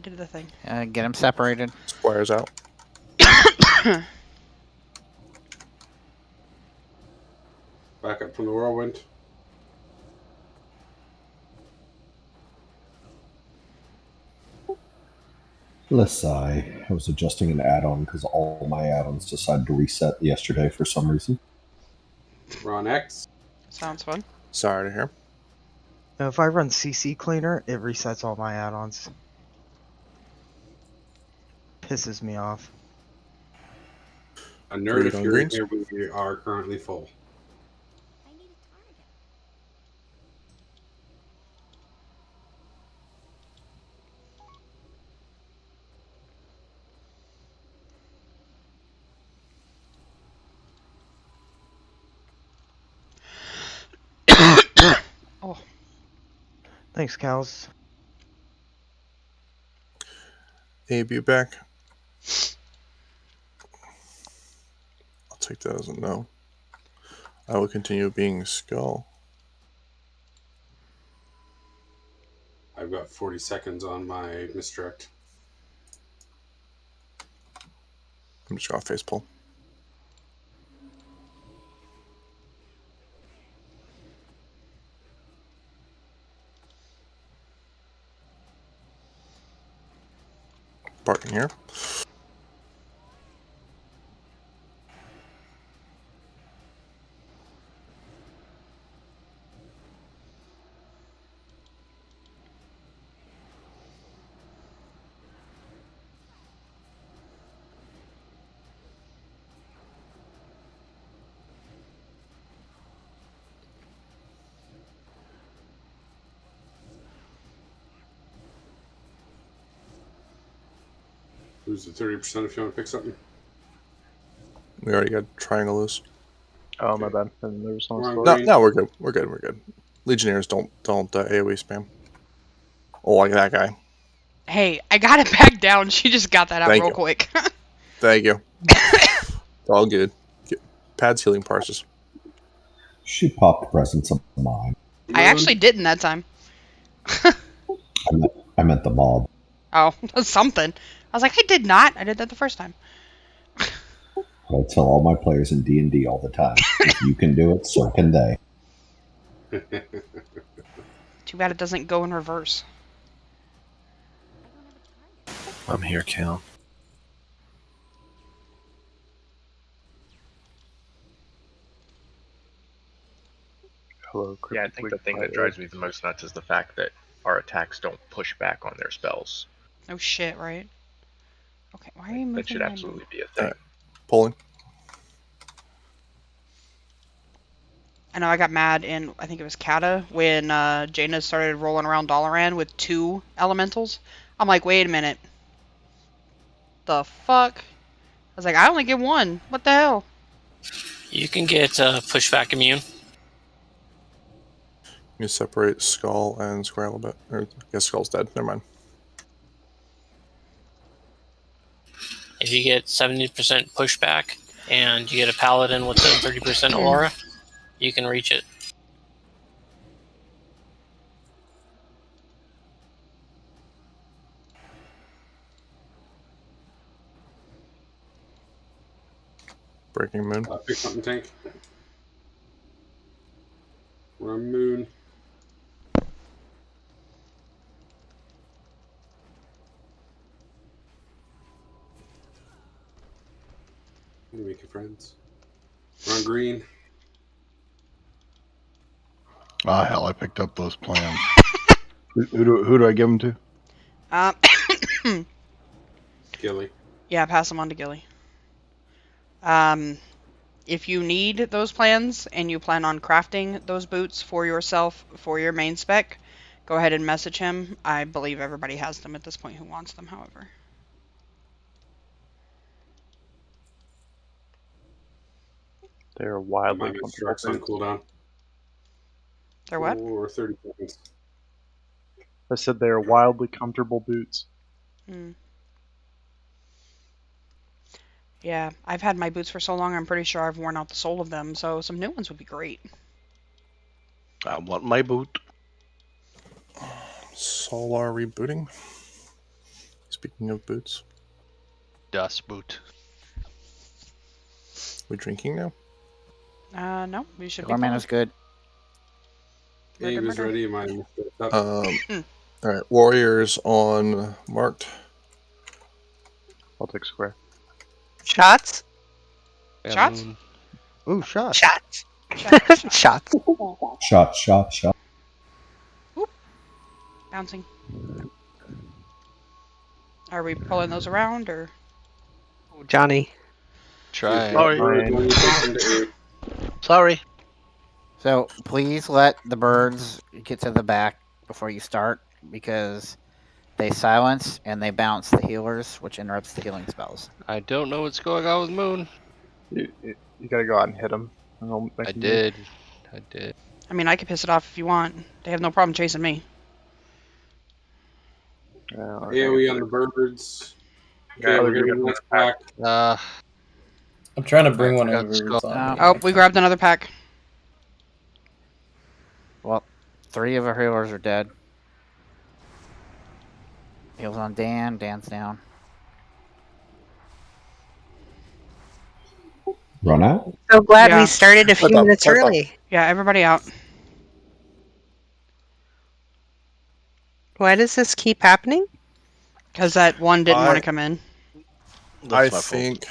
did the thing. Get them separated. Squares out. Back up from the whirlwind. I was adjusting an add-on because all my add-ons decided to reset yesterday for some reason. We're on X. Sounds fun. Sorry to hear. Now, if I run CC Cleaner, it resets all my add-ons. Pisses me off. A nerd, if you're in here, we are currently full. Oh. Thanks, cows. Abe, you back? I'll take that as a no. I will continue being Skull. I've got 40 seconds on my misdirect. I'm just going to face pull. Parking here. Lose the 30% if you want to pick something. We already got triangle loose. Oh, my bad. And there was no No, we're good. We're good. We're good. Legionnaires don't AoE spam. Oh, like that guy. Hey, I got it back down. She just got that out real quick. Thank you. It's all good. Pad's healing parses. She popped presents of mine. I actually didn't that time. I meant the mob. Oh, something. I was like, I did not. I did that the first time. I tell all my players in D&D all the time, if you can do it, so can they. Too bad it doesn't go in reverse. I'm here, Cal. Hello, yeah, I think the thing that drives me the most nuts is the fact that our attacks don't push back on their spells. No shit, right? Okay, why are you moving? That should absolutely be a thing. Pulling. I know I got mad in, I think it was Kata, when Jaina started rolling around Dalaran with 2 elementals. I'm like, wait a minute. The fuck? I was like, I only get 1. What the hell? You can get pushback immune. You separate Skull and Square a little bit. Or, I guess Skull's dead. Never mind. If you get 70% pushback and you get a paladin with a 30% aura, you can reach it. Breaking Moon. Pick something, tank. We're on Moon. Making friends. We're on Green. Ah, hell, I picked up those plans. who do I give them to? Gilly. Yeah, pass them on to Gilly. If you need those plans and you plan on crafting those boots for yourself for your main spec, go ahead and message him. I believe everybody has them at this point who wants them, however. They're wildly comfortable. On cooldown. They're what? Or 30 seconds. I said they are wildly comfortable boots. Yeah, I've had my boots for so long, I'm pretty sure I've worn out the sole of them, so some new ones would be great. I want my boot. Solar rebooting. Speaking of boots, Das Boot. we drinking now? No, we should be Our full. mana's good. Abe is Murder. ready. My Mr. Up. All right, warriors on marked. I'll take square. Shots? Shots? Ooh, shot. Shots. Shots. Shot. Bouncing. Are we pulling those around or? Johnny. Try. Sorry. When you take them to Sorry. So please let the birds get to the back before you start, because they silence and they bounce the healers, which interrupts the healing spells. I don't know what's going on with Moon. You gotta go out and hit him. I did. I mean, I could piss it off if you want. They have no problem chasing me. AoE on the birds. Okay, Yeah, we're getting the next pack. I'm trying to bring one forgot over. to It's go. on me. Oh, we grabbed another pack. Well, 3 of our healers are dead. Heals on Dan. Dan's down. Run out? So glad Yeah. we started a few Hold up, minutes hold up. early. Yeah, everybody out. Why does this keep happening? Because that one didn't want to come in. I think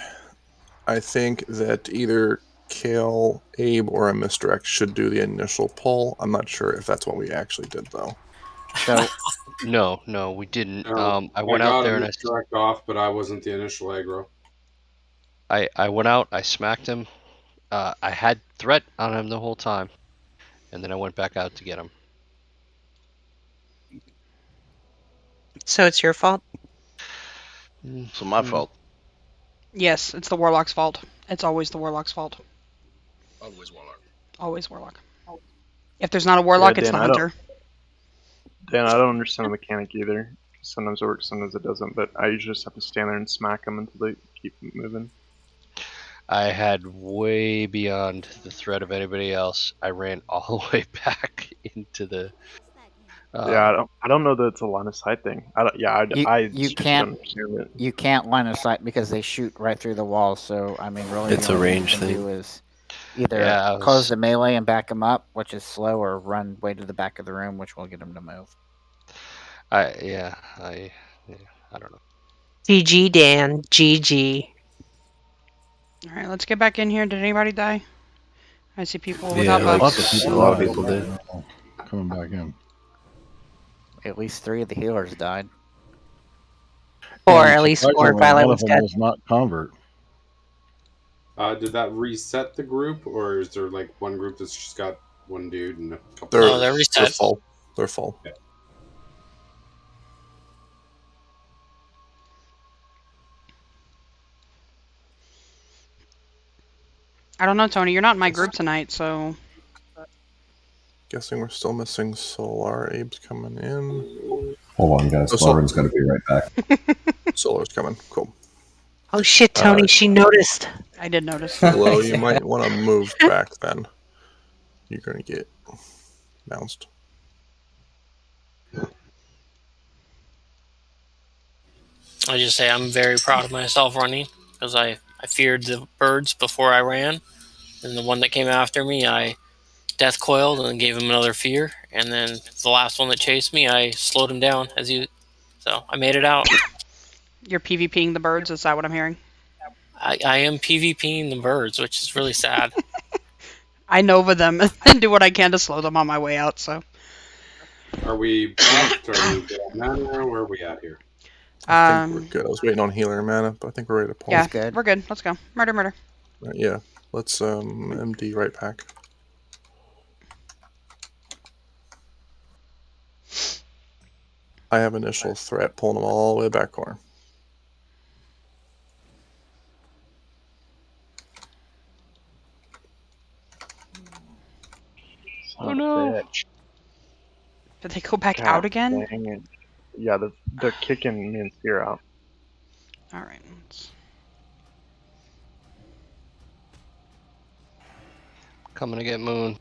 that either Kale, Abe, or a misdirect should do the initial pull. I'm not sure if that's what we actually did though. So No, we didn't. No, I went out there and direct off, but I wasn't the initial aggro. I went out. I smacked him. I had threat on him the whole time, and then I went back out to get him. So it's your fault? So my fault. Yes, it's the warlock's fault. It's always the warlock's fault. Always warlock. Always warlock. If there's not a warlock, it's Dan, the I don't- hunter. Dan, I don't understand the mechanic either. Sometimes it works, sometimes it doesn't. But I usually just have to stand there and smack them until they keep moving. I had way beyond the threat of anybody else. I ran all the way back into the. Yeah, I don't know that it's a line of sight thing. I you just can't- don't understand it. you can't line of sight because they shoot right through the walls. So I mean, really, It's the a only range you can thing. do is either Yeah, I was- close the melee and back them up, which is slow, or run way to the back of the room, which will get them to move. I don't know. GG, Dan. GG. All right, let's get back in here. Did anybody die? I see people Yeah, without like, buffs. a lot of people did. Coming back in. At least 3 of the healers died. Or And at least 4 if surprisingly, Violet one was of them dead. was not convert. Did that reset the group, or is there like one group that's just got one dude and a couple? They're, No, they're they're reset. full. They're full. Yeah. I don't know, Tony. You're not in my group tonight, so Guessing we're still missing Solar. Abe's coming in. Hold on, guys. Oh, so- Lauren's going to be right back. Solar's coming. Cool. Oh shit, Tony, she noticed. I did notice. Hello, you might want to move back then. You're going to get bounced. I just say I'm very proud of myself running because I feared the birds before I ran, and the one that came after me, I death coiled and gave him another fear, and then the last one that chased me, I slowed him down so I made it out. You're PvPing the birds. Is that what I'm hearing? I am PvPing the birds, which is really sad. I Nova them and do what I can to slow them on my way out. So Are we buffed? Are we good on mana? Where are we at here? I think we're good. I was waiting on healer and mana, but I think we're ready to pull. yeah, good. we're good. Let's go. Murder. Right, yeah. Let's MD right pack. I have initial threat pulling them all the way back corner. Oh no. Did they go back out again? Yeah, they're kicking me and Spear out. All right. Coming to get Moon.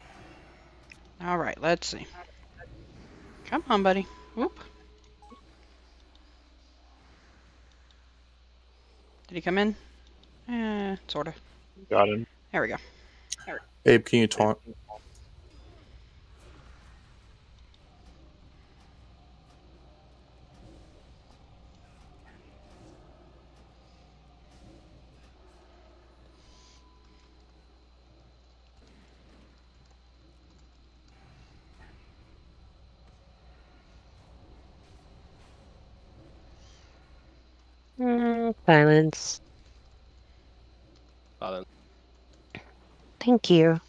All right. Let's see. Come on, buddy. Whoop. Did he come in? Sort of. Got him. There we go. Abe, can you taunt? Silence. Thank you.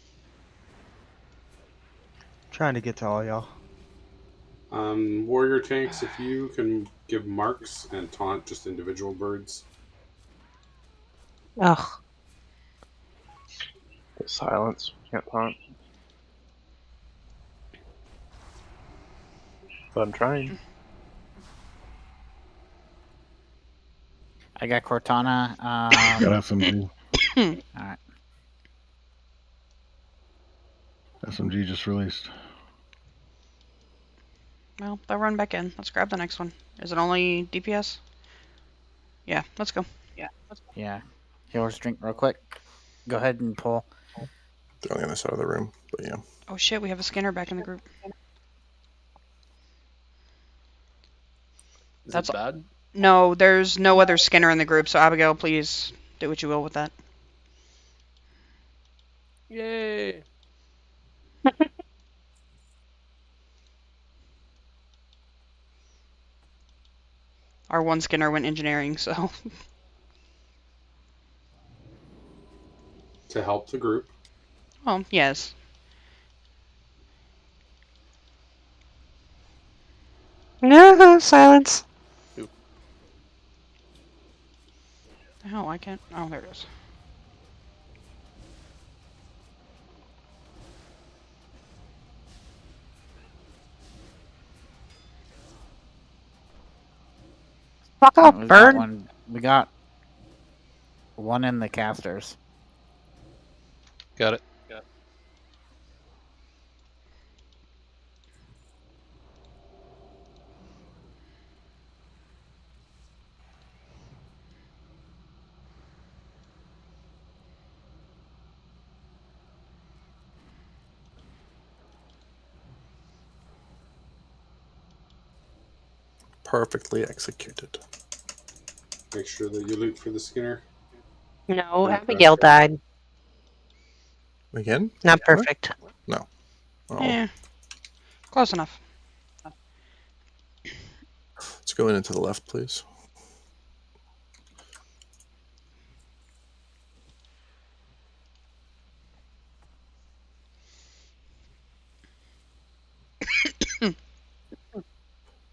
Trying to get to all y'all. Warrior tanks, if you can give marks and taunt just individual birds. Ugh. Silence. Can't taunt. But I'm trying. I got Cortana. Got SMG. Alright. SMG just released. Well, they'll run back in. Let's grab the next one. Is it only DPS? Yeah, let's go. Yeah. Healers drink real quick. Go ahead and pull. They're on the other side of the room, but yeah. Oh shit, we have a Skinner back in the group. That's bad. No, there's no other Skinner in the group, so Abigail, please do what you will with that. Yay! Our one Skinner went engineering, so. To help the group. Well, yes. No, silence. Oh, I can't. Oh, there it is. Fuck off, We got bird. one. We got one in the casters. Got it. Perfectly executed. Make sure that you loot for the Skinner. No, Abigail died. Again? Not perfect. No. Oh. Yeah. Close enough. Let's go in and to the left, please.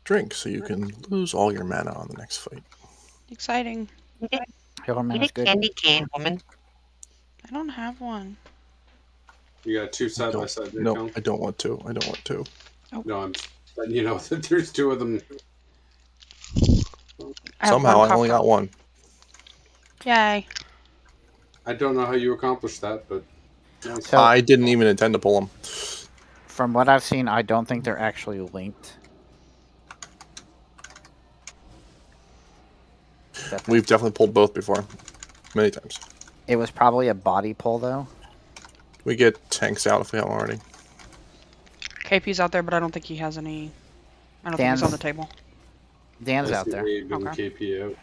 Drink so you can lose all your mana on the next fight. Exciting. Healerman Eat is a good. candy cane, woman. I don't have one. You got two side by side there, No, Kel? I don't want to. I don't want to. No, I'm letting you know that there's two of them. I have Somehow one I only copper. got one. Yay. I don't know how you accomplished that, but nice. So- I didn't even intend to pull them. From what I've seen, I don't think they're actually linked. We've definitely pulled both before. Many times. It was probably a body pull, though. We get tanks out if we haven't already. KP's out there, but I don't think he has any. I don't think he's on the table. Dan's I out see there. Abe and Okay. KP out.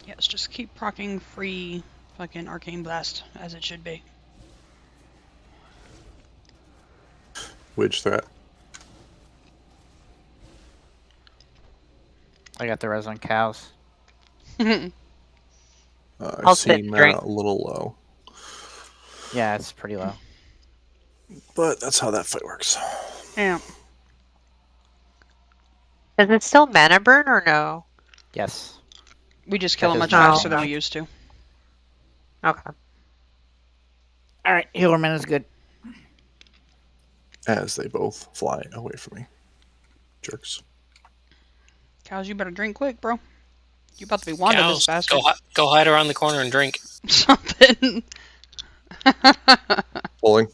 Yeah, let's just keep procking free fucking Arcane Blast as it should be. Which threat? I got the res on cows. I I'll see sit, mana drink. a little low. Yeah, it's pretty low. But that's how that fight works. Yeah. Does it still mana burn or no? Yes. We just kill That him does much not faster than change. we used to. Okay. Alright, Healerman is good. As they both fly away from me. Jerks. Cows, you better drink quick, bro. You about to be Wanda this Cows, bastard. go hide around the corner and drink. Something. Pulling.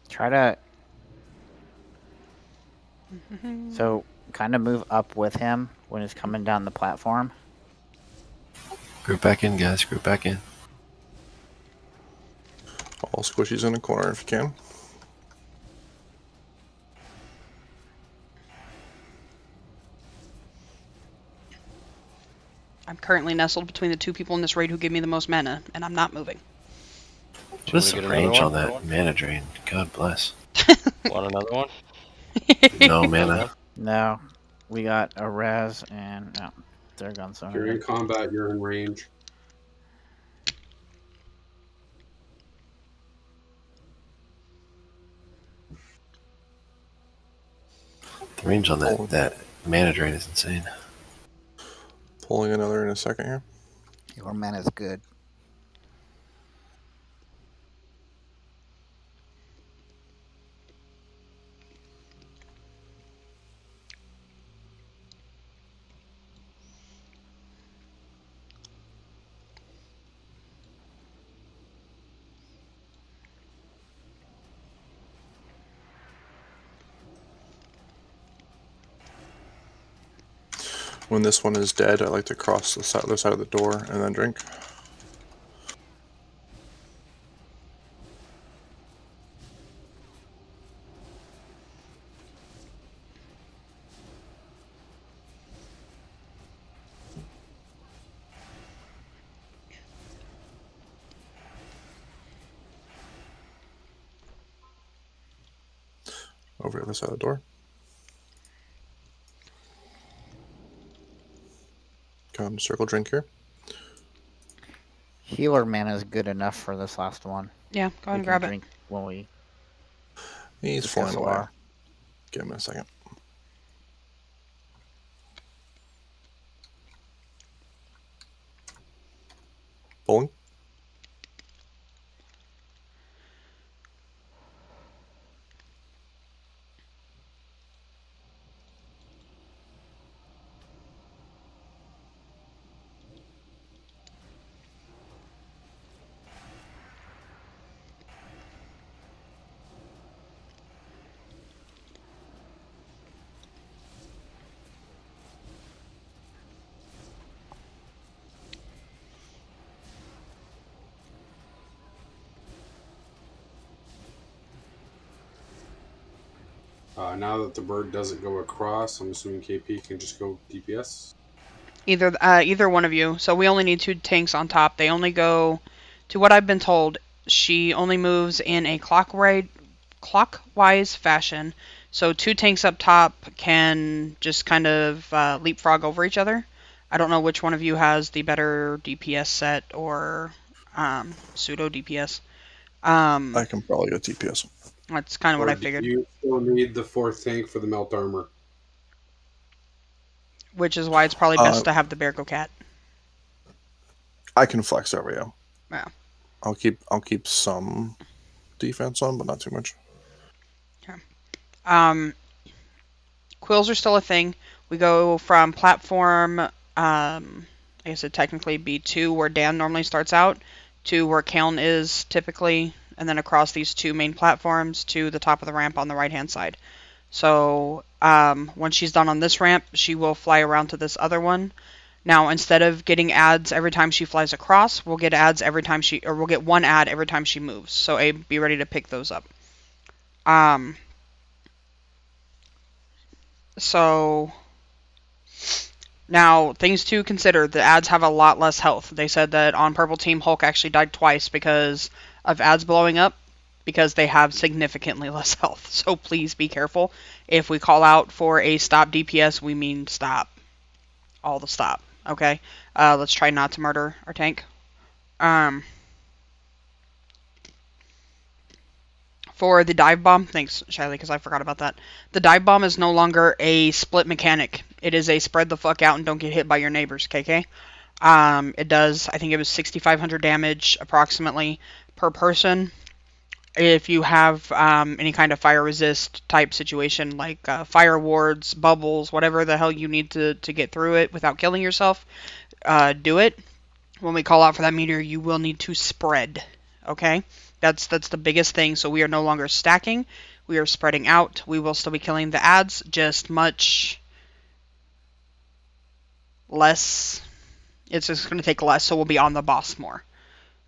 Try to. So, kind of move up with him when he's coming down the platform. Group back in, guys. Group back in. All squishies in the corner if you can. I'm currently nestled between the two people in this raid who give me the most mana, and I'm not moving. What's the range on that mana drain? God bless. Want another one? No mana. No, we got a res and no, they're gone. If you're in combat, you're in range. The range on that mana drain is insane. Pulling another in a second here. Your mana's good. When this one is dead, I like to cross the other side of the door and then drink. Over the other side of the door. Come circle drink here. Healer mana is good enough for this last one. Yeah, go ahead and grab it. When we He's flying away. Give him a second. Bowling. Now that the bird doesn't go across, I'm assuming KP can just go DPS. Either one of you. So we only need 2 tanks on top. They only go, to what I've been told, she only moves in a clockwise fashion. So 2 tanks up top can just kind of leapfrog over each other. I don't know which one of you has the better DPS set or pseudo DPS. I can probably get DPS. That's kind of what I figured. You still need the 4th tank for the melt armor. Which is why it's probably best to have the Bear Go Cat. I can flex over you. Yeah. I'll keep some defense on, but not too much. Okay. Quills are still a thing. We go from platform, I guess it'd technically be 2 where Dan normally starts out, to where Kaelin is typically, and then across these 2 main platforms to the top of the ramp on the right-hand side. So when she's done on this ramp, she will fly around to this other one. Now, instead of getting ads every time she flies across, we'll get ads every time we'll get 1 ad every time she moves. So Abe, be ready to pick those up. So now, things to consider. The ads have a lot less health. They said that on Purple Team, Hulk actually died twice because of ads blowing up, because they have significantly less health. So please be careful. If we call out for a stop DPS, we mean stop. All the stop. Okay? Let's try not to murder our tank. For the dive bomb, thanks, Shiley, because I forgot about that. The dive bomb is no longer a split mechanic. It is a spread the fuck out and don't get hit by your neighbors, KK. It does, I think it was 6,500 damage approximately per person. If you have any kind of fire resist type situation, like fire wards, bubbles, whatever the hell you need to get through it without killing yourself, do it. When we call out for that meteor, you will need to spread, okay? That's the biggest thing. So we are no longer stacking. We are spreading out. We will still be killing the ads, just much less. It's just going to take less, so we'll be on the boss more.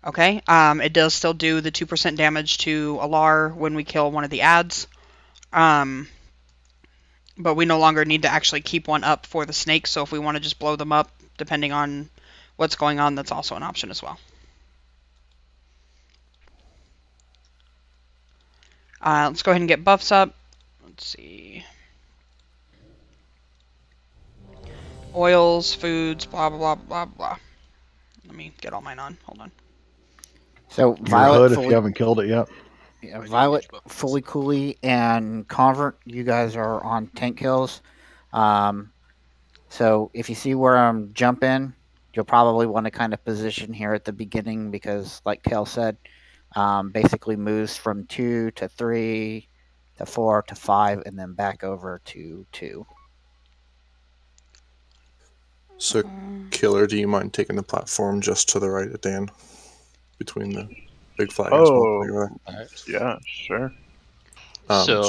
Okay. It does still do the 2% damage to Alar when we kill one of the ads. But we no longer need to actually keep one up for the snakes. So if we want to just blow them up, depending on what's going on, that's also an option as well. Let's go ahead and get buffs up. Let's see. Oils, foods, blah, blah, blah, blah, blah. Let me get all mine on. Hold on. So Your Violet, hood, if you haven't killed it yet. Yeah, Violet, Fully Cooley, and Convert, you guys are on tank kills. So if you see where I'm jumping, you'll probably want to kind of position here at the beginning because, like Kel said, basically moves from 2 to 3 to 4 to 5 and then back over to 2. So, Killer, do you mind taking the platform just to the right of Dan? Between the big flag and small flag Oh, yeah, sure. there.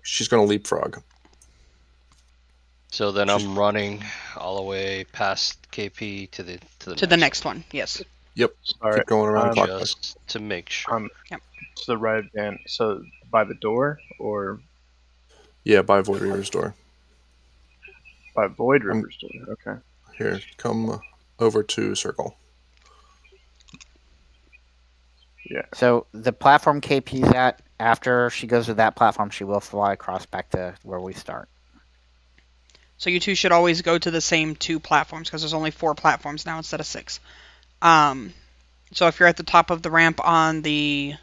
She's going to leapfrog. So then I'm running all the way past KP to the next one. Yes. Yep. Alright, Keep going around just to make sure. Yep. To the right of Dan. So by the door or Yeah, by Void Reaver's door. by Void River's door? Okay. Here, come over to Circle. Yeah. So the platform KP's at, after she goes to that platform, she will fly across back to where we start. So you two should always go to the same 2 platforms because there's only 4 platforms now instead of 6. So if you're at the top of the ramp on the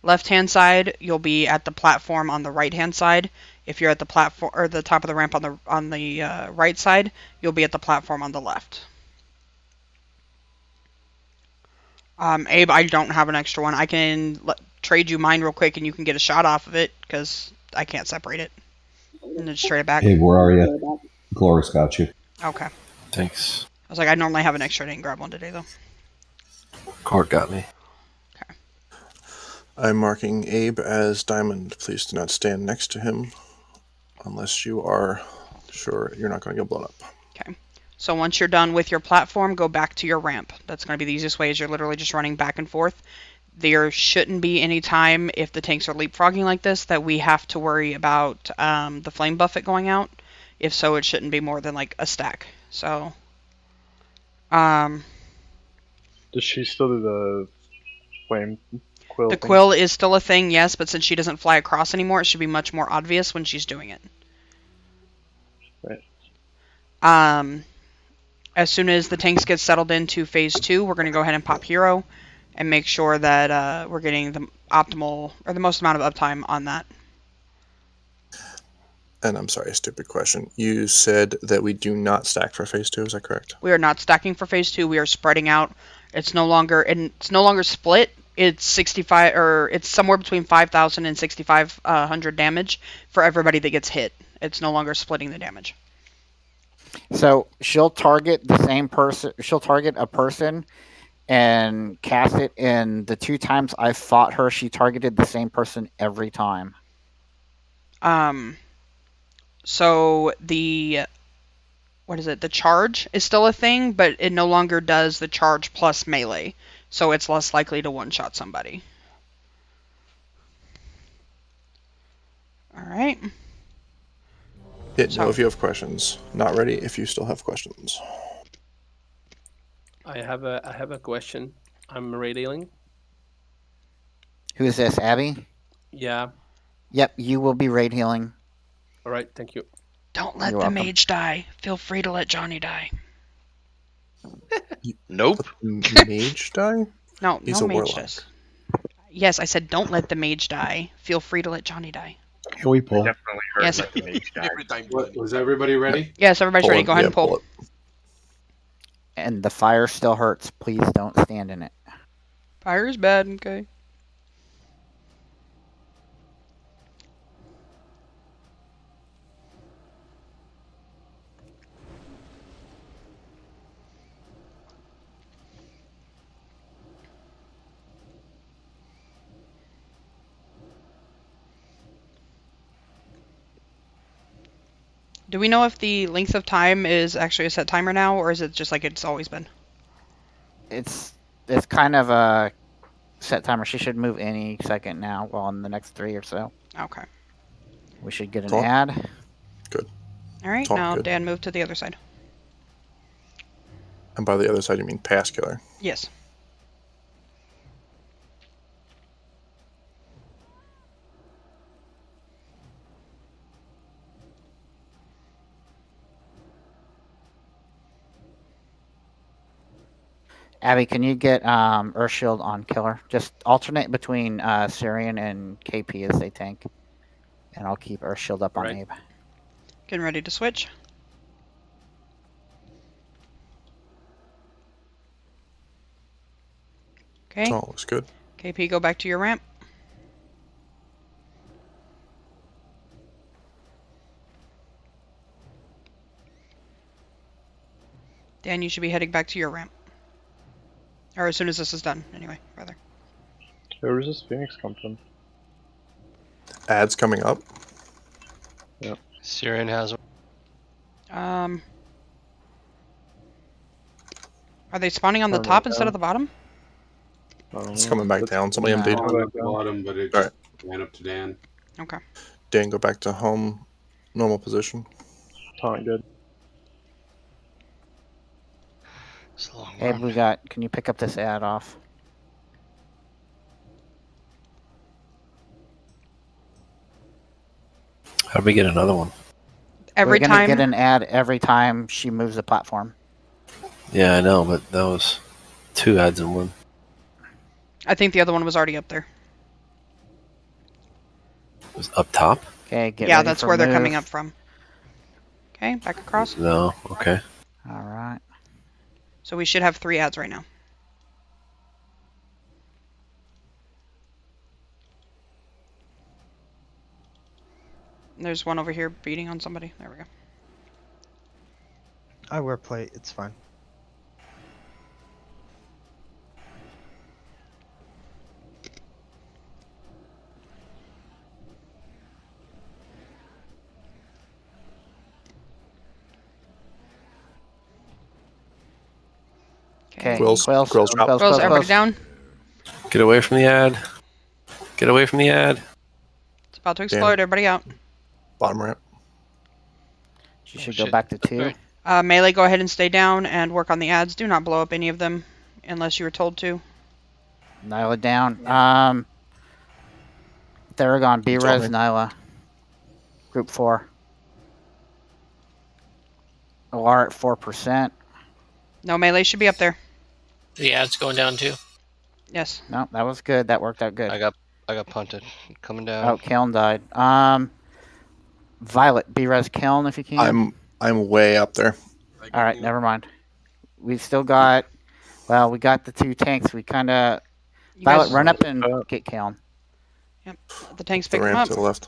left-hand side, you'll be at the platform on the right-hand side. If you're at the platform or the top of the ramp on the right side, you'll be at the platform on the left. Abe, I don't have an extra one. I can trade you mine real quick, and you can get a shot off of it because I can't separate it. And then just trade it back. Hey, where are you? Glorious got you. Okay. Thanks. I was like, I normally have an extra. I didn't grab one today though. Cord got me. I'm marking Abe as Diamond. Please do not stand next to him unless you are sure you're not going to get blown up. Okay. So once you're done with your platform, go back to your ramp. That's going to be the easiest way, is you're literally just running back and forth. There shouldn't be any time, if the tanks are leapfrogging like this, that we have to worry about the flame buffet going out. If so, it shouldn't be more than like a stack. So, Does she still do the flame quill? The quill is still a thing, yes, but since she doesn't fly across anymore, it should be much more obvious when she's doing it. Right. As soon as the tanks get settled into phase 2, we're going to go ahead and pop hero and make sure that we're getting the optimal or the most amount of uptime on that. And I'm sorry, a stupid question. You said that we do not stack for phase 2, is that correct? We are not stacking for phase 2. We are spreading out. It's no longer split. It's 65, or it's somewhere between 5,000 and 6,500 damage for everybody that gets hit. It's no longer splitting the damage. So she'll target the same person. She'll target a person and cast it. And the 2 times I fought her, she targeted the same person every time. So the charge is still a thing, but it no longer does the charge plus melee. So it's less likely to one-shot somebody. Alright. Hit no if you have questions. Not ready if you still have questions. I have a question. I'm radialing. Who is this, Abby? Yeah. Yep, you will be raid healing. All right, thank you. Don't let the mage die. Feel free to let Johnny die. Nope. Mage die? No, He's no a mage warlock. does. Yes, I said don't let the mage die. Feel free to let Johnny die. Can we pull? Definitely heard Yes. let the mage die. Was everybody ready? Yes, everybody's ready. Go ahead and pull. it. And the fire still hurts. Please don't stand in it. Fire is bad, okay. Do we know if the length of time is actually a set timer now, or is it just like it's always been? It's kind of a set timer. She should move any second now, well, in the next 3 or so. Okay. We should get an Talk. ad. Good. All right, Talk now good. Dan, move to the other side. And by the other side, you mean pass killer. Yes. Abby, can you get Earthshield on killer? Just alternate between Syrian and KP as they tank. And I'll keep Earthshield up on Right. Abe. Getting ready to switch. Okay. Oh, looks good. KP, go back to your ramp. Dan, you should be heading back to your ramp. Or as soon as this is done, anyway, rather. Where does this Phoenix come from? Ads coming up. Yep. Syrian has one. Are they spawning on the Coming top back instead of the bottom? It's coming back down. Somebody No. MD'd. On at the bottom, but it All just ran up to Dan. Okay. Dan, go back to home, normal position. Taunt good. It's a long Abe, run. we got. Can you pick up this ad off? How do we get another one? Every We're gonna time. get an ad every time she moves the platform. Yeah, I know, but that was 2 ads in one. I think the other one was already up there. It was up top? Okay, get Yeah, ready that's for where they're move. coming up from. Okay, back across. No, okay. All right. So we should have 3 ads right now. There's one over here beating on somebody. There we go. I wear plate. It's fine. Okay. Quills. Quills. Quills drop. Quills, everybody down. Get away from the ad. Get away from the ad. It's about to explode. Everybody out. Bottom ramp. She should shit. go back to 2. Melee, go ahead and stay down and work on the ads. Do not blow up any of them unless you were told to. Nyla down. Theragon, You told B-Res, me. Nyla. Group 4. OR at 4%. No, melee should be up there. The ad's going down too. Yes. No, that was good. That worked out good. I got punted. Coming down. Oh, Kiln died. Violet, B-Res Kiln if you can. I'm way up there. All right, never mind. We've still got. Well, we got the 2 tanks. We kind of. Violet, guys- run up and get Kiln. Yep. The tanks The pick them ramp up. to the left.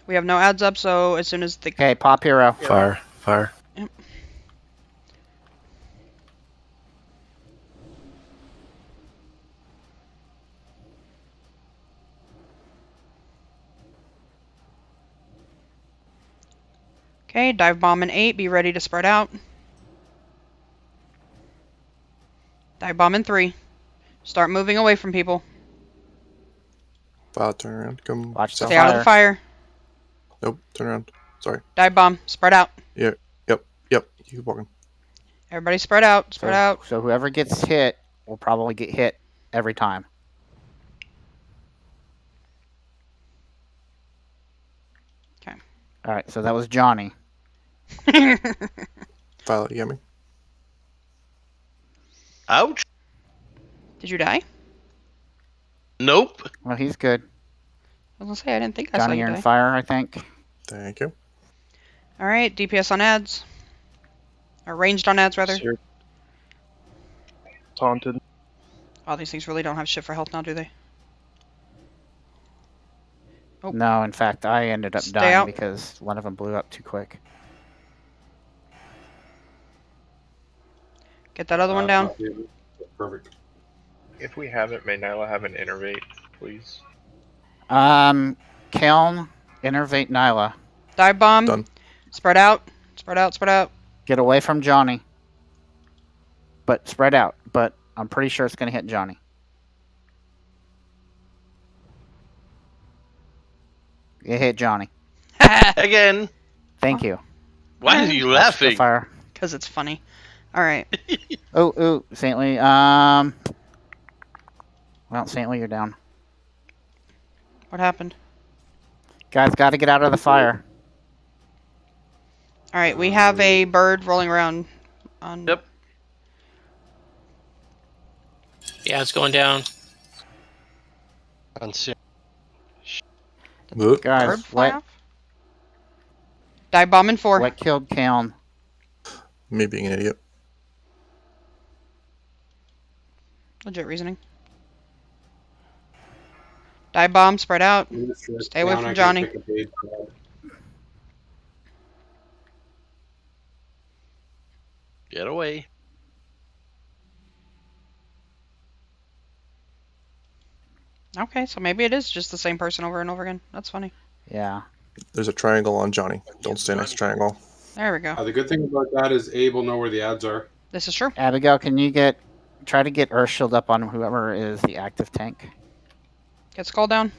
We have no ads up, so as soon as the Okay, pop hero. Fire. Fire. Yep. Okay, dive bomb in 8. Be ready to spread out. Dive bomb in 3. Start moving away from people. Violet, turn around. Come. Watch the south. Stay out of the fire. Nope. Turn around. Sorry. Dive bomb. Spread out. Yeah. Yep. Yep. You keep walking. Everybody spread out. Spread out. So whoever gets hit will probably get hit every time. Okay. All right, so that was Johnny. Violet, you get me? Ouch. Did you die? Nope. Well, he's good. I was gonna say I didn't think I saw Johnny, you you're die. in fire, I think. Thank you. All right, DPS on ads. Or ranged on ads rather. Sir. Taunted. Oh, these things really don't have shit for health now, do they? Oh. No, in fact, I ended up Stay dying out. because one of them blew up too quick. Get that other one down. Perfect. If we haven't, may Nyla have an innervate, please? Keln, Innervate Nyla. Dive bomb. Done. Spread out. Spread out. Spread out. Get away from Johnny. But spread out. But I'm pretty sure it's going to hit Johnny. It hit Johnny. Again. Thank you. Why are you laughing? Fire. Because it's funny. All right. Oh, Saintly. Well, Saintly, you're down. What happened? Guys, got to get out of the fire. All right, we have a bird rolling around. On... Yep. Yeah, it's going down. Guys, Bird fly off? Dive bomb in 4. What killed Kalm? Me being an idiot. Legit reasoning. Dive bomb, spread out. Stay away from Johnny. Get away. Okay, so maybe it is just the same person over and over again. That's funny. Yeah. There's a triangle on Johnny. Don't stay next to triangle. There we go. The good thing about that is Abe will know where the ads are. This is true. Abigail, can you try to get Earth Shield up on whoever is the active tank? Get Skull down.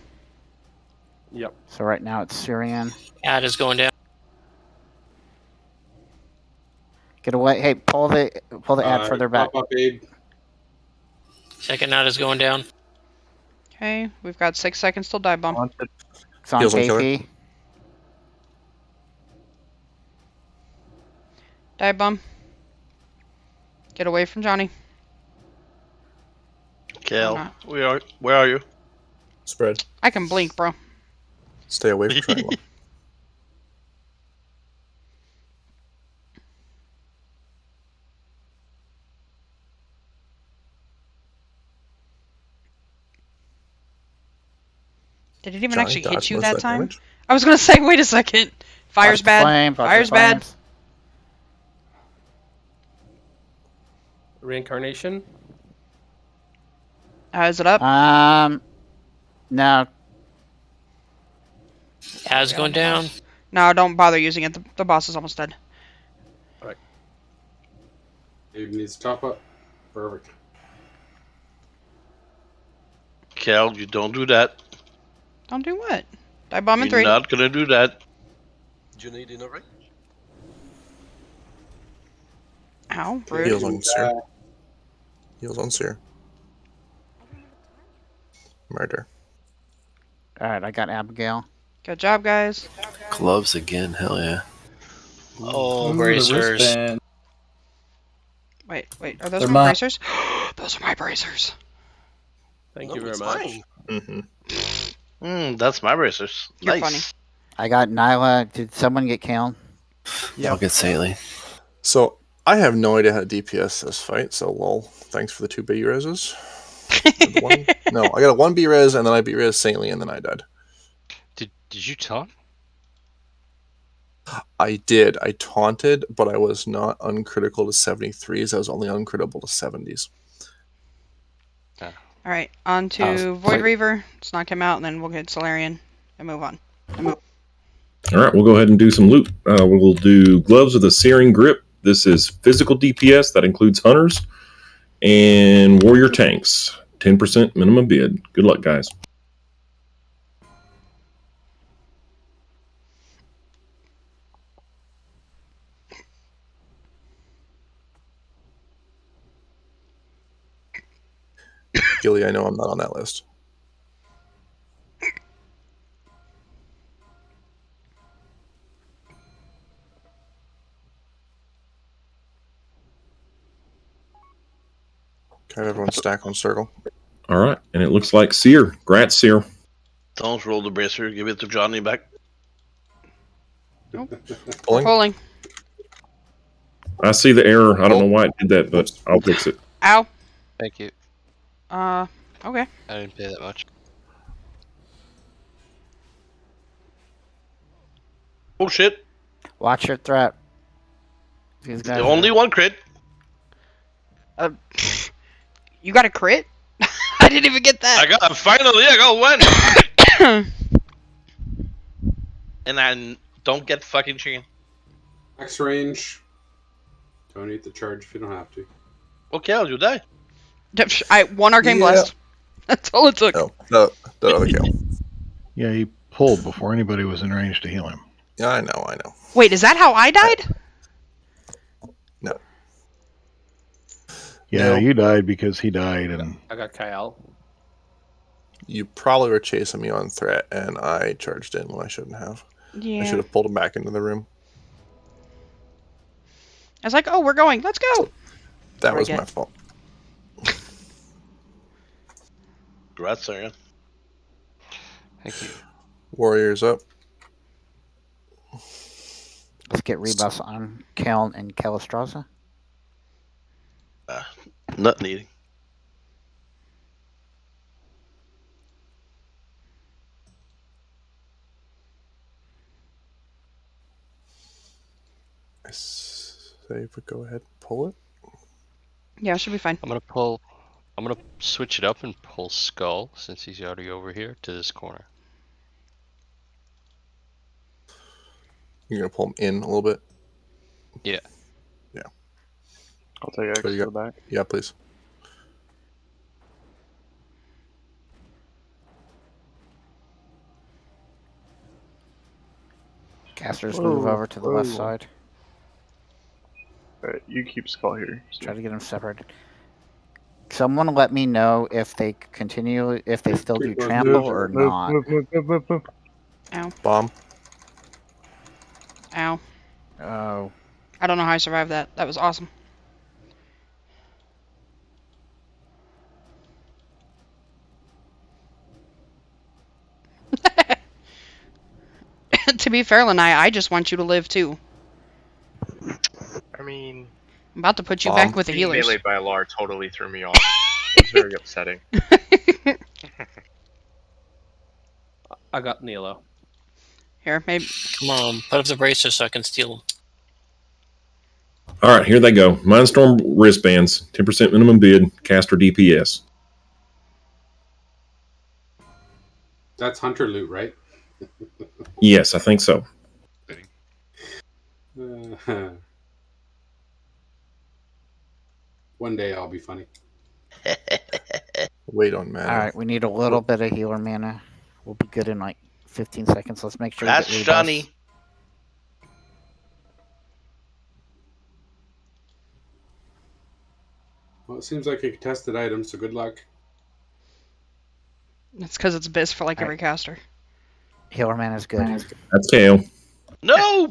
Yep. So right now it's Syrian. Ad is going down. Get away! Hey, pull the ad further back. Pop up, Abe. Second ad is going down. Okay, we've got 6 seconds till dive bomb. It's on Heals on KP. Dive bomb. Get away from Johnny. Cal, where are you? Spread. I can blink, bro. Stay away from triangle. Did it even Johnny actually hit dodged you most that of time? damage. I was gonna say, wait a second. Fire's Watch the bad. flames, watch the Fire's bad. flames. Reincarnation. Is it up? No. Ad's going down. No, don't bother using it. The boss is almost dead. Alright. Abe needs to top up. Perfect. Cal, you don't do that. Don't do what? Dive bomb in You're 3. not gonna do that. You need enough, right? Ow, rude. Heals on Seer. Heals on Seer. Murder. Alright, I got Abigail. Good job, guys. Gloves again, hell yeah. Oh, bracers. Wait, are those They're my mine. bracers? Those are my bracers. Thank No, you very it's much. mine. That's my bracers. You're Nice. funny. I got Nyla. Did someone get Kalm? I'll get Saintly. So I have no idea how to DPS this fight. So lol. Thanks for the 2 B reses. No, I got a 1 B res and then I B res Saintly and then I died. Did you taunt? I did. I taunted, but I was not uncritical to 73s. I was only uncritical to 70s. All right, on to Void Reaver. Let's knock him out, and then we'll get Solarian and move on. All right, we'll go ahead and do some loot. We'll do gloves with a searing grip. This is physical DPS. That includes hunters and warrior tanks. 10% minimum bid. Good luck, guys. Gilly, I know I'm not on that list. Can everyone stack on circle? All right, and it looks like Seer. Grats, Seer. Don't roll the bracer. Give it to Johnny back. Nope. Pulling? Pulling. I see the error. I don't know why it did that, but I'll fix it. Ow. Thank you. Okay. I didn't pay that much. Oh shit. Watch your threat. These guys Only one crit. You got a crit? I didn't even get that. I got one. And I don't get fucking chicken. Max range. Don't eat the charge if you don't have to. Okay, I'll do that. One arcane blast. That's all it took. No, the other kill. Yeah, he pulled before anybody was in range to heal him. Yeah, I know. Wait, is that how I died? No. Yeah, No. you died because he died, and I got Kyle. You probably were chasing me on threat, and I charged in when I shouldn't have. Yeah. I should have pulled him back into the room. I was like, oh, we're going. Let's go. That was my fault. Congrats, Aaron. Thank you. Warriors up. Let's get rebuffs on Keln and Calistraza. Not needing. I say, but go ahead and pull it. Yeah, it should be fine. I'm gonna switch it up and pull Skull since he's already over here to this corner. You're gonna pull him in a little bit. Yeah. Yeah. I'll take X to the back. Yeah, please. Casters move over to the left side. Alright, you keep Skull here. Try to get them separated. Someone let me know if they continue, if they still do trample or not. Ow. Bomb. Ow. Oh. I don't know how I survived that. That was awesome. To be fair, Lanai, I just want you to live too. I mean, I'm about to put you back with the being healers. meleeed by a Lar totally threw me off. It's very upsetting. I got Nilo. Here, maybe. Come on, put up the bracers so I can steal them. All right, here they go. Mindstorm wristbands, 10% minimum bid, caster DPS. That's hunter loot, right? Yes, I think so. One day I'll be funny. Wait on mana. Alright, we need a little bit of healer mana. We'll be good in like 15 seconds. Let's make sure we That's get rebuffs. Johnny. Well, it seems like a contested item, so good luck. That's because it's biz for like every caster. Healer mana is good. That's Kale. No!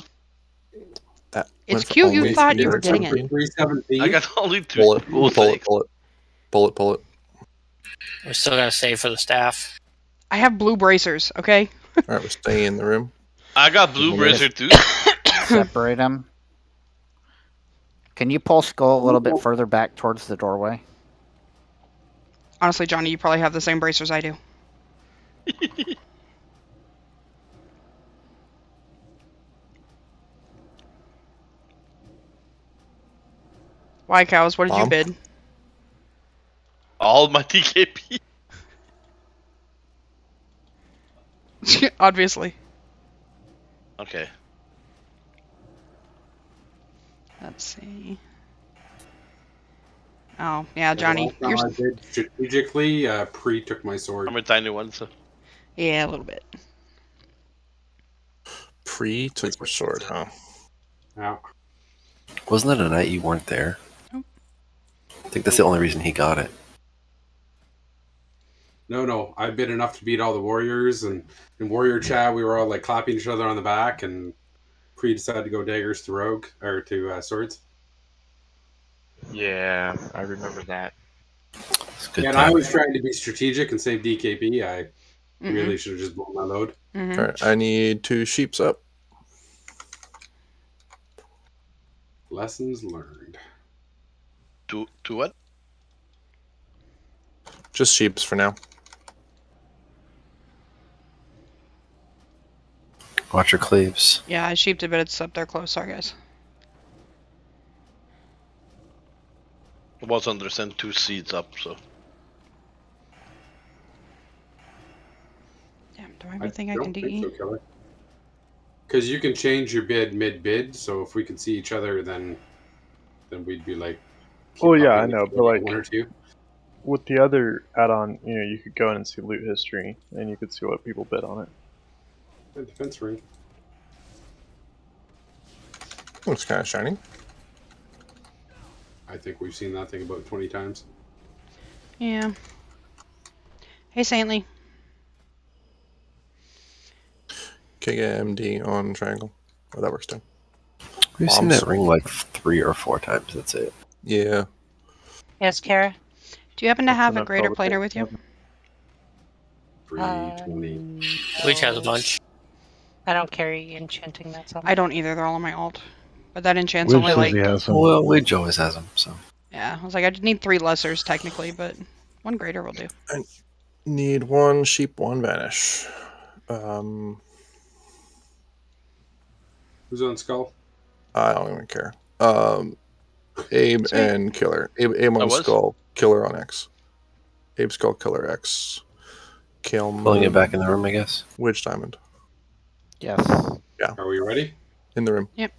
It's cute you thought you were getting it. 317. I got only two. Pull it. We still gotta save for the staff. I have blue bracers, okay? Alright, we're staying in the room. I got blue bracer too. Separate them. Can you pull Skull a little bit further back towards the doorway? Honestly, Johnny, you probably have the same bracers I do. Why, cows? What did you bid? All my TKP. Obviously. Okay. Let's see. Oh, yeah, Johnny. The last time I did strategically, Pre took my sword. I'm a tiny one, so. Yeah, a little bit. Pre took your sword, huh? Yeah. Wasn't that a night you weren't there? I think that's the only reason he got it. No, I bid enough to beat all the warriors, and in warrior chat we were all like clapping each other on the back, and Pre decided to go daggers to rogue or to swords. Yeah, I remember that. Yeah, and I was trying to be strategic and save DKP. I really should have just blown my load. Alright, I need 2 sheeps up. Lessons learned. To what? Just sheeps for now. Watch your cleaves. Yeah, I sheeped it, but it's up there close. Sorry, guys. I was understand 2 seeds up, so. Damn, do I have anything I can DE? So, Kelly. Because you can change your bid mid-bid, so if we could see each other, then we'd be like... Oh keep yeah, upping I if know, we but get like one or two. with the other add-on, you could go in and see loot history, and you could see what people bid on it. The defense ring. Looks kind of shiny. I think we've seen that thing about 20 times. Yeah. Hey, Saintly. KMD on triangle. Oh, that works too. We've seen that ring like 3 or 4 times. That's it. Yeah. Yes, Kara. Do you happen to have a enough greater double planer take. with you? 320. Which has a bunch. I don't carry enchanting. That's all. I don't either. They're all on my alt. But that enchant's Widge only says like... he has some. Well, Widge always has them, so. Yeah, I was like, I need 3 lessers technically, but 1 greater will do. I need 1 sheep, 1 vanish. Who's on Skull? I don't even care. Abe Sweet. and Killer. Abe on was? Skull, Killer on X. Abe Skull, Killer X. Kale Pulling it Moon, back in the room, I guess. Witch Diamond. Yes. Yeah, Are we ready? in the room. Yep.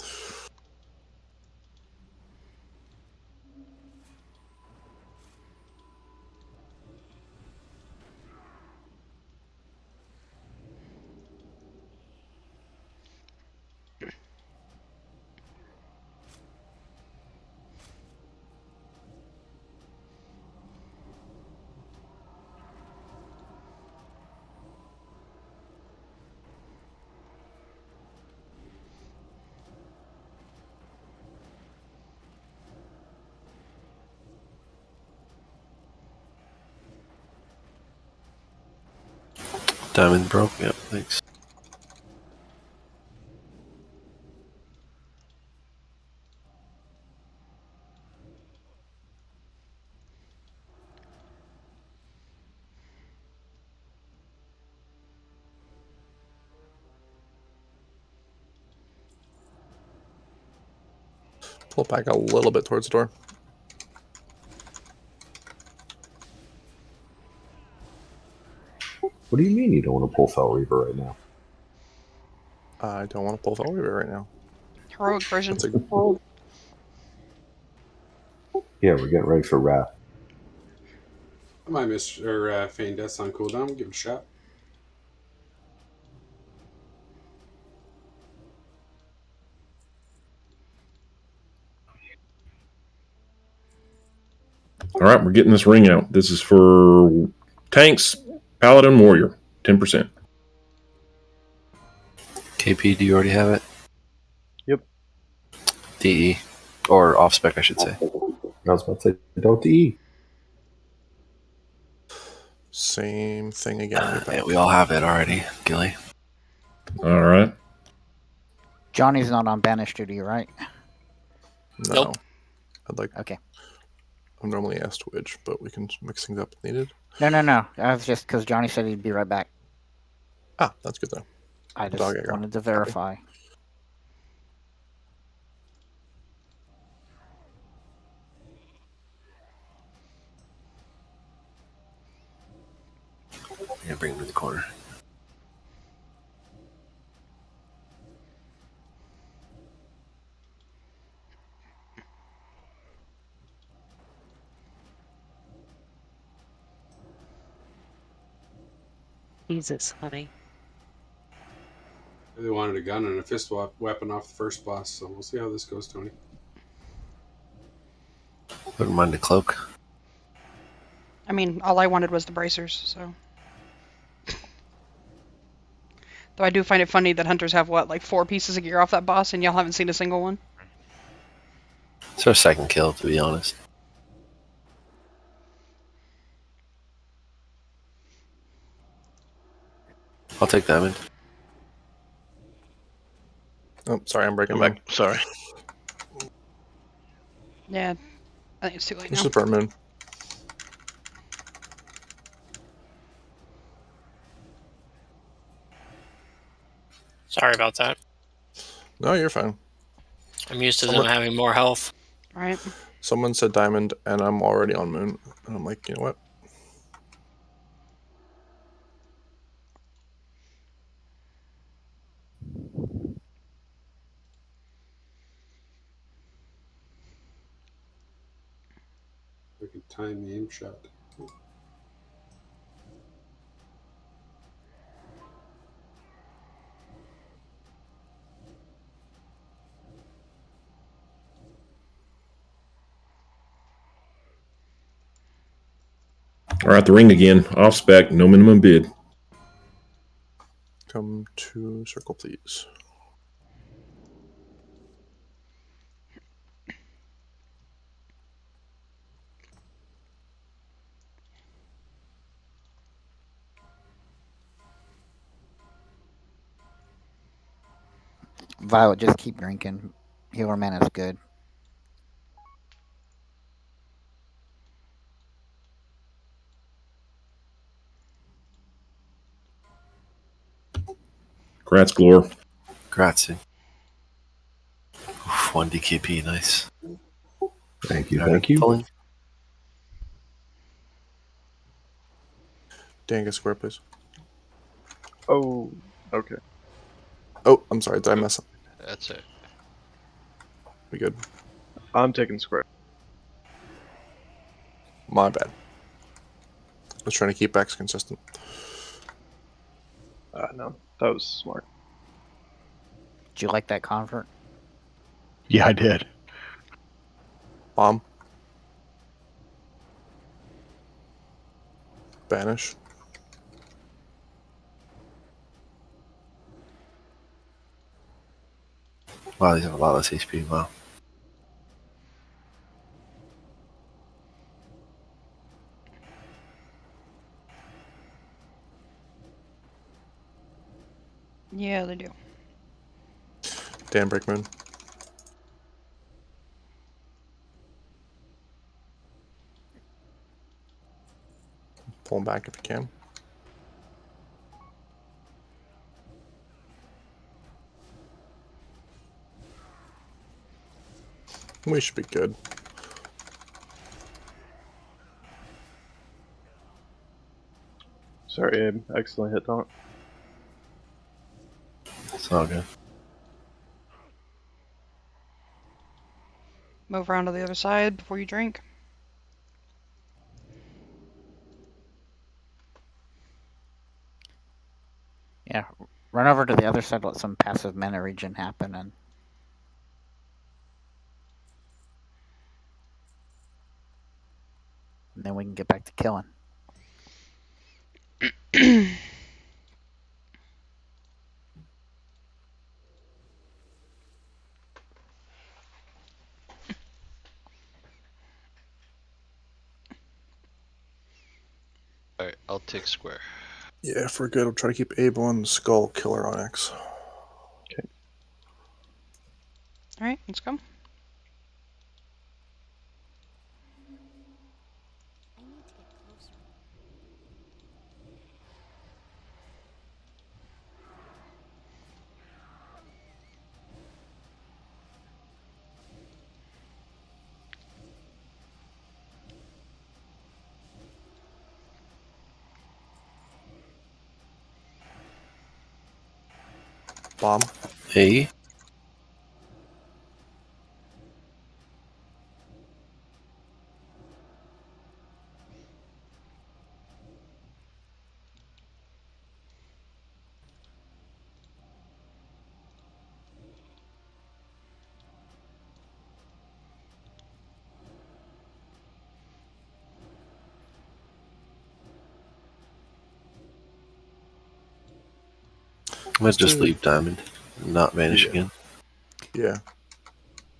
Diamond broke. Yep, thanks. Pull it back a little bit towards the door. What do you mean you don't want to pull Fell Reaver right now? I don't want to pull Fell Reaver right now. Heroic version. That's a, Yeah, we're getting ready for Wrath. I might miss Feign Death's on cooldown. Give it a shot. All right, we're getting this ring out. This is for tanks, paladin, warrior, 10%. KP, do you already have it? Yep. DE. Or off spec, I should say. I was about to say, don't DE. same thing again. Yeah, we all have it already, Gilly. All right. Johnny's not on banish duty, right? No. Nope. I'd like. Okay. I'm normally asked which, but we can mix things up if needed. No. That was just because Johnny said he'd be right back. Ah, that's good though. I just Dog aggro. wanted to verify. Yeah, bring him to the corner. Jesus, honey. They wanted a gun and a fist weapon off the first boss, so we'll see how this goes, Tony. Wouldn't mind a cloak. I mean, all I wanted was the bracers, so. Though I do find it funny that hunters have, what, like 4 pieces of gear off that boss, and y'all haven't seen a single one? It's our second kill, to be honest. I'll take Diamond. Oh, sorry, I'm breaking I'm down. back. Sorry. Yeah, I think it's too late This now. is Burn Moon. Sorry about that. No, you're fine. I'm used to them having more health. Right. Someone said diamond, and I'm already on moon. And I'm like, you know what? Time aim shot. All right, the ring again. Off spec, no minimum bid. Come to circle, please. Violet, just keep drinking. Healer mana is good. Grats, Glor. Grazie. Oof, 1 DKP, nice. Thank you, Alright, thank you. pulling. Dan, get square, please. Oh, okay. Oh, I'm sorry. Did I mess up? That's it. We good? I'm taking square. My bad. I was trying to keep X consistent. No, that was smart. Did you like that convert? Yeah, I did. Bomb. Banish. Wow, these have a lot less HP. Wow. Yeah, they do. Dan, break moon. Pull him back if you can. We should be good. Sorry, Abe. Excellent hit taunt. It's all good. Move around to the other side before you drink. Yeah, run over to the other side, let some passive mana regen happen, and then we can get back to killing. Alright, I'll take square. Yeah, if we're good, we'll try to keep Abe on Skull Killer on X. Alright, let's go. Bomb. Hey. I'm gonna just leave diamond and not vanish again. Yeah.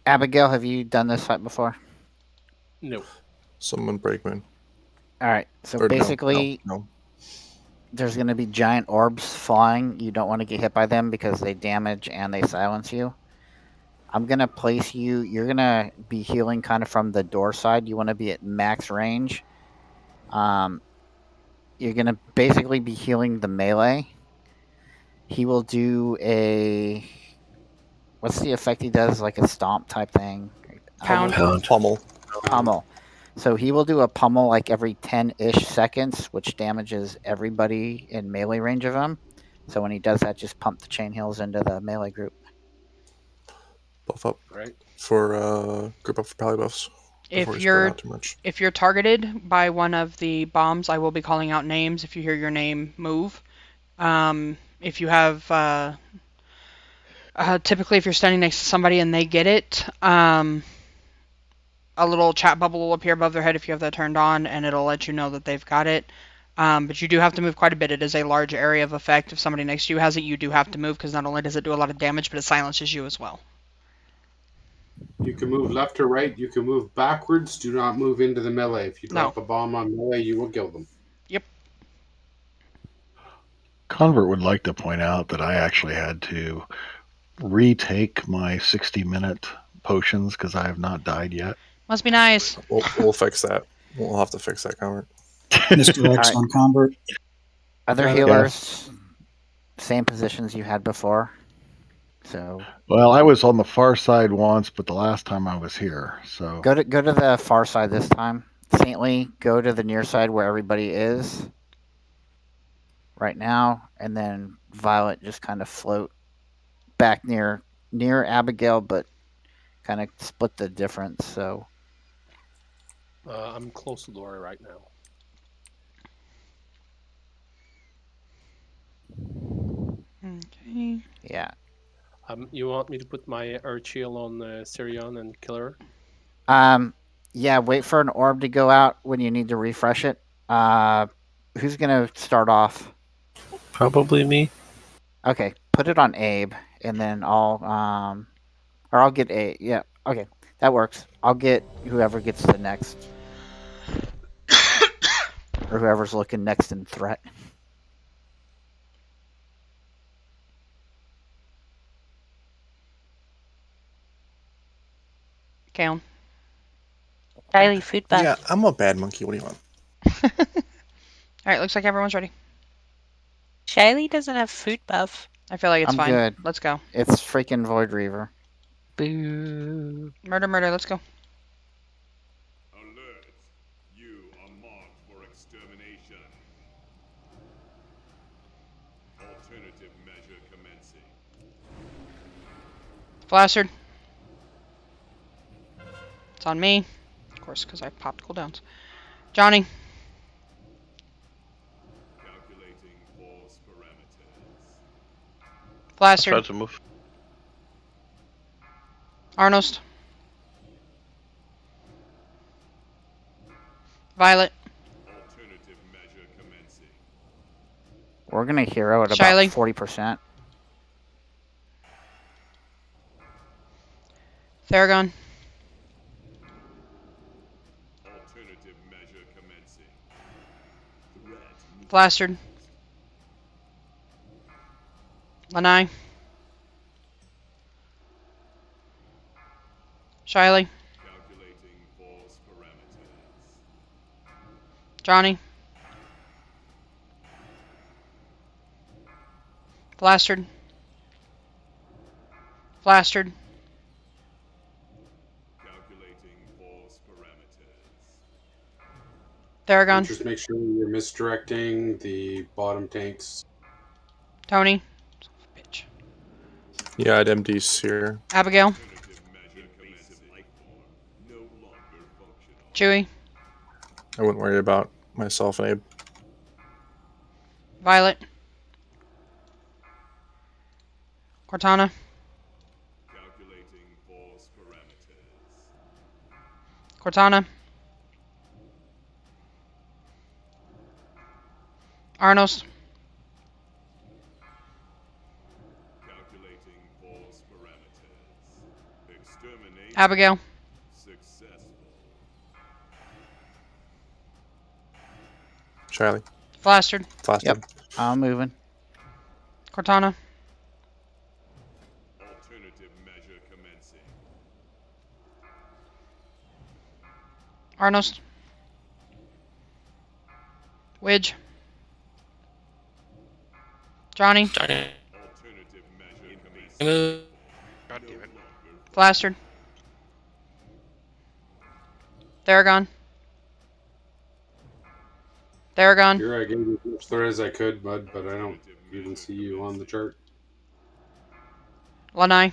Abigail, have you done this fight before? No. Someone break moon. All right, so Or basically, no. there's going to be giant orbs flying. You don't want to get hit by them because they damage and they silence you. I'm going to place you. You're going to be healing kind of from the door side. You want to be at max range. You're going to basically be healing the melee. He will do a... What's the effect he does? Like a stomp type thing? Pound. Pummel. Pummel. So he will do a pummel like every 10-ish seconds, which damages everybody in melee range of him. So when he does that, just pump the chain heals into the melee group. Buff up. Right. For group up for pally buffs. before we If spread you're out too much. if you're targeted by one of the bombs, I will be calling out names. If you hear your name, move. If you have typically if you're standing next to somebody and they get it, a little chat bubble will appear above their head if you have that turned on, and it'll let you know that they've got it. But you do have to move quite a bit. It is a large area of effect. If somebody next to you has it, you do have to move, because not only does it do a lot of damage, but it silences you as well. You can move left or right. You can move backwards. Do not move into the melee. If you drop a bomb on melee, you will kill them. Yep. Convert would like to point out that I actually had to retake my 60-minute potions because I have not died yet. Must be nice. We'll fix that. We'll have to fix that, Convert. Mr. X on Convert. Other healers, same positions you had before. So. Well, I was on the far side once, but the last time I was here. So Go to the far side this time. Saintly, go to the near side where everybody is right now, and then Violet just kind of float back near Abigail, but kind of split the difference. So I'm close to Laura right now. Okay. Yeah. You want me to put my Earth Shield on Sirion and kill her? Yeah, wait for an orb to go out when you need to refresh it. Who's gonna start off? Probably me. Okay, put it on Abe, and then I'll get Abe. Yeah, okay, that works. I'll get whoever gets the next, or whoever's looking next in threat. Kaon. Daily food buff. Yeah, I'm a bad monkey. What do you want? Alright, looks like everyone's ready. Shiley doesn't have food buff. I feel like it's I'm fine. good. Let's go. It's freaking Void Reaver. Boo. Murder, murder, let's go. Alert! You are marked for extermination. Alternative measure commencing. Flastard. It's on me. Of course, because I popped cooldowns. Johnny. Calculating force parameters. Flastard. Try to move. Arnost. Violet. Alternative measure commencing. We're gonna hero at Shiley. about 40%. Theragon. Alternative measure commencing. Threat. Flastard. Lanai. Shiley. Calculating force parameters. Johnny. Flastard. Flastard. Calculating force parameters. Theragon. Just make sure you're misdirecting the bottom tanks. Tony. Bitch. Yeah, I'd MD Seer. Abigail. Chewie. I wouldn't worry about myself and Abe. Violet. Cortana. Calculating force parameters. Cortana. Arnost. Calculating force parameters. Exterminate. Abigail. Successful. Shiley. Flastard. Flastard. Yep, I'm moving. Cortana. Alternative measure commencing. Arnost. Widge. Johnny. Alternative measure commencing. God damn it. Flastard. Theragon. Theragon. Here I gave you as much threat as I could, bud, but I don't even see you on the chart. Lanai.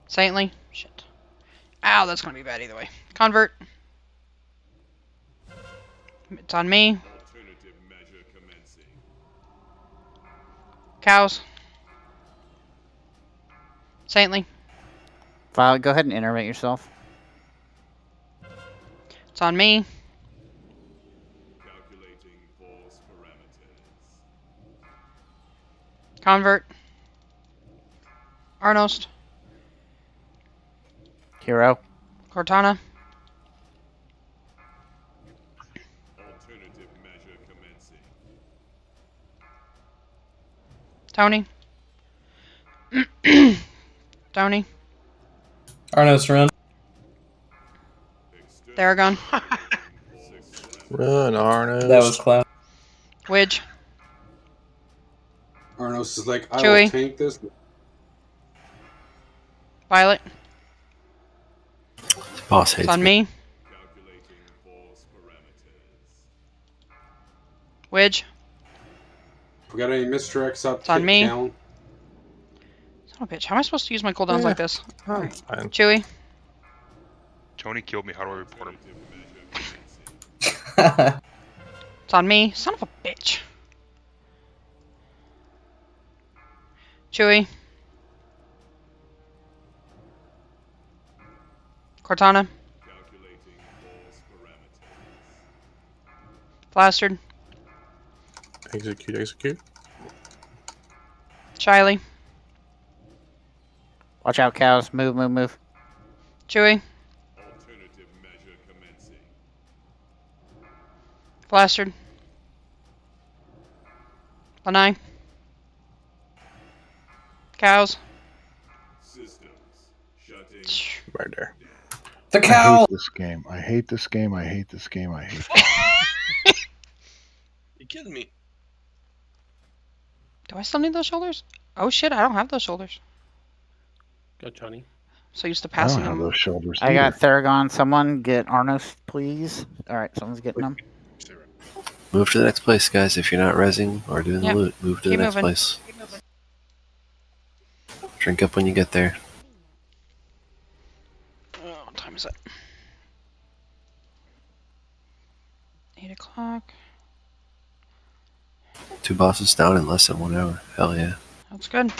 Saintly. Shit. Ow, that's gonna be bad either way. Convert. It's on me. Cows. Saintly. Violet, go ahead and innervate yourself. It's on me. Convert. Arnost. Hero. Cortana. Tony. Tony. Arnos, run. Theragon. Run, Arnos. That was clown. Widge. Arnos is like, I Chewie. will tank this. Violet. Boss It's hates on me. Widge. If we got any misdirects up, It's on kick me. down. Son of a bitch. How am I supposed to use my cooldowns like this? Fine. Chewie. Tony killed me. How do I report him? It's on me. Son of a bitch. Chewie. Cortana. Flastard. Execute, execute. Shiley. Watch out, cows. Move, move, move. Chewie. Flastard. Lanai. Cows. Right there. The I cow. hate this game. I hate this game. I hate this game. I hate this game. You kidding me? Do I still need those shoulders? Oh shit, I don't have those shoulders. Go, Johnny. So used to I passing don't have them. those shoulders. I got either. Theragon. Someone get Arnos, please. Alright, someone's getting them. Move to the next place, guys. If you're not rezzing or doing Yep. the loot, move to Keep the next moving. place. Drink up when you get there. Oh, what time is it? 8 o'clock. 2 bosses down in less than 1 hour. Hell yeah. That's good.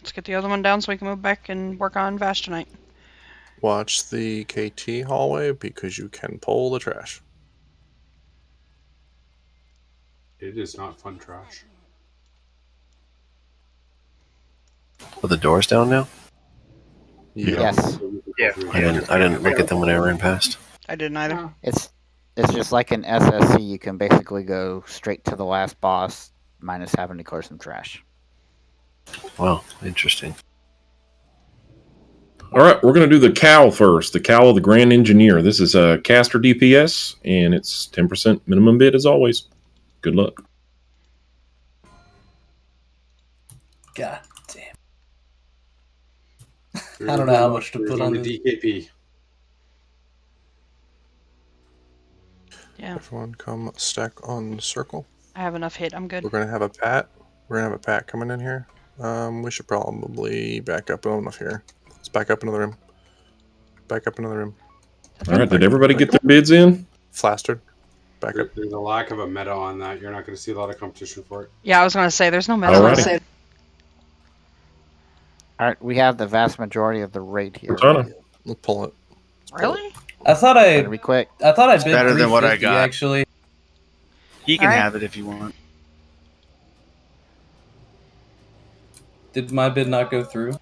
Let's get the other one down so we can move back and work on Vash tonight. Watch the KT hallway because you can pull the trash. It is not fun trash. Are the doors down now? Yes. I didn't look at them when I ran past. I didn't either. It's just like an SSC. You can basically go straight to the last boss, minus having to clear some trash. Wow, interesting. All right, we're going to do the cow first. The cow of the Grand Engineer. This is a caster DPS, and it's 10% minimum bid as always. Good luck. God damn. I don't know how much to put on the this. DKP. Yeah. Everyone come stack on the circle. I have enough hit. I'm good. We're going to have a pat. We're going to have a pat coming in here. We should probably back up enough here. Let's back up another room. Back up another room. All right, did everybody get their bids in? Flastered. Back up. There's a lack of a meta on that. You're not going to see a lot of competition for it. Yeah, I was gonna say there's no meta. Alrighty. Alright, we have the vast majority of the raid here. Cortana. We'll pull it. Really? I thought I Better be quick. bid better than what I 350, got. actually. He can Alright. have it if you want. Did my bid not go through?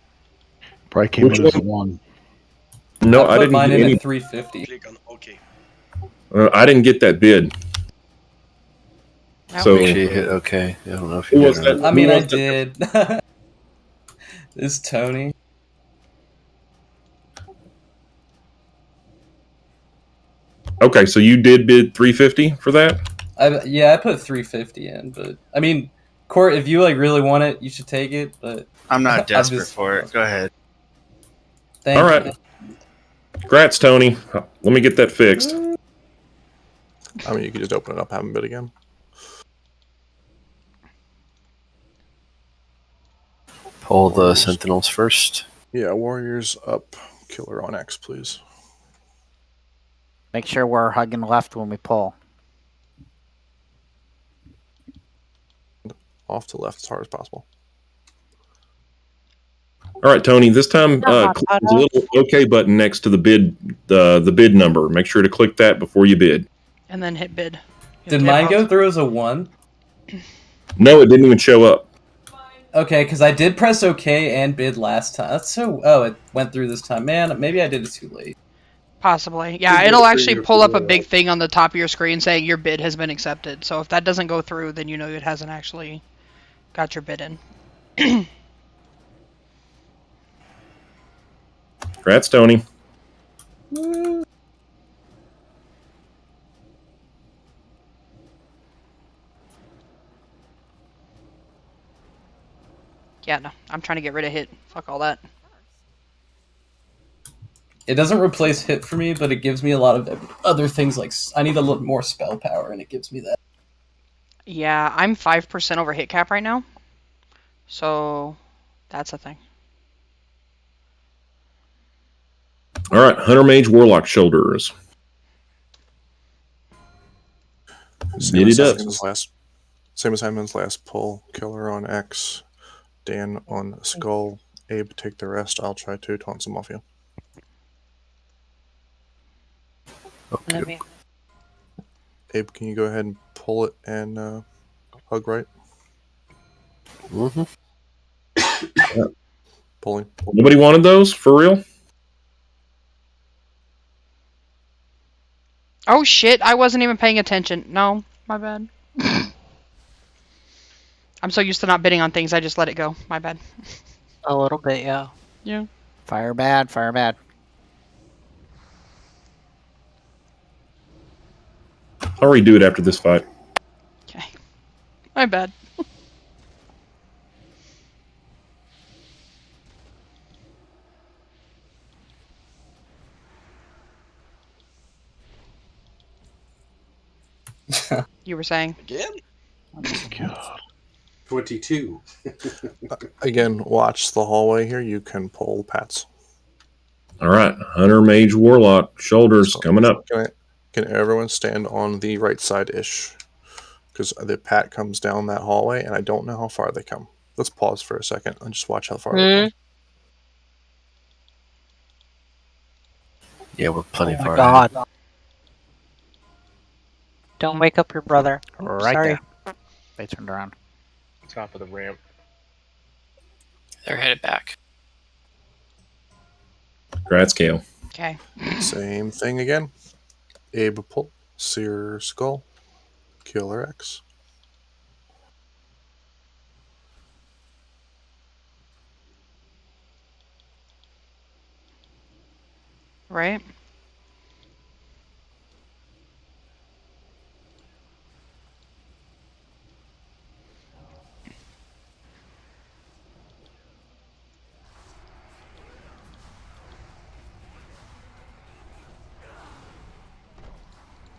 Probably came Which in as a one? 1. No, I I put didn't mine get in any. at 350. Click on OK. I didn't get that bid. No. So Make sure you hit OK. I don't know if you who was did or that? not. I mean, Who I was that? did. This is Tony. Okay, so you did bid 350 for that? I put 350 in, but I mean, Court, if you like really want it, you should take it. But I'm not desperate just- for it. Go ahead. thank All right. you. Congrats, Tony. Let me get that fixed. I mean, you could just open it up, have them bid again. Pull the sentinels first. Yeah, warriors up. Killer on X, please. Make sure we're hugging left when we pull. Off to left as hard as possible. All right, Tony. This time, click the little OK button next to the bid number. Make sure to click that before you bid. And then hit bid. Did mine go through as a 1? No, it didn't even show up. Okay, because I did press OK and bid last time. That's so... Oh, it went through this time. Man, maybe I did it too late. Possibly. Yeah, it'll actually pull up a big thing on the top of your screen saying your bid has been accepted. So if that doesn't go through, then you know it hasn't actually got your bid in. Congrats, Tony. Yeah, no. I'm trying to get rid of hit. Fuck all that. It doesn't replace hit for me, but it gives me a lot of other things, like I need a little more spell power, and it gives me that. Yeah, I'm 5% over hit cap right now. So, that's a thing. All right, Hunter Mage Warlock Shoulders. Same Bid it up. Same assignments last pull. Killer on X. Dan on Skull. Abe, take the rest. I'll try to taunt some off you. Okay. Abe, can you go ahead and pull it and hug right? Mm-hmm. Pulling. Nobody wanted those? For real? Oh shit, I wasn't even paying attention. No, my bad. I'm so used to not bidding on things, I just let it go. My bad. A little bit, yeah. Yeah. Fire bad, fire bad. I'll redo it after this fight. Okay. My bad. You were saying? Again? God. 22. Again, watch the hallway here. You can pull Pats. All right, Hunter Mage Warlock Shoulders coming up. Can everyone stand on the right side-ish? Because the Pat comes down that hallway, and I don't know how far they come. Let's pause for a second and just watch how far they come. Yeah, we're plenty far God. ahead. Don't wake up your brother. Oops, Right sorry. there. They turned around. Top of the ramp. They're headed back. Congrats, Kale. Okay. Same thing again. Abe pull. Seer Skull. Killer X. Right?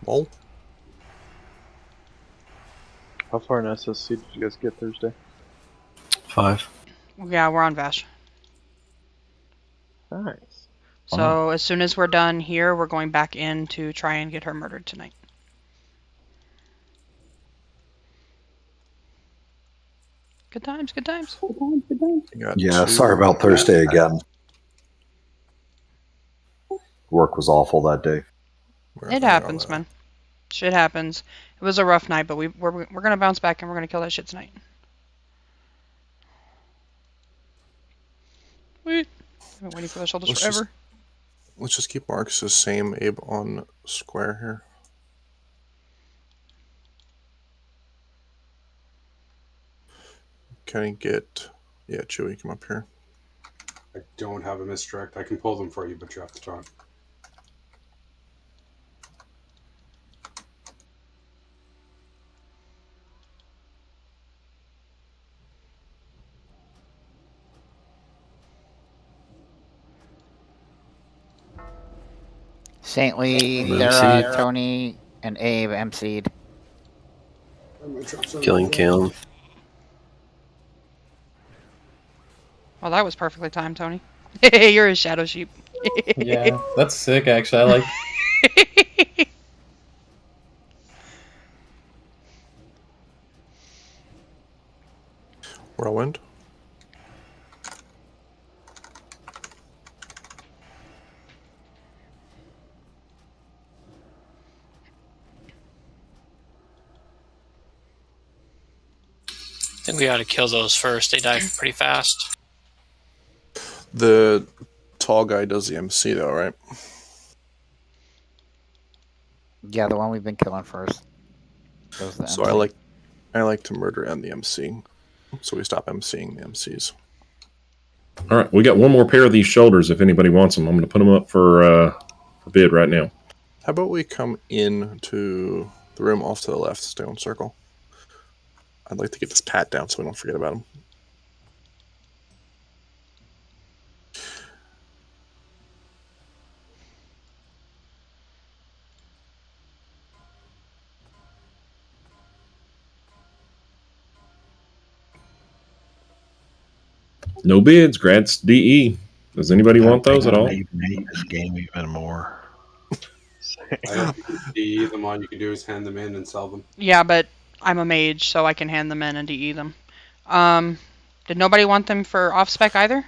Lol. How far in SSC did you guys get Thursday? 5. Yeah, we're on Vash. Nice. So as soon as we're done here, we're going back in to try and get her murdered tonight. Good times, good times. Yeah, sorry about Thursday again. Work was awful that day. It happens, man. Shit happens. It was a rough night, but we're gonna bounce back and we're gonna kill that shit tonight. Wait. I've been waiting for the shoulders forever. Let's just keep Marcus's same Abe on square here. Can I get... Yeah, Chewy, come up here. I don't have a misdirect. I can pull them for you, but you have to talk. Saintly, Thera, Tony, and Abe MC'd. Killing Kale. Well, that was perfectly timed, Tony. You're a shadow sheep. Yeah, that's sick, actually. I like Whirlwind. I think we ought to kill those first. They die pretty fast. The tall guy does the MC though, right? Yeah, the one we've been killing first. Goes the So MC. I like to murder and the MC. So we stop MCing the MCs. All right, we got one more pair of these shoulders. If anybody wants them, I'm going to put them up for bid right now. How about we come in to the room off to the left, stone circle? I'd like to get this pat down so we don't forget about him. No bids. Grats DE. Does anybody want those at all? Hate this game even more. I don't think DE them. All you can do is hand them in and sell them. Yeah, but I'm a mage, so I can hand them in and DE them. Did nobody want them for off spec either?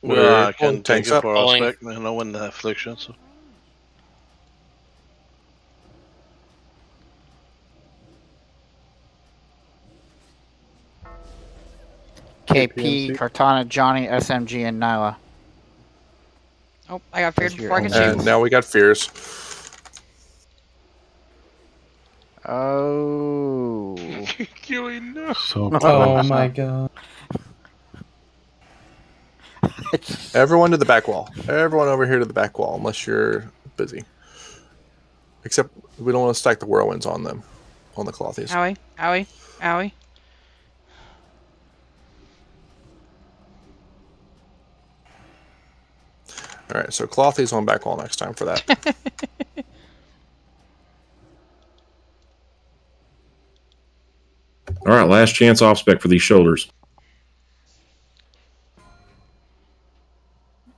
Well, I can take tanks it up. for all spec. I know when the affliction. So. KP, Cortana, Johnny, SMG, and Nyla. Oh, I got feared before I could And shoot. now we got fears. Oh. So Oh my god. Everyone to the back wall. Everyone over here to the back wall, unless you're busy. Except we don't want to stack the whirlwinds on them, on the clothies. Owie, owie, owie. All right, so clothies on back wall next time for that. All right, last chance off spec for these shoulders.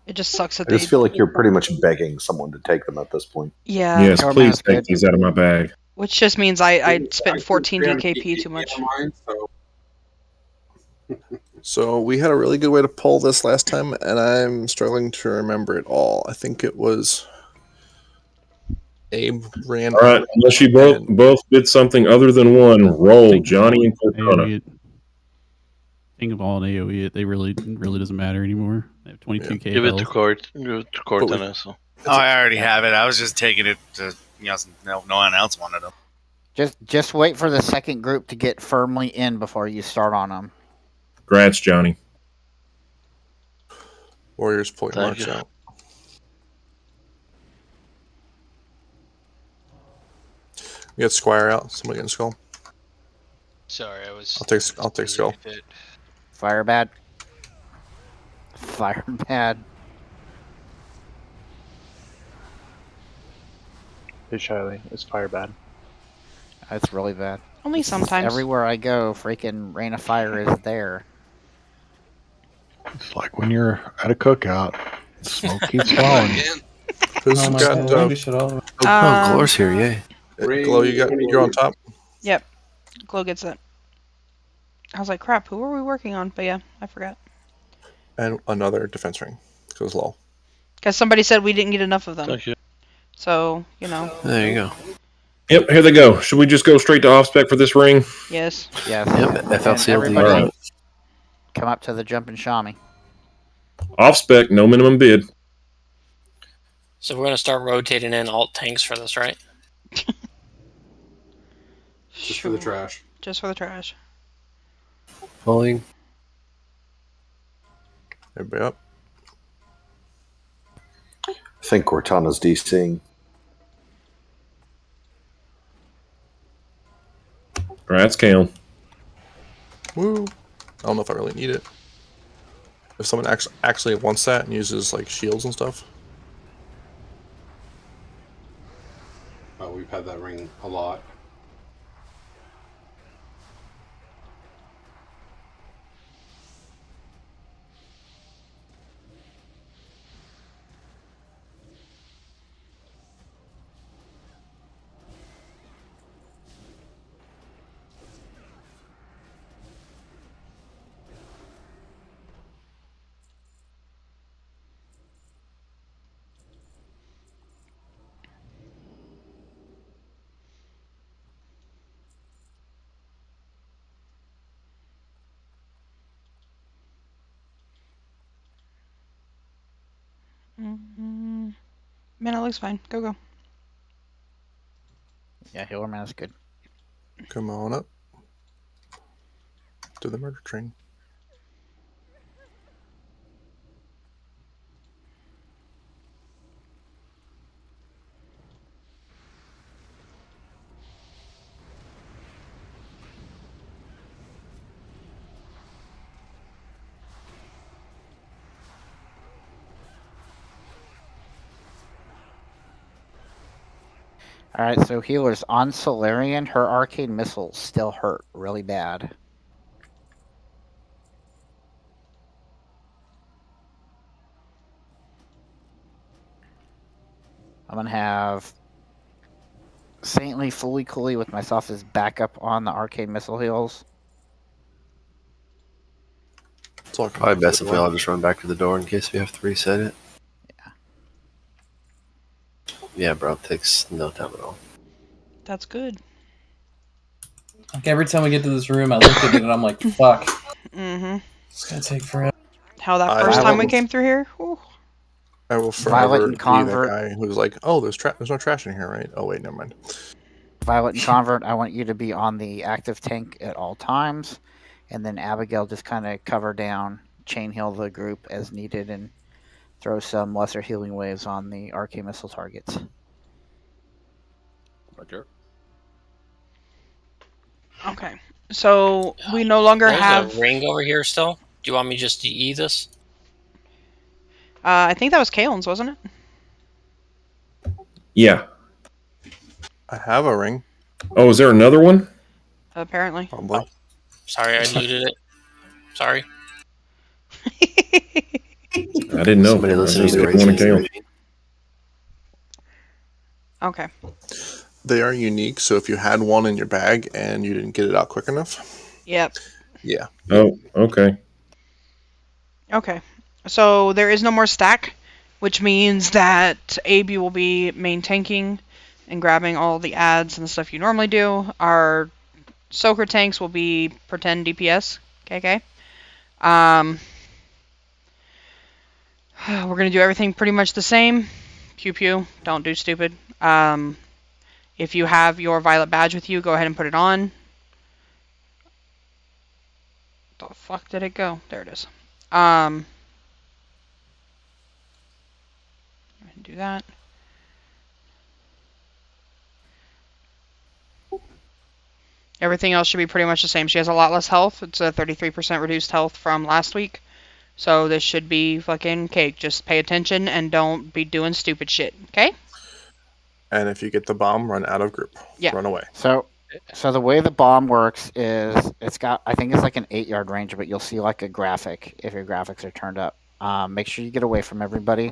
It just sucks that I just they. feel like you're pretty much begging someone to take them at this point. Yeah. Yes, please take these out of my bag. Which just means I spent 14 DKP too much. So we had a really good way to pull this last time, and I'm struggling to remember it all. I think it was Abe ran. All right, unless you both did something other than one, roll Johnny and Cortana. Think of all an AoE it. They really doesn't matter anymore. They have 22k. Give it to health. Cortana. So. Oh, I already have it. I was just taking it to, no one else wanted them. Just wait for the second group to get firmly in before you start on them. Grats, Johnny. Warriors pull your march out. We got Squire out. Somebody getting skull. Sorry, I was. I'll take skull. Fire bad. Fire bad. Hey, Charlie, is fire bad? That's really bad. Only sometimes. Everywhere I go, freaking rain of fire is there. It's like when you're at a cookout, smoke keeps flowing. Who's Oh my got? God, we should all. Glor's here, yay. Glow, you're on top. Yep. Glow gets it. I was like, crap, who are we working on? But yeah, I forgot. And another defense ring goes low. Because somebody said we didn't get enough of them. Thank you. So, you know. There you go. Yep, here they go. Should we just go straight to off spec for this ring? Yes. Yes. Yep, FLCLD. Everybody All right. come up to the jumping shami. Off spec, no minimum bid. So we're going to start rotating in alt tanks for this, right? Just for the trash. Just for the trash. Falling. Everybody up. I think Cortana's DCing. Grats, Kale. Woo. I don't know if I really need it. If someone actually wants that and uses like shields and stuff. Oh, we've had that ring a lot. Man, it looks fine. Go. Yeah, healer mana's good. Come on up to the murder train. Alright, so healers on Solarian, her arcane missiles still hurt really bad. I'm gonna have Saintly fully coolly with myself as backup on the arcane missile heals. Probably best if we all just run back to the door in case we have to reset it. Yeah, bro, it takes no time at all. That's good. Like every time we get to this room, I look at it and I'm like, fuck. Mm-hmm. It's gonna take forever. How that first time we came through here? Whew. I will Violet forever and be that Convert. guy who's like, oh, there's no trash in here, right? Oh, wait, never mind. Violet and Convert, I want you to be on the active tank at all times. And then Abigail just kind of cover down, chain heal the group as needed, and throw some lesser healing waves on the arcane missile targets. Roger. Okay. So we no longer There's have. a ring over here still. Do you want me just to E this? I think that was Kalen's, wasn't it? Yeah. I have a ring. Oh, is there another one? Apparently. Probably. Sorry, I looted it. Sorry. I didn't know. Somebody listening I to just Racing one Kale. Machine. Okay. They are unique, so if you had one in your bag and you didn't get it out quick enough. Yep. Yeah. Oh, okay. Okay. So there is no more stack, which means that Abe will be main tanking and grabbing all the ads and the stuff you normally do. Our soaker tanks will be pretend DPS. Okay. We're gonna do everything pretty much the same. Pew pew. Don't do stupid. If you have your violet badge with you, go ahead and put it on. The fuck did it go? There it is. Do that. Everything else should be pretty much the same. She has a lot less health. It's a 33% reduced health from last week. So this should be fucking cake. Just pay attention and don't be doing stupid shit. Okay? And if you get the bomb, run out of group. Yeah. Run away. So the way the bomb works is it's got, I think it's like an 8-yard range, but you'll see like a graphic if your graphics are turned up. Make sure you get away from everybody.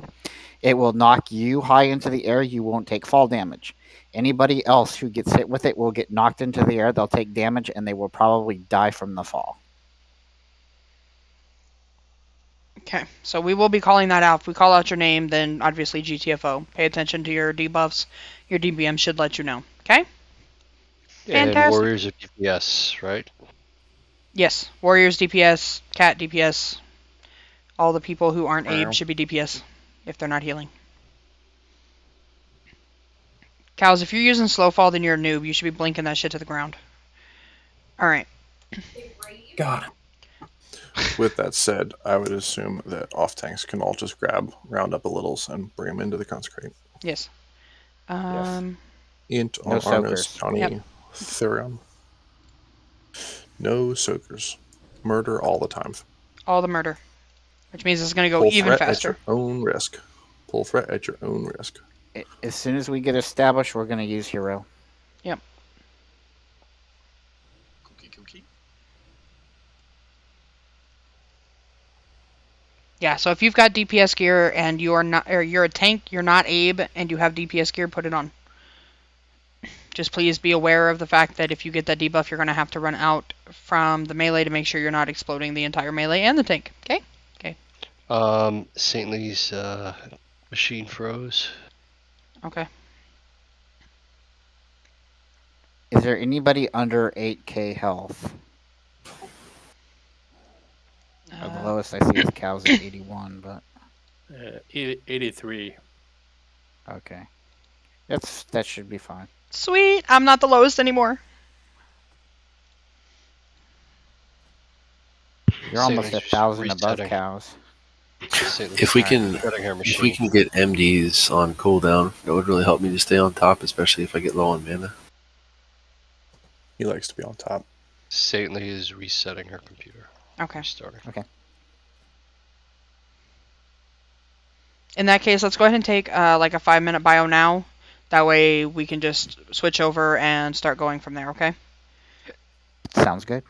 It will knock you high into the air. You won't take fall damage. Anybody else who gets hit with it will get knocked into the air. They'll take damage, and they will probably die from the fall. Okay. So we will be calling that out. If we call out your name, then obviously GTFO. Pay attention to your debuffs. Your DBM should let you know. Okay? And Fantastic. Warriors of DPS, right? Yes. Warriors DPS, Cat DPS. All the people who aren't Abe should be DPS if they're not healing. Cows, if you're using Slowfall, then you're a noob. You should be blinking that shit to the ground. Alright. God. With that said, I would assume that off tanks can all just round up a littles and bring them into the consecrate. Yes. Int No on soakers. Arnos, Johnny, Yep. Therion. No soakers. Murder all the time. All the murder. Which means it's going to go Pull even threat faster. at your own risk. Pull threat at your own risk. As soon as we get established, we're going to use hero. Yep. Cookie. Yeah, so if you've got DPS gear and you are not, or you're a tank, you're not Abe, and you have DPS gear, put it on. Just please be aware of the fact that if you get that debuff, you're going to have to run out from the melee to make sure you're not exploding the entire melee and the tank. Okay? Okay. Saintly's machine froze. Okay. Is there anybody under 8k health? The lowest I see is cows at 81, but 83. Okay. That should be fine. Sweet. I'm not the lowest anymore. You're almost Satan's 1,000 above resetting. cows. Satan's If we shredding her if we machine. can get MDs on cooldown, that would really help me to stay on top, especially if I get low on mana. He likes to be on top. Satan is resetting her computer. Okay. Starting. Okay. In that case, let's go ahead and take like a 5-minute bio now. That way we can just switch over and start going from there, okay? Sounds good.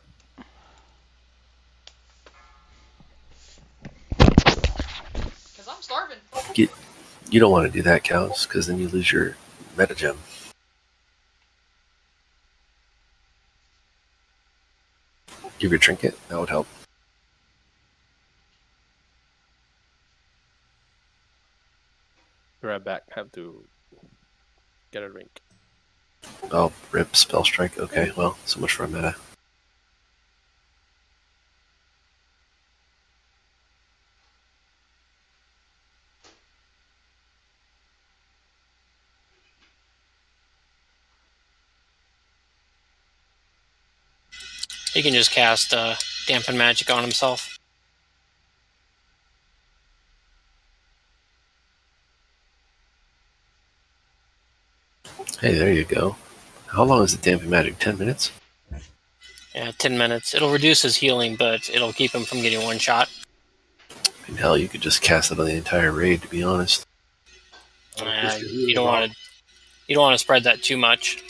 Because I'm starving. You don't want to do that, cows, because then you lose your meta gem. Give your trinket. That would help. Be right back. Have to get a drink. Oh, rip spell strike. Okay, well, so much for a meta. He can just cast Dampen Magic on himself. Hey, there you go. How long is the Dampen Magic? 10 minutes? Yeah, 10 minutes. It'll reduce his healing, but it'll keep him from getting one shot. I mean, hell, you could just cast it on the entire raid, to be honest. You don't want to spread that too much.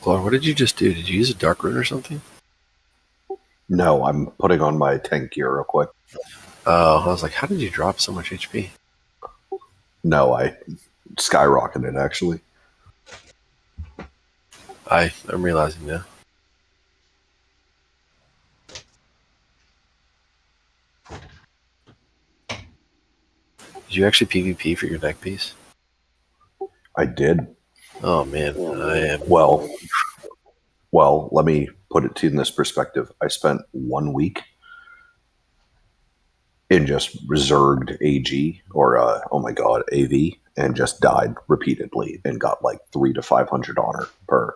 Glor, what did you just do? Did you use a Dark Rune or something? No, I'm putting on my tank gear real quick. Oh, I was like, how did you drop so much HP? No, I skyrocketed, actually. I'm realizing now. Did you actually PvP for your neck piece? I did. Oh, man. I am... Well, let me put it to you in this perspective. I spent 1 week in just reserved AG, or, AV, and just died repeatedly and got like 300 to 500 honor per.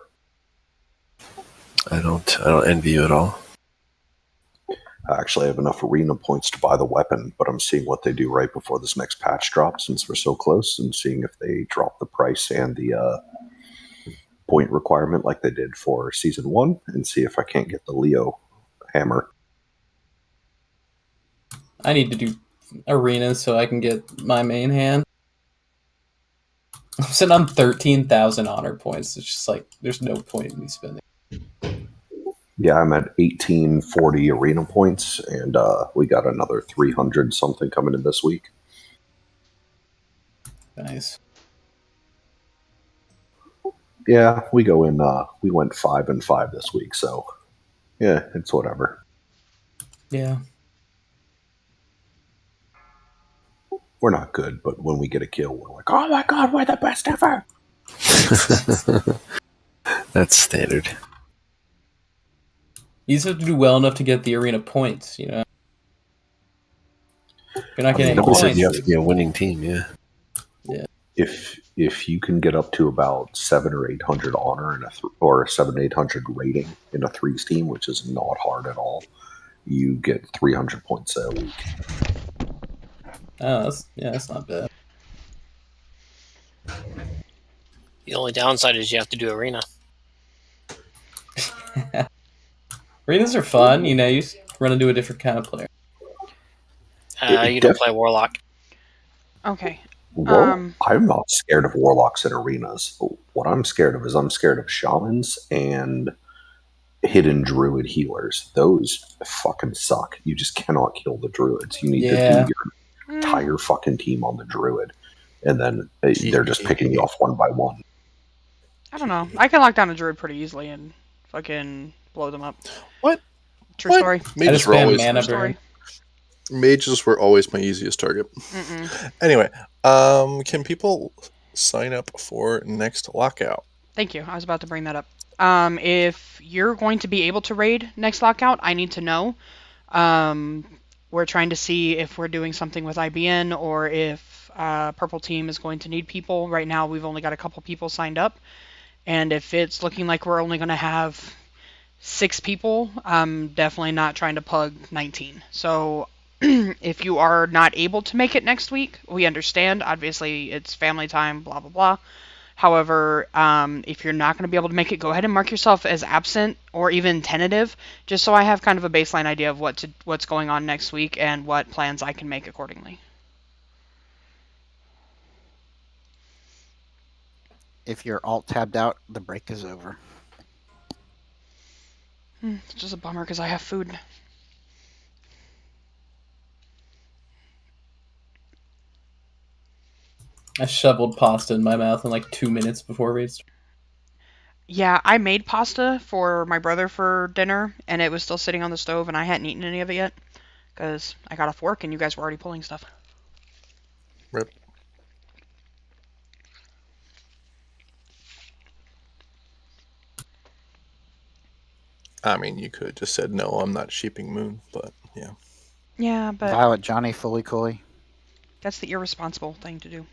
I don't envy you at all. I actually have enough arena points to buy the weapon, but I'm seeing what they do right before this next patch drops, since we're so close, and seeing if they drop the price and the point requirement like they did for Season 1, and see if I can't get the Leo hammer. I need to do arenas so I can get my main hand. I'm sitting on 13,000 honor points. It's just like, there's no point in me spending. Yeah, I'm at 1840 arena points, and we got another 300 something coming in this week. Nice. Yeah, we go in. We went 5 and 5 this week, so yeah, it's whatever. Yeah. We're not good, but when we get a kill, we're like, oh my god, we're the best ever. That's standard. You just have to do well enough to get the arena points, you know? If you're not getting Nobody points, said you have to be a winning team, yeah. Yeah. If you can get up to about 700 or 800 honor or 700 800 rating in a 3s team, which is not hard at all, you get 300 points a week. Oh, that's not bad. The only downside is you have to do arena. Arenas are fun, you know, you run into a different kind of player. You don't play Warlock. Okay. Well, I'm not scared of warlocks in arenas. What I'm scared of is I'm scared of shamans and hidden druid healers. Those fucking suck. You just cannot kill the druids. You need to do your entire fucking team on the druid, and then they're just picking you off one by one. I don't know. I can lock down a druid pretty easily and fucking blow them up. What? True story. Mages were always True story. Mages were always my easiest target. Mm-mm. Anyway, can people sign up for next lockout? Thank you. I was about to bring that up. If you're going to be able to raid next lockout, I need to know. We're trying to see if we're doing something with IBN or if Purple Team is going to need people. Right now, we've only got a couple people signed up. And if it's looking like we're only going to have 6 people, I'm definitely not trying to pug 19. So if you are not able to make it next week, we understand. Obviously, it's family time, blah, blah, blah. However, if you're not going to be able to make it, go ahead and mark yourself as absent or even tentative, just so I have kind of a baseline idea of what's going on next week and what plans I can make accordingly. If you're alt-tabbed out, the break is over. It's just a bummer because I have food. I shoveled pasta in my mouth in like 2 minutes before raid started. Yeah, I made pasta for my brother for dinner, and it was still sitting on the stove, and I hadn't eaten any of it yet because I got off work and you guys were already pulling stuff. Rip. I mean, you could have just said, no, I'm not sheeping Moon, but yeah. Yeah, but Violet, Johnny, fully coolly. That's the irresponsible thing to do.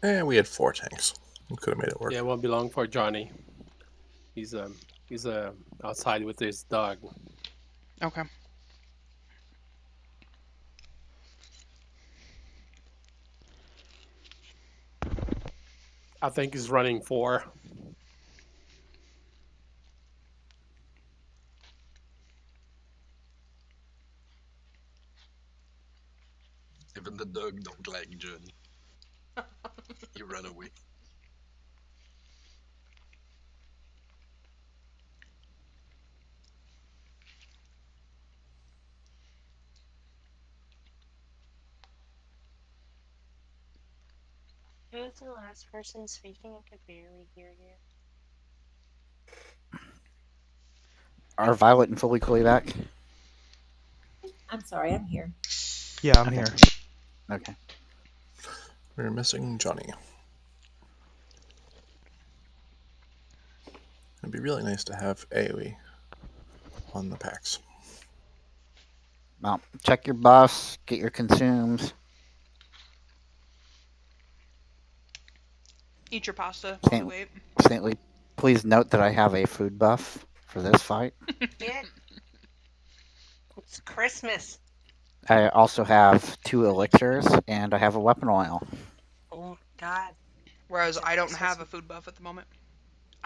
We had 4 tanks. We could have made it work. Yeah, it won't be long for Johnny. He's outside with his dog. Okay. I think he's running 4. Even the dog don't like Johnny. He ran away. Who was the last person speaking? I could barely hear you. Are Violet and fully coolly back? I'm sorry, I'm here. Yeah, I'm here. Okay. We're missing Johnny. It'd be really nice to have AoE on the packs. Well, check your buffs, get your consumes. Eat your pasta while we wait. Saintly, please note that I have a food buff for this fight. Yeah. It's Christmas. I also have 2 elixirs, and I have a weapon oil. Oh, God. Whereas I don't have a food buff at the moment.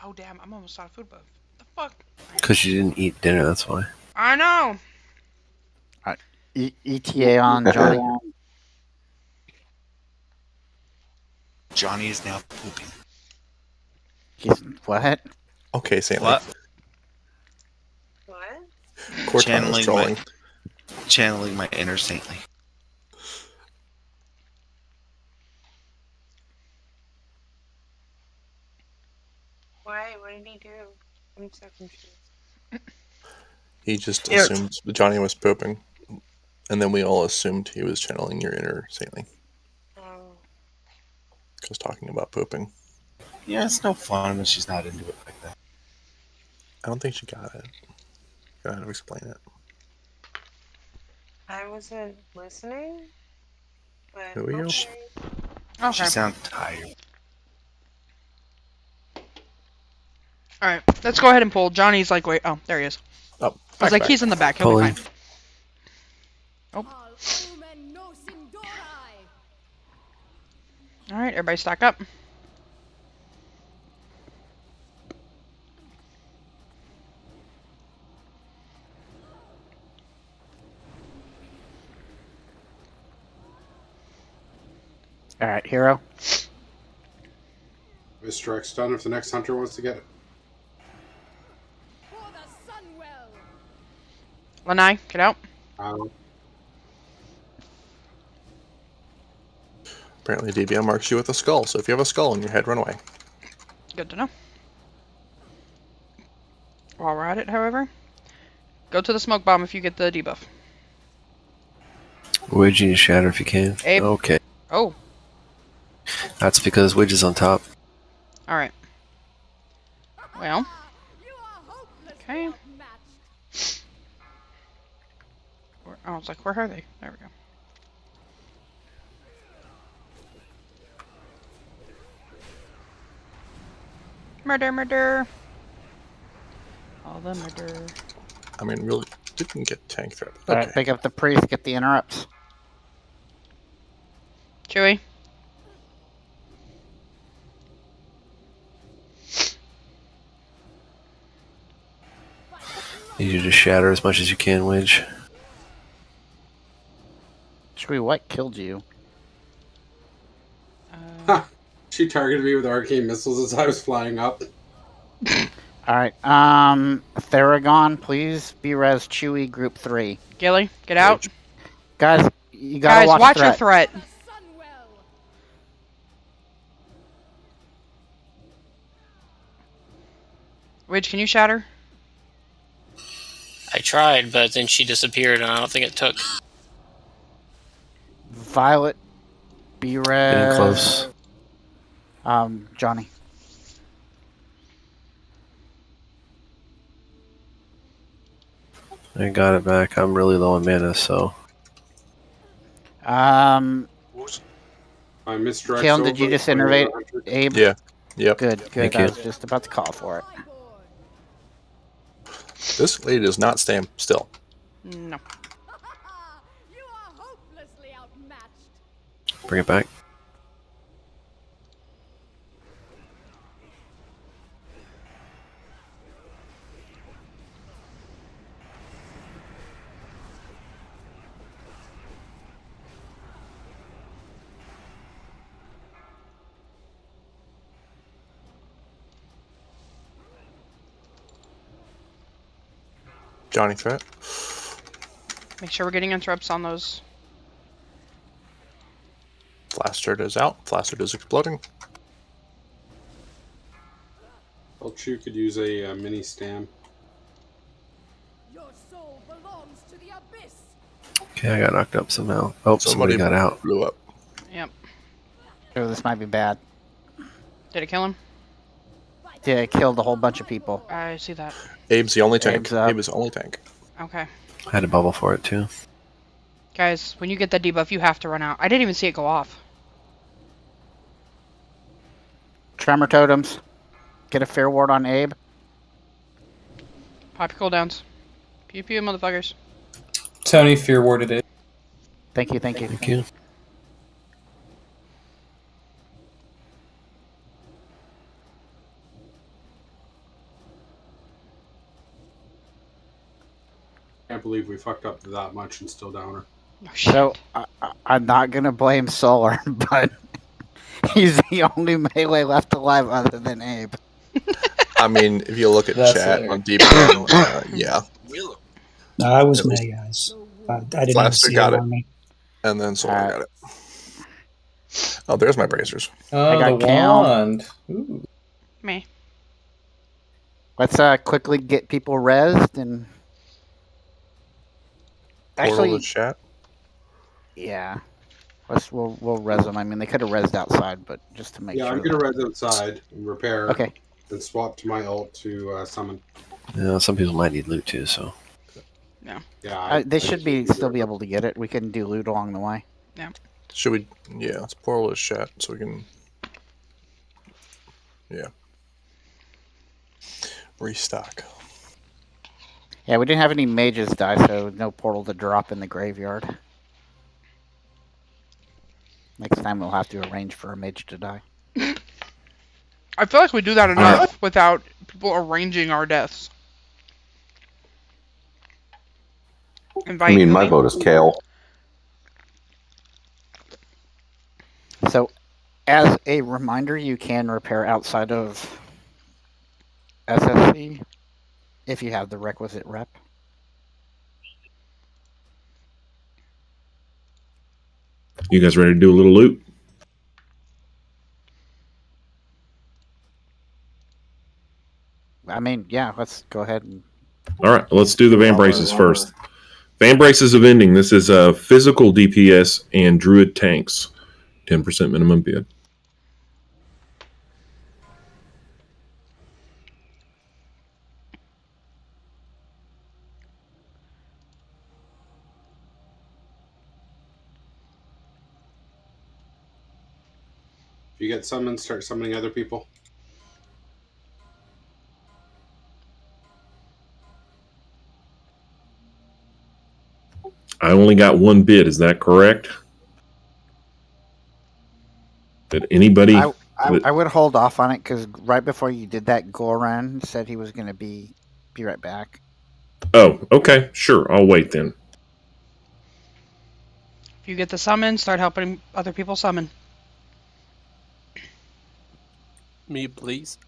Oh, damn, I'm almost out of food buff. What the fuck? Because you didn't eat dinner, that's why. I know. ETA on Johnny. Johnny is now pooping. He's what? Okay, Saintly. What? What? Cortana's trolling. Channeling my inner Saintly. Why? What did he do? I'm so confused. He just assumed Johnny was pooping. And then we all assumed he was channeling your inner Saintly. Oh. Just talking about pooping. Yeah, it's no fun when she's not into it like that. I don't think she got it. Gotta explain it. I wasn't listening, but Who are you? Okay. She sounds tired. Alright, let's go ahead and pull. Johnny's like, wait. Oh, there he is. Oh, I was like, he's in the back. He'll be fine. Oh. Alright, everybody stack up. Alright, hero. Mr. X done if the next hunter wants to get it. Lanai, get out. Apparently DBM marks you with a skull, so if you have a skull in your head, run away. Good to know. While we're at it, however, Go to the smoke bomb if you get the debuff. Widge, you need to shatter if you can. Abe. Okay. Oh. That's because Widge is on top. Alright. Well. Okay. I was like, where are they? There we go. Murder, murder. All the murder. I mean, really didn't get tank threat. All Okay. right, pick up the priest, get the interrupts. Chewy. Need you to shatter as much as you can, Widge. Chewy, what killed you? She targeted me with arcane missiles as I was flying up. Alright, Theragon, please be res Chewy group 3. Gilly, get out. Guys, you gotta watch your threat. Widge, can you shatter? I tried, but then she disappeared, and I don't think it took. Violet, be res. Getting close. Johnny. I got it back. I'm really low on mana, so. I misdirected. Keon, did you just innervate Abe? Yeah. Yep. Good. Thank I you. was just about to call for it. This lady does not stand still. No. Bring it back. Johnny threat. Make sure we're getting interrupts on those. Flastard is out. Flastard is exploding. Elchu could use a mini stam. Okay, I got knocked up somehow. Oh, somebody got out. Blew up. Yep. Oh, this might be bad. Did it kill him? Yeah, it killed a whole bunch of people. I see that. Abe's the only tank. Abe's up. Abe is the only tank. Okay. I had a bubble for it, too. Guys, when you get that debuff, you have to run out. I didn't even see it go off. Tremor totems. Get a fair ward on Abe. Pop your cooldowns. Pew pew, motherfuckers. Tony fear warded it. Thank you. Thank you. Can't believe we fucked up that much and still down her. Oh, shit. So, I'm not going to blame Solar, but he's the only melee left alive other than Abe. I mean, if you look at That's chat hilarious. on DPM, yeah. No, I was At least me, guys. I didn't even Flastard see got it it. on me. And then Solar got it. Oh, there's my bracers. Oh, I got the Cal. wand. Ooh. Me. Let's quickly get people rezzed and... Portal Actually, to chat. yeah. We'll res them. I mean, they could have rezzed outside, but just to make Yeah, sure. I'm gonna res outside and repair. Okay. And swap to my ult to summon. Yeah, some people might need loot, too, so. Yeah. Yeah. They should still be able to get it. We can do loot along the way. Yeah. Should we? Yeah, let's portal to chat so we can. Yeah. Restock. Yeah, we didn't have any mages die, so no portal to drop in the graveyard. Next time we'll have to arrange for a mage to die. I feel like we do that enough without people arranging our deaths. I mean, my vote is Kale. So, as a reminder, you can repair outside of SSC if you have the requisite rep. You guys ready to do a little loot? I mean, yeah, let's go ahead and All right, let's do the Van Braces first. Van Braces of Ending. This is physical DPS and Druid tanks. 10% minimum bid. If you get summoned, start summoning other people. I only got one bid. Is that correct? Did anybody? I would hold off on it because right before you did that, Goran said he was going to be right back. Oh, okay, sure. I'll wait then. If you get the summon, start helping other people summon. Me, please.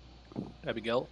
Abigail.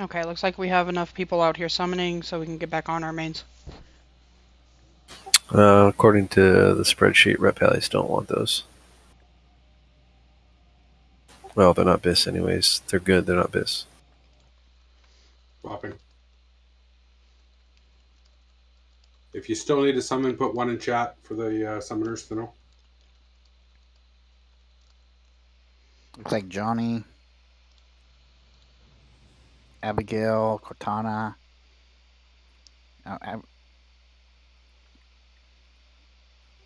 Okay, looks like we have enough people out here summoning so we can get back on our mains. According to the spreadsheet, rep allies don't want those. Well, they're not bis anyways. They're good, they're not bis. Swapping. If you still need a summon, put one in chat for the summoners to know. Looks like Johnny, Abigail, Cortana.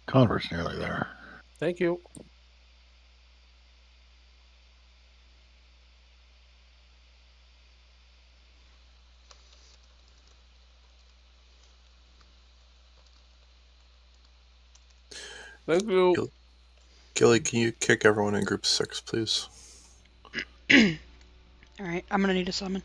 Converse nearly there. Thank you. Thank you. Gilly, can you kick everyone in group 6, please? Alright, I'm gonna need a summon.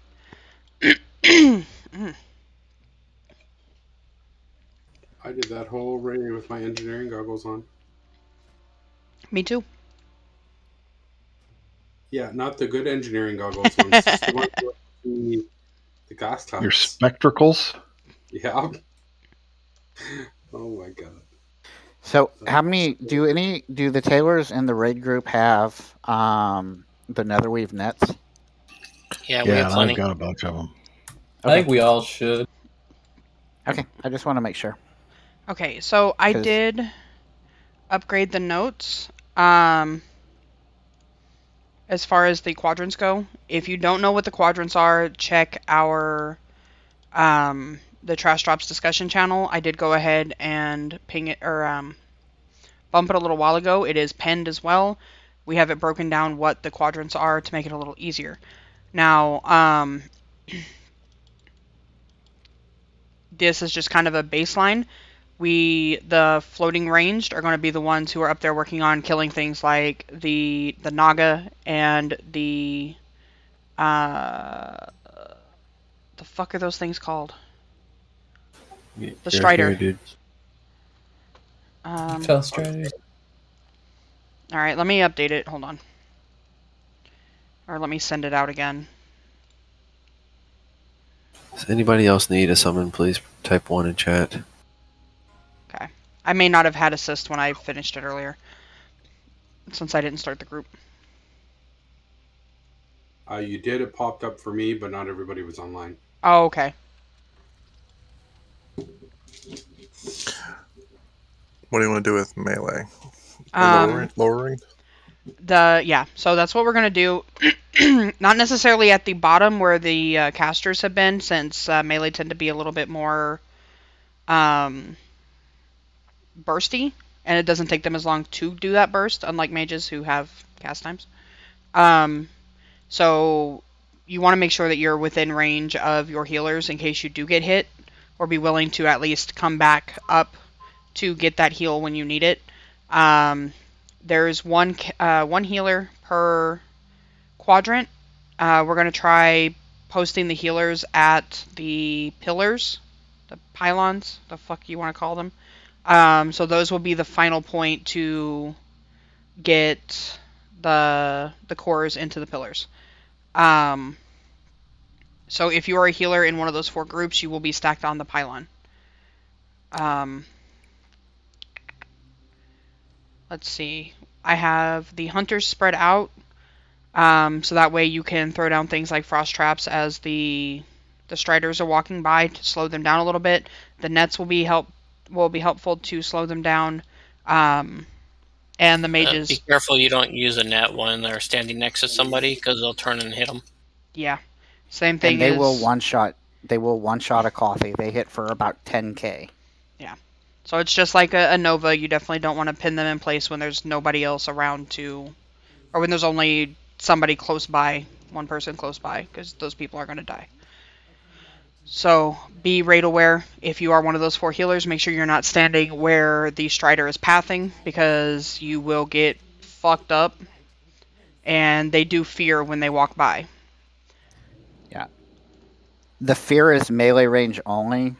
I did that whole array with my engineering goggles on. Me too. Yeah, not the good engineering goggles ones. Just the ones with the glass tops. Your spectacles? Yeah. Oh my god. So, how many do the tailors in the raid group have the Netherweave nets? Yeah, we have plenty. I've got a bunch of them. I think we all should. Okay, I just want to make sure. Okay, so I did upgrade the notes. As far as the quadrants go, if you don't know what the quadrants are, check our the Trash Drops discussion channel. I did go ahead and ping it or bump it a little while ago. It is pinned as well. We have it broken down what the quadrants are to make it a little easier. Now, this is just kind of a baseline. The floating ranged are going to be the ones who are up there working on killing things like the Naga and the fuck are those things called? The Strider. Dude. Tell Strider. All right, let me update it. Hold on. Or let me send it out again. Does anybody else need a summon? Please type 1 in chat. Okay. I may not have had assist when I finished it earlier, since I didn't start the group. You did. It popped up for me, but not everybody was online. Oh, okay. What do you want to do with melee? Lowering? Yeah, so that's what we're going to do. Not necessarily at the bottom where the casters have been, since melee tend to be a little bit more bursty, and it doesn't take them as long to do that burst, unlike mages who have cast times. So you want to make sure that you're within range of your healers in case you do get hit, or be willing to at least come back up to get that heal when you need it. There's one healer per quadrant. We're going to try posting the healers at the pillars, the pylons, the fuck you want to call them. So those will be the final point to get the cores into the pillars. So if you are a healer in one of those 4 groups, you will be stacked on the pylon. Let's see. I have the hunters spread out, so that way you can throw down things like frost traps as the striders are walking by to slow them down a little bit. The nets will be helpful to slow them down, and the mages. Be careful you don't use a net when they're standing next to somebody, because they'll turn and hit them. Yeah, same thing. And they will one shot. They will one shot a coffee. They hit for about 10k. Yeah. So it's just like a Nova. You definitely don't want to pin them in place when there's nobody else around to, or when there's only somebody close by, one person close by, because those people are going to die. So be raid aware. If you are one of those 4 healers, make sure you're not standing where the Strider is pathing, because you will get fucked up, and they do fear when they walk by. Yeah. The fear is melee range only.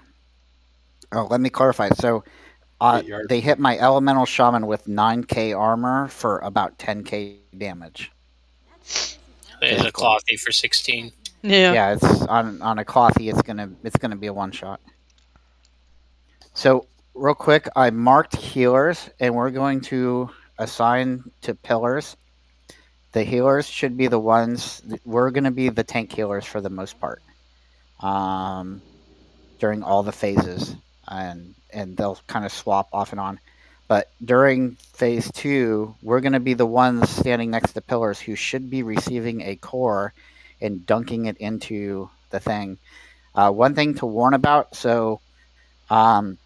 Oh, let me clarify. So they hit my elemental shaman with 9k armor for about 10k damage. There's a clothy for 16. Yeah. Yeah, it's on a clothy. It's gonna be a one shot. So real quick, I marked healers, and we're going to assign to pillars. The healers should be the ones. We're going to be the tank healers for the most part, during all the phases, and they'll kind of swap off and on. But during phase 2, we're going to be the ones standing next to pillars who should be receiving a core and dunking it into the thing. One thing to warn about, so as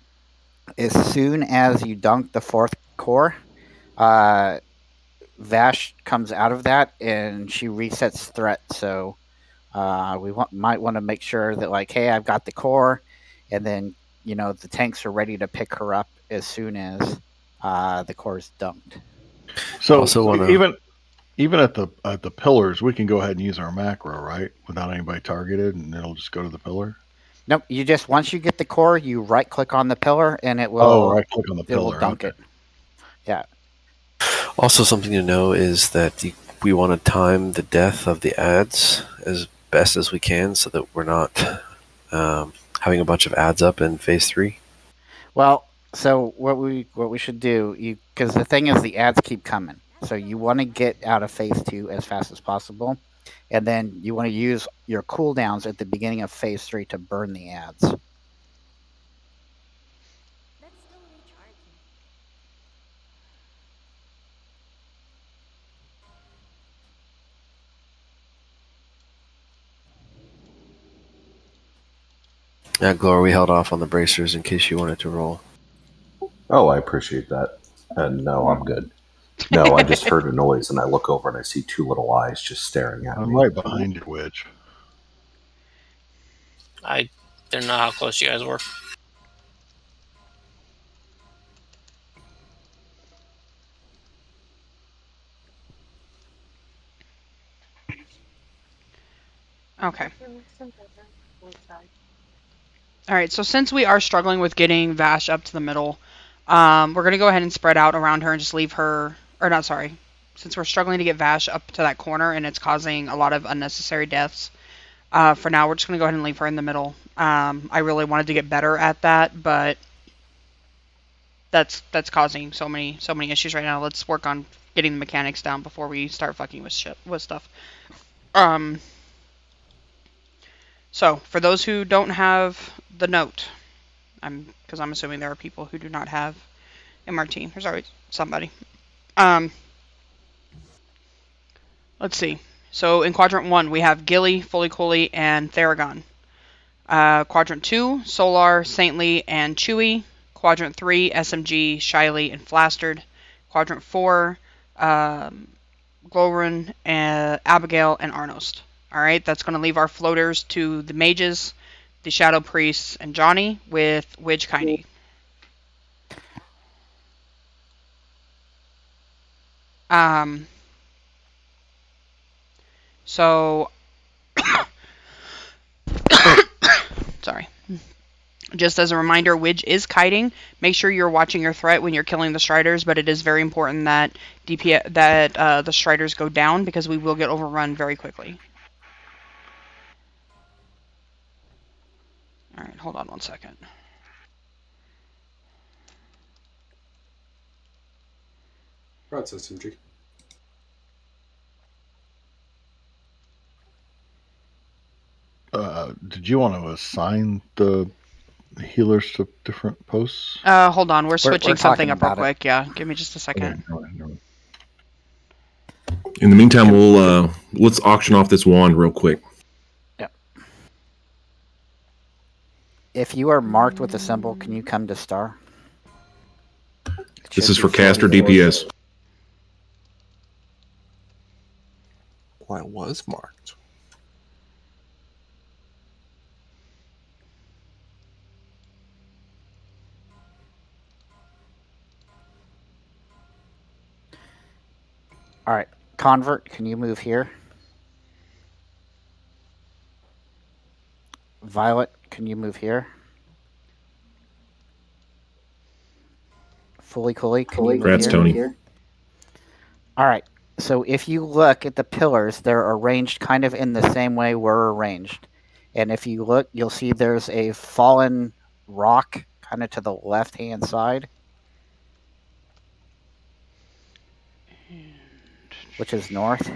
soon as you dunk the 4th core, Vash comes out of that and she resets threat. So we might want to make sure that, like, hey, I've got the core, and then the tanks are ready to pick her up as soon as the core is dunked. So Also even at the pillars, we can go ahead and use our macro, right, without anybody targeted, and it'll just go to the pillar. Nope. You just, once you get the core, you right click on the pillar, and it will. Right click on the pillar. It will dunk it. Yeah. Also, something to know is that we want to time the death of the ads as best as we can, so that we're not having a bunch of ads up in phase 3. Well, so what we should do, because the thing is, the ads keep coming, so you want to get out of phase 2 as fast as possible, and then you want to use your cooldowns at the beginning of phase 3 to burn the ads. Yeah, Glor, we held off on the bracers in case you wanted to roll. Oh, I appreciate that. And no, I'm good. No, I just heard a noise, and I look over and I see 2 little eyes just staring at me. I'm right behind you, Wedge. I didn't know how close you guys were. Okay. Alright, so since we are struggling with getting Vash up to the middle, we're going to go ahead and spread out around her and just leave her, or not, sorry. Since we're struggling to get Vash up to that corner and it's causing a lot of unnecessary deaths, for now we're just going to go ahead and leave her in the middle. I really wanted to get better at that, but that's causing so many issues right now. Let's work on getting the mechanics down before we start fucking with stuff. So, for those who don't have the note, because I'm assuming there are people who do not have MRT. There's always somebody. Let's see. So, in Quadrant 1, we have Gilly, Fully Cooley, and Theragon. Quadrant 2, Solar, Saintly, and Chewy. Quadrant 3, SMG, Shyly, and Flastered. Quadrant 4, Glowrun, Abigail, and Arnost. Alright, that's going to leave our floaters to the mages, the Shadow Priests, and Johnny with Widge Kiney. So, sorry. Just as a reminder, Widge is kiting. Make sure you're watching your threat when you're killing the Striders, but it is very important that the Striders go down because we will get overrun very quickly. Alright, hold on one second. Process SMG. Did you want to assign the healers to different posts? Hold on, we're switching something up real about it. quick. Yeah, give me just a second. In the meantime, we'll let's auction off this wand real quick. If you are marked with a symbol, can you come to star? This is for caster DPS. Well, I was marked. All right, Convert, can you move here? Violet, can you move here? Fully Cooley, can you move Congrats, here? Tony. All right, so if you look at the pillars, they're arranged kind of in the same way we're arranged. And if you look, you'll see there's a fallen rock kind of to the left-hand side, which is north.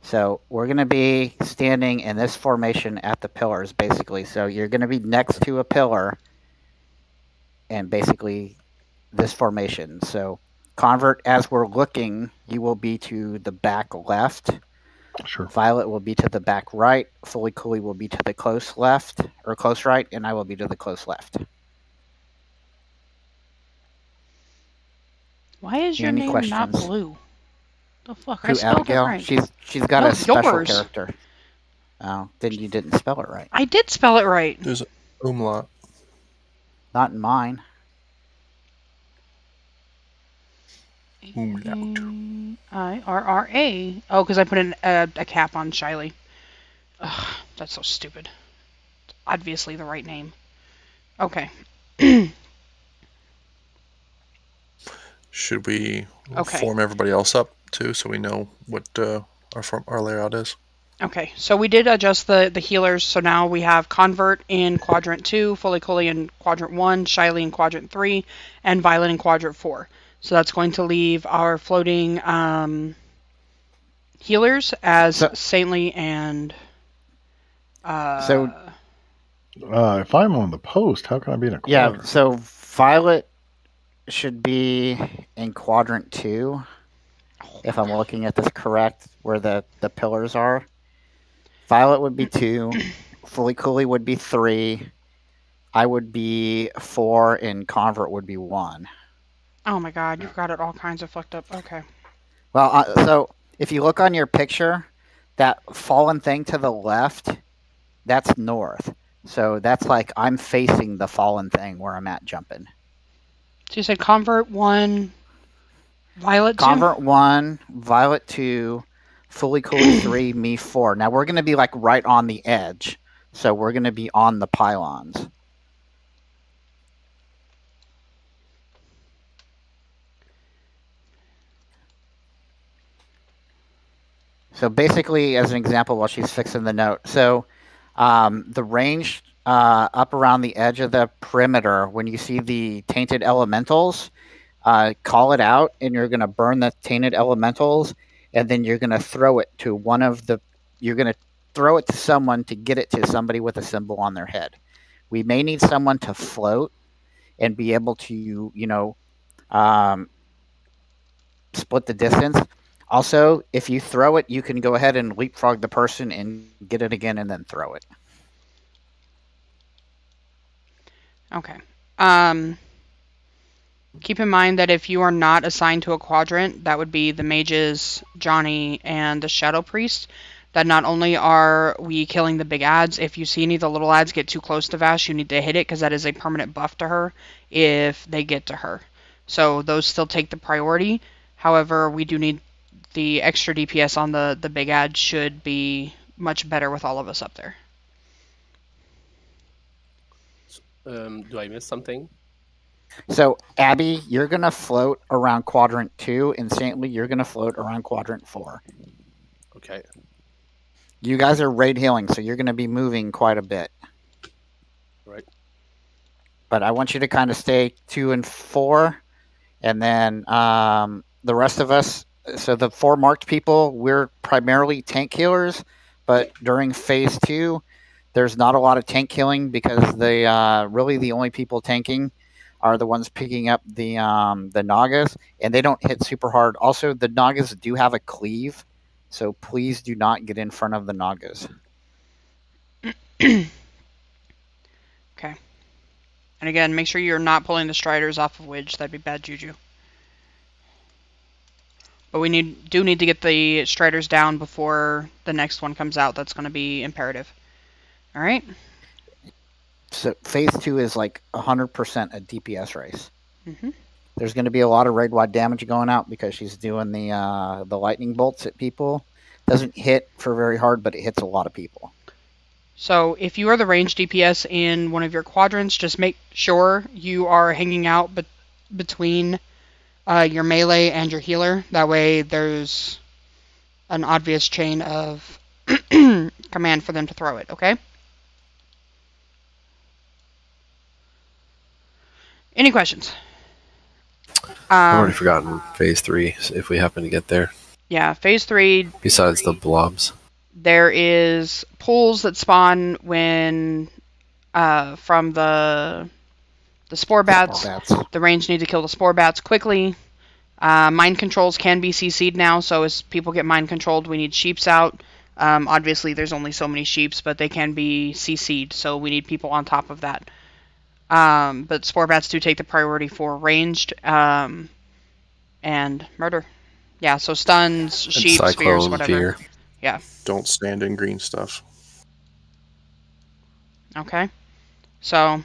So we're going to be standing in this formation at the pillars, basically. So you're going to be next to a pillar and basically this formation. So Convert, as we're looking, you will be to the back left. Sure. Violet will be to the back right. Fully Cooley will be to the close left, or close right, and I will be to the close left. Why is your Any name questions? not blue? The fuck? I Who, spelled Abigail? it right. She's got No, a special yours. character. Oh, then you didn't spell it right. I did spell it right. There's an umlaut. Not in mine. IRRA. Oh, because I put a cap on Shiley. Ugh, that's so stupid. It's obviously the right name. Okay. Should we Okay. form everybody else up too, so we know what our layout is? Okay, so we did adjust the healers, so now we have Convert in Quadrant 2, Fully Cooley in Quadrant 1, Shiley in Quadrant 3, and Violet in Quadrant 4. So that's going to leave our floating healers as Saintly and... if I'm on the post, how can I be in a quadrant? Yeah, so Violet should be in Quadrant 2, if I'm looking at this correct, where the pillars are. Violet would be 2, Fully Cooley would be 3, I would be 4, and Convert would be 1. Oh my god, you've got it all kinds of fucked up. Okay. Well, so if you look on your picture, that fallen thing to the left, that's north. So that's like I'm facing the fallen thing where I'm at jumping. So you said Convert 1, Violet 2? Convert 1, Violet 2, Fully Cooley 3, me 4. Now we're going to be like right on the edge. So we're going to be on the pylons. So basically, as an example, while she's fixing the note, so the range up around the edge of the perimeter, when you see the tainted elementals, call it out, and you're going to burn the tainted elementals, and then you're going to throw it to one of the. You're going to throw it to someone to get it to somebody with a symbol on their head. We may need someone to float and be able to, you know, split the distance. Also, if you throw it, you can go ahead and leapfrog the person and get it again and then throw it. Okay. Keep in mind that if you are not assigned to a quadrant, that would be the mages, Johnny, and the Shadow Priest, that not only are we killing the big ads, if you see any of the little ads get too close to Vash, you need to hit it because that is a permanent buff to her if they get to her. So those still take the priority. However, we do need the extra DPS on the big ad should be much better with all of us up there. Do I miss something? So, Abby, you're going to float around quadrant 2, and Saintly, you're going to float around quadrant 4. Okay. You guys are raid healing, so you're going to be moving quite a bit. Right. But I want you to kind of stay 2 and 4, and then the rest of us. So the 4 marked people, we're primarily tank healers, but during phase 2, there's not a lot of tank healing because they really the only people tanking are the ones picking up the Nagas, and they don't hit super hard. Also, the Nagas do have a cleave, so please do not get in front of the Nagas. Okay. And again, make sure you're not pulling the Striders off of Widge. That'd be bad juju. But we do need to get the Striders down before the next one comes out. That's going to be imperative. All right? So phase 2 is like 100% a DPS race. Mm-hmm. There's going to be a lot of raid-wide damage going out because she's doing the lightning bolts at people. Doesn't hit for very hard, but it hits a lot of people. So if you are the range DPS in one of your quadrants, just make sure you are hanging out between your melee and your healer. That way there's an obvious chain of command for them to throw it, okay? Any questions? I've already forgotten phase 3, if we happen to get there. Yeah, phase 3. Besides the blobs. There is pools that spawn when from the spore bats. The range need to kill the spore bats quickly. Mind controls can be CC'd now, so as people get mind controlled, we need sheeps out. Obviously, there's only so many sheeps, but they can be CC'd, so we need people on top of that. But spore bats do take the priority for ranged and murder. Yeah, so stuns, sheep, spears, whatever. Fear. Yeah. Don't stand in green stuff. Okay. So.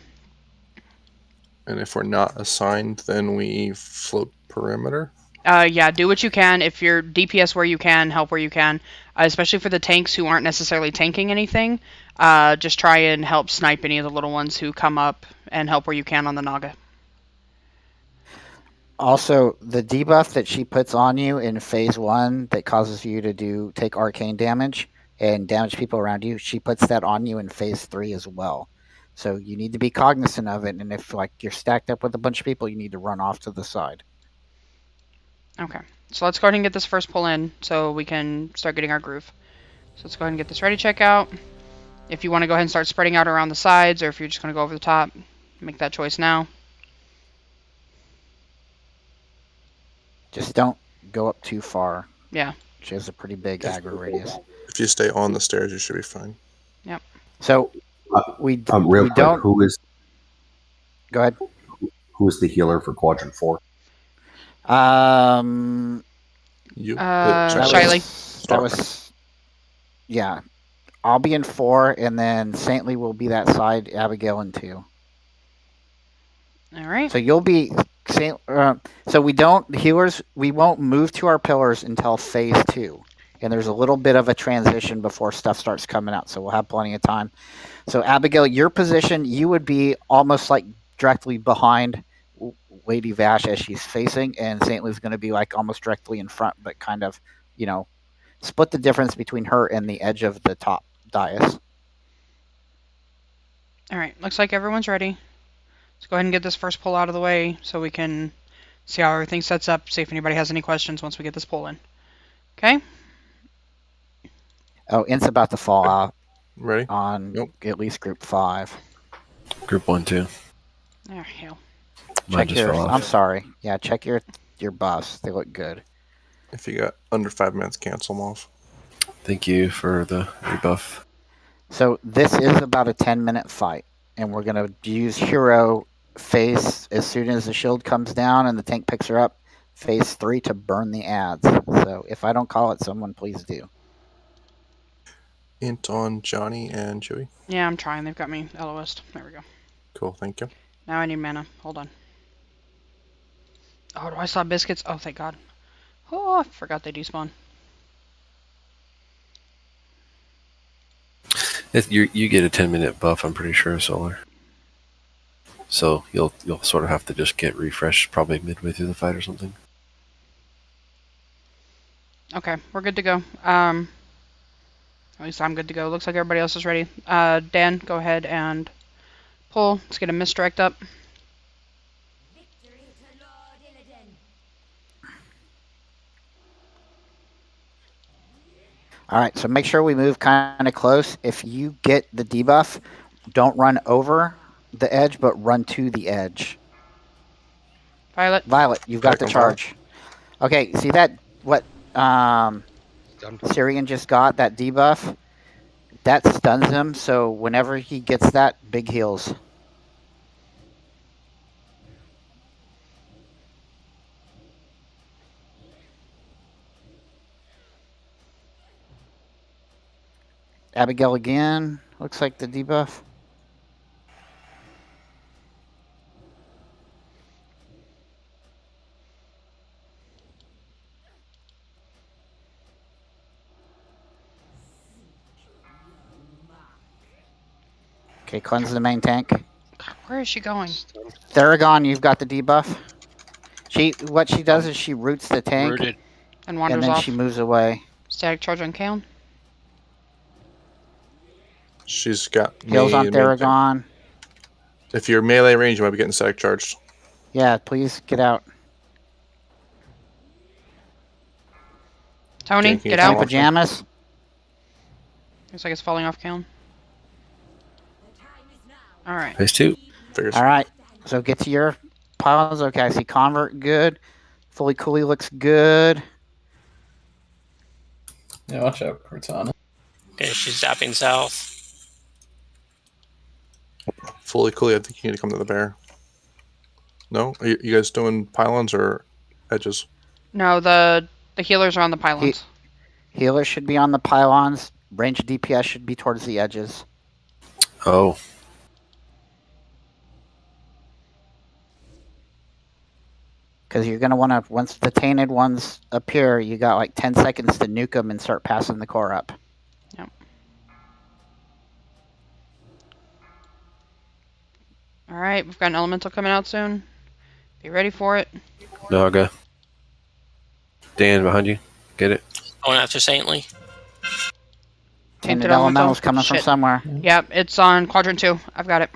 And if we're not assigned, then we float perimeter. Yeah, do what you can. If you're DPS where you can, help where you can. Especially for the tanks who aren't necessarily tanking anything. Just try and help snipe any of the little ones who come up and help where you can on the Naga. Also, the debuff that she puts on you in phase 1 that causes you to take arcane damage and damage people around you, she puts that on you in phase 3 as well. So you need to be cognizant of it, and if like you're stacked up with a bunch of people, you need to run off to the side. Okay, so let's go ahead and get this first pull in so we can start getting our groove. So let's go ahead and get this ready check out. If you want to go ahead and start spreading out around the sides, or if you're just going to go over the top, make that choice now. Just don't go up too far. Yeah. She has a pretty big aggro radius. If you stay on the stairs, you should be fine. Yep. So we quick, don't. Who is? Go ahead. Who is the healer for quadrant 4? You. Shiley. That was. Yeah, I'll be in 4, and then Saintly will be that side. Abigail in 2. All right. So you'll be. So we don't healers. We won't move to our pillars until phase 2, and there's a little bit of a transition before stuff starts coming out. So we'll have plenty of time. So Abigail, your position, you would be almost like directly behind Lady Vash as she's facing, and Saintly's going to be like almost directly in front, but kind of, split the difference between her and the edge of the top dais. All right. Looks like everyone's ready. Let's go ahead and get this first pull out of the way so we can see how everything sets up, see if anybody has any questions once we get this pull in. Okay? Oh, Int's about to fall out. Ready? On at least group 5. Group 1, too. Oh, hell. Check I'm sorry. Yeah, check your buffs. They look good. If you got under 5 minutes, cancel them off. Thank you for the rebuff. So this is about a 10-minute fight, and we're going to use hero phase as soon as the shield comes down and the tank picks her up. Phase 3 to burn the ads. So if I don't call it, someone please do. Int on Johnny and Joey. Yeah, I'm trying. They've got me LOS'd. There we go. Cool, thank you. Now I need mana. Hold on. Oh, do I saw biscuits? Oh, thank God. Oh, I forgot they despawn. You get a 10-minute buff, I'm pretty sure, Solar. So you'll sort of have to just get refreshed probably midway through the fight or something. Okay, we're good to go. At least I'm good to go. Looks like everybody else is ready. Dan, go ahead and pull. Let's get a misdirect up. All right, so make sure we move kind of close. If you get the debuff, don't run over the edge, but run to the edge. Violet. Violet, you've got the charge. Okay, see that what Syrian just got, that debuff? That stuns him, so whenever he gets that, big heals. Abigail again. Looks like the debuff. Okay, cleanse the main tank. Where is she going? Theragon, you've got the debuff. What she does is she roots the tank and and wanders then off. she moves away. Static charge on Kaon. She's got Heals on Theragon. If you're melee range, you might be getting static charged. Yeah, please get out. Tony, Janky get out. Pajamas. Looks like it's falling off Kaon. All right. Phase 2. All right, so get to your piles. Okay, I see Convert good. Fully Cooley looks good. Yeah, watch out, Cortana. Okay, she's zapping south. Fully cool. I think you need to come to the bear. No? Are you guys doing pylons or edges? No, the healers are on the pylons. Healers should be on the pylons. Range DPS should be towards the edges. Oh. Because you're going to want to, once the tainted ones appear, you got like 10 seconds to nuke them and start passing the core up. Yep. All right, we've got an elemental coming out soon. Be ready for it. Naga. Dan, behind you. Get it? Going after Saintly. Tainted elementals coming from somewhere. Yep, it's on quadrant 2. I've got it.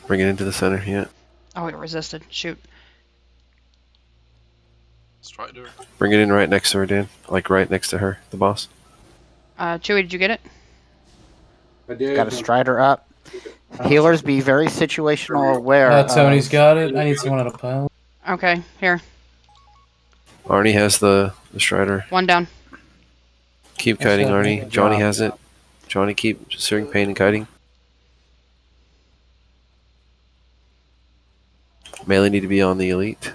Bring it into the center, yeah. Oh, it resisted. Shoot. Strider. Bring it in right next to her, Dan. Like right next to her, the boss. Chewie, did you get it? I did. Got a Strider up. Healers be very situational aware. Tony's got it. I need someone on a pile. Okay, here. Arnie has the Strider. One down. Keep kiting, Arnie. Johnny has it. Johnny, keep searing pain and kiting. Melee need to be on the elite.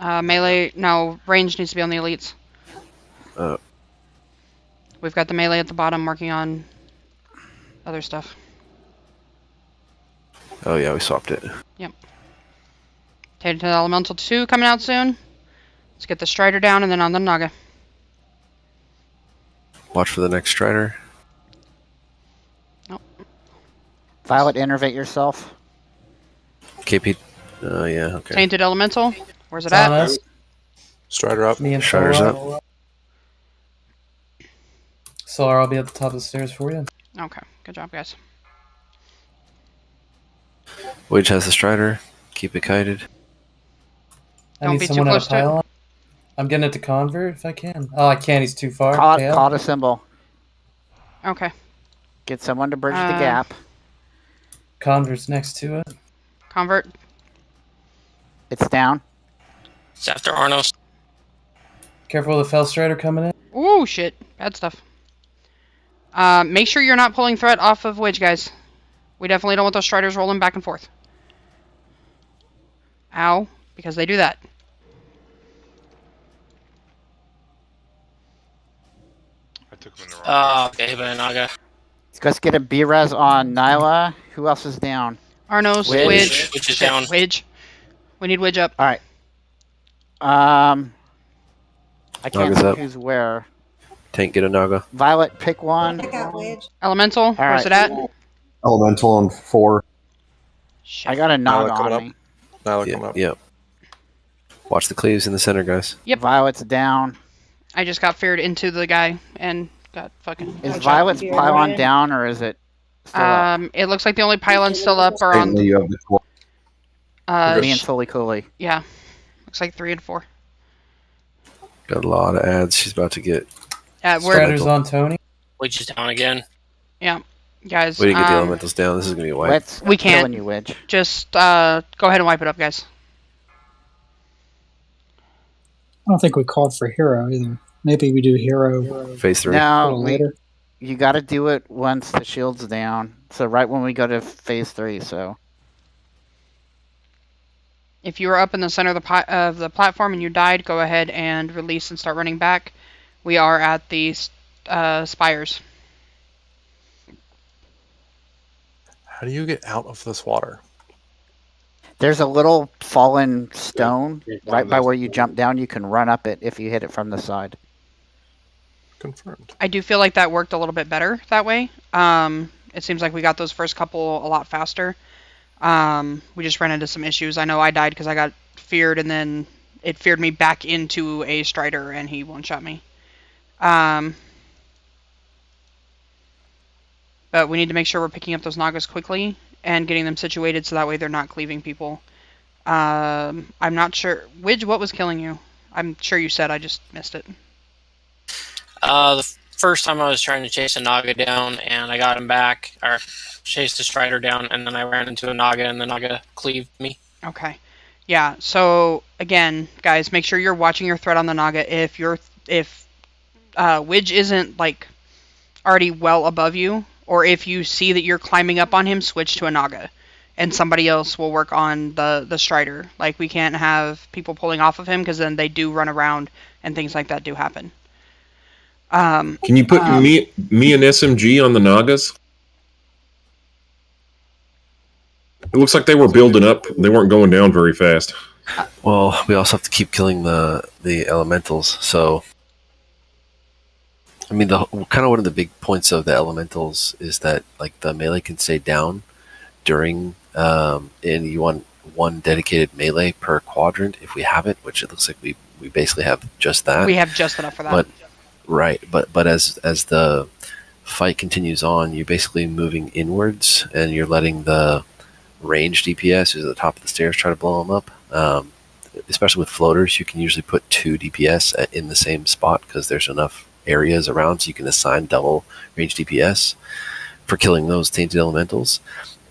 Melee, no, range needs to be on the elites. We've got the melee at the bottom working on other stuff. Oh yeah, we swapped it. Yep. Tainted Elemental 2 coming out soon. Let's get the Strider down and then on the Naga. Watch for the next Strider. Nope. Violet, innervate yourself. KP. Yeah, okay. Tainted Elemental. Where's it at? Strider up. Me and Strider's Solar. up. Solar, I'll be at the top of the stairs for you. Okay, good job, guys. Wage has the Strider. Keep it kited. I Don't need be too someone close at to a it. pile. I'm getting it to convert if I can. Oh, I can't. He's too far. Caught a symbol. Okay. Get someone to bridge the gap. Convert's next to it. Convert. It's down. It's after Arnos. Careful of the Fell Strider coming in. Ooh, shit. Bad stuff. Make sure you're not pulling threat off of Wedge, guys. We definitely don't want those Striders rolling back and forth. Ow. Because they do that. I took him in the wrong Okay, but Naga. Let's get a B-res on Nyla. Who else is down? Arnos, Widge. Which is Shit, down. Widge. We need Widge up. All right. I can't Naga's see up. who's where. Tank, get a Naga. Violet, pick one. I got Wedge. Elemental, All where's right. it at? Elemental on 4. I got a Naga coming on up. me. Nyla coming up. Yep. Watch the cleaves in the center, guys. Yep. Violet's down. I just got feared into the guy and got fucking. Is Violet's pylon down or is it still up? It looks like the only pylons still up are on. You have the 12. Me and Fully Cooley. Yeah, looks like 3 and 4. Got a lot of ads. She's about to get. Striders on Tony. Which is down again. Yeah, guys. We didn't get the elementals down. This is gonna be a wipe. We can't. Killing you, Wedge. Just go ahead and wipe it up, guys. I don't think we called for hero either. Maybe we do hero. Phase 3. No, later. you got to do it once the shield's down. So right when we go to phase 3. So If you were up in the center of the platform and you died, go ahead and release and start running back. We are at the spires. How do you get out of this water? there's a little fallen stone right by where you jump down. You can run up it if you hit it from the side. Confirmed. I do feel like that worked a little bit better that way. It seems like we got those first couple a lot faster. We just ran into some issues. I know I died because I got feared, and then it feared me back into a Strider, and he one-shot me. But we need to make sure we're picking up those Nagas quickly and getting them situated so that way they're not cleaving people. I'm not sure. Widge, what was killing you? I'm sure you said, I just missed it. The first time I was trying to chase a Naga down, and I got him back, or chased a Strider down, and then I ran into a Naga, and the Naga cleaved me. Okay. Yeah, so again, guys, make sure you're watching your threat on the Naga. If Widge isn't like already well above you, or if you see that you're climbing up on him, switch to a Naga, and somebody else will work on the Strider. Like, we can't have people pulling off of him, because then they do run around and things like that do happen. Can you put me and SMG on the Nagas? It looks like they were building up. They weren't going down very fast. Well, we also have to keep killing the elementals. So, I mean, kind of one of the big points of the elementals is that like the melee can stay down during, and you want one dedicated melee per quadrant if we have it, which it looks like we basically have just that. We have just enough for that. But right, but as the fight continues on, you're basically moving inwards, and you're letting the ranged DPS who's at the top of the stairs try to blow them up. Especially with floaters, you can usually put 2 DPS in the same spot because there's enough areas around, so you can assign double ranged DPS for killing those tainted elementals,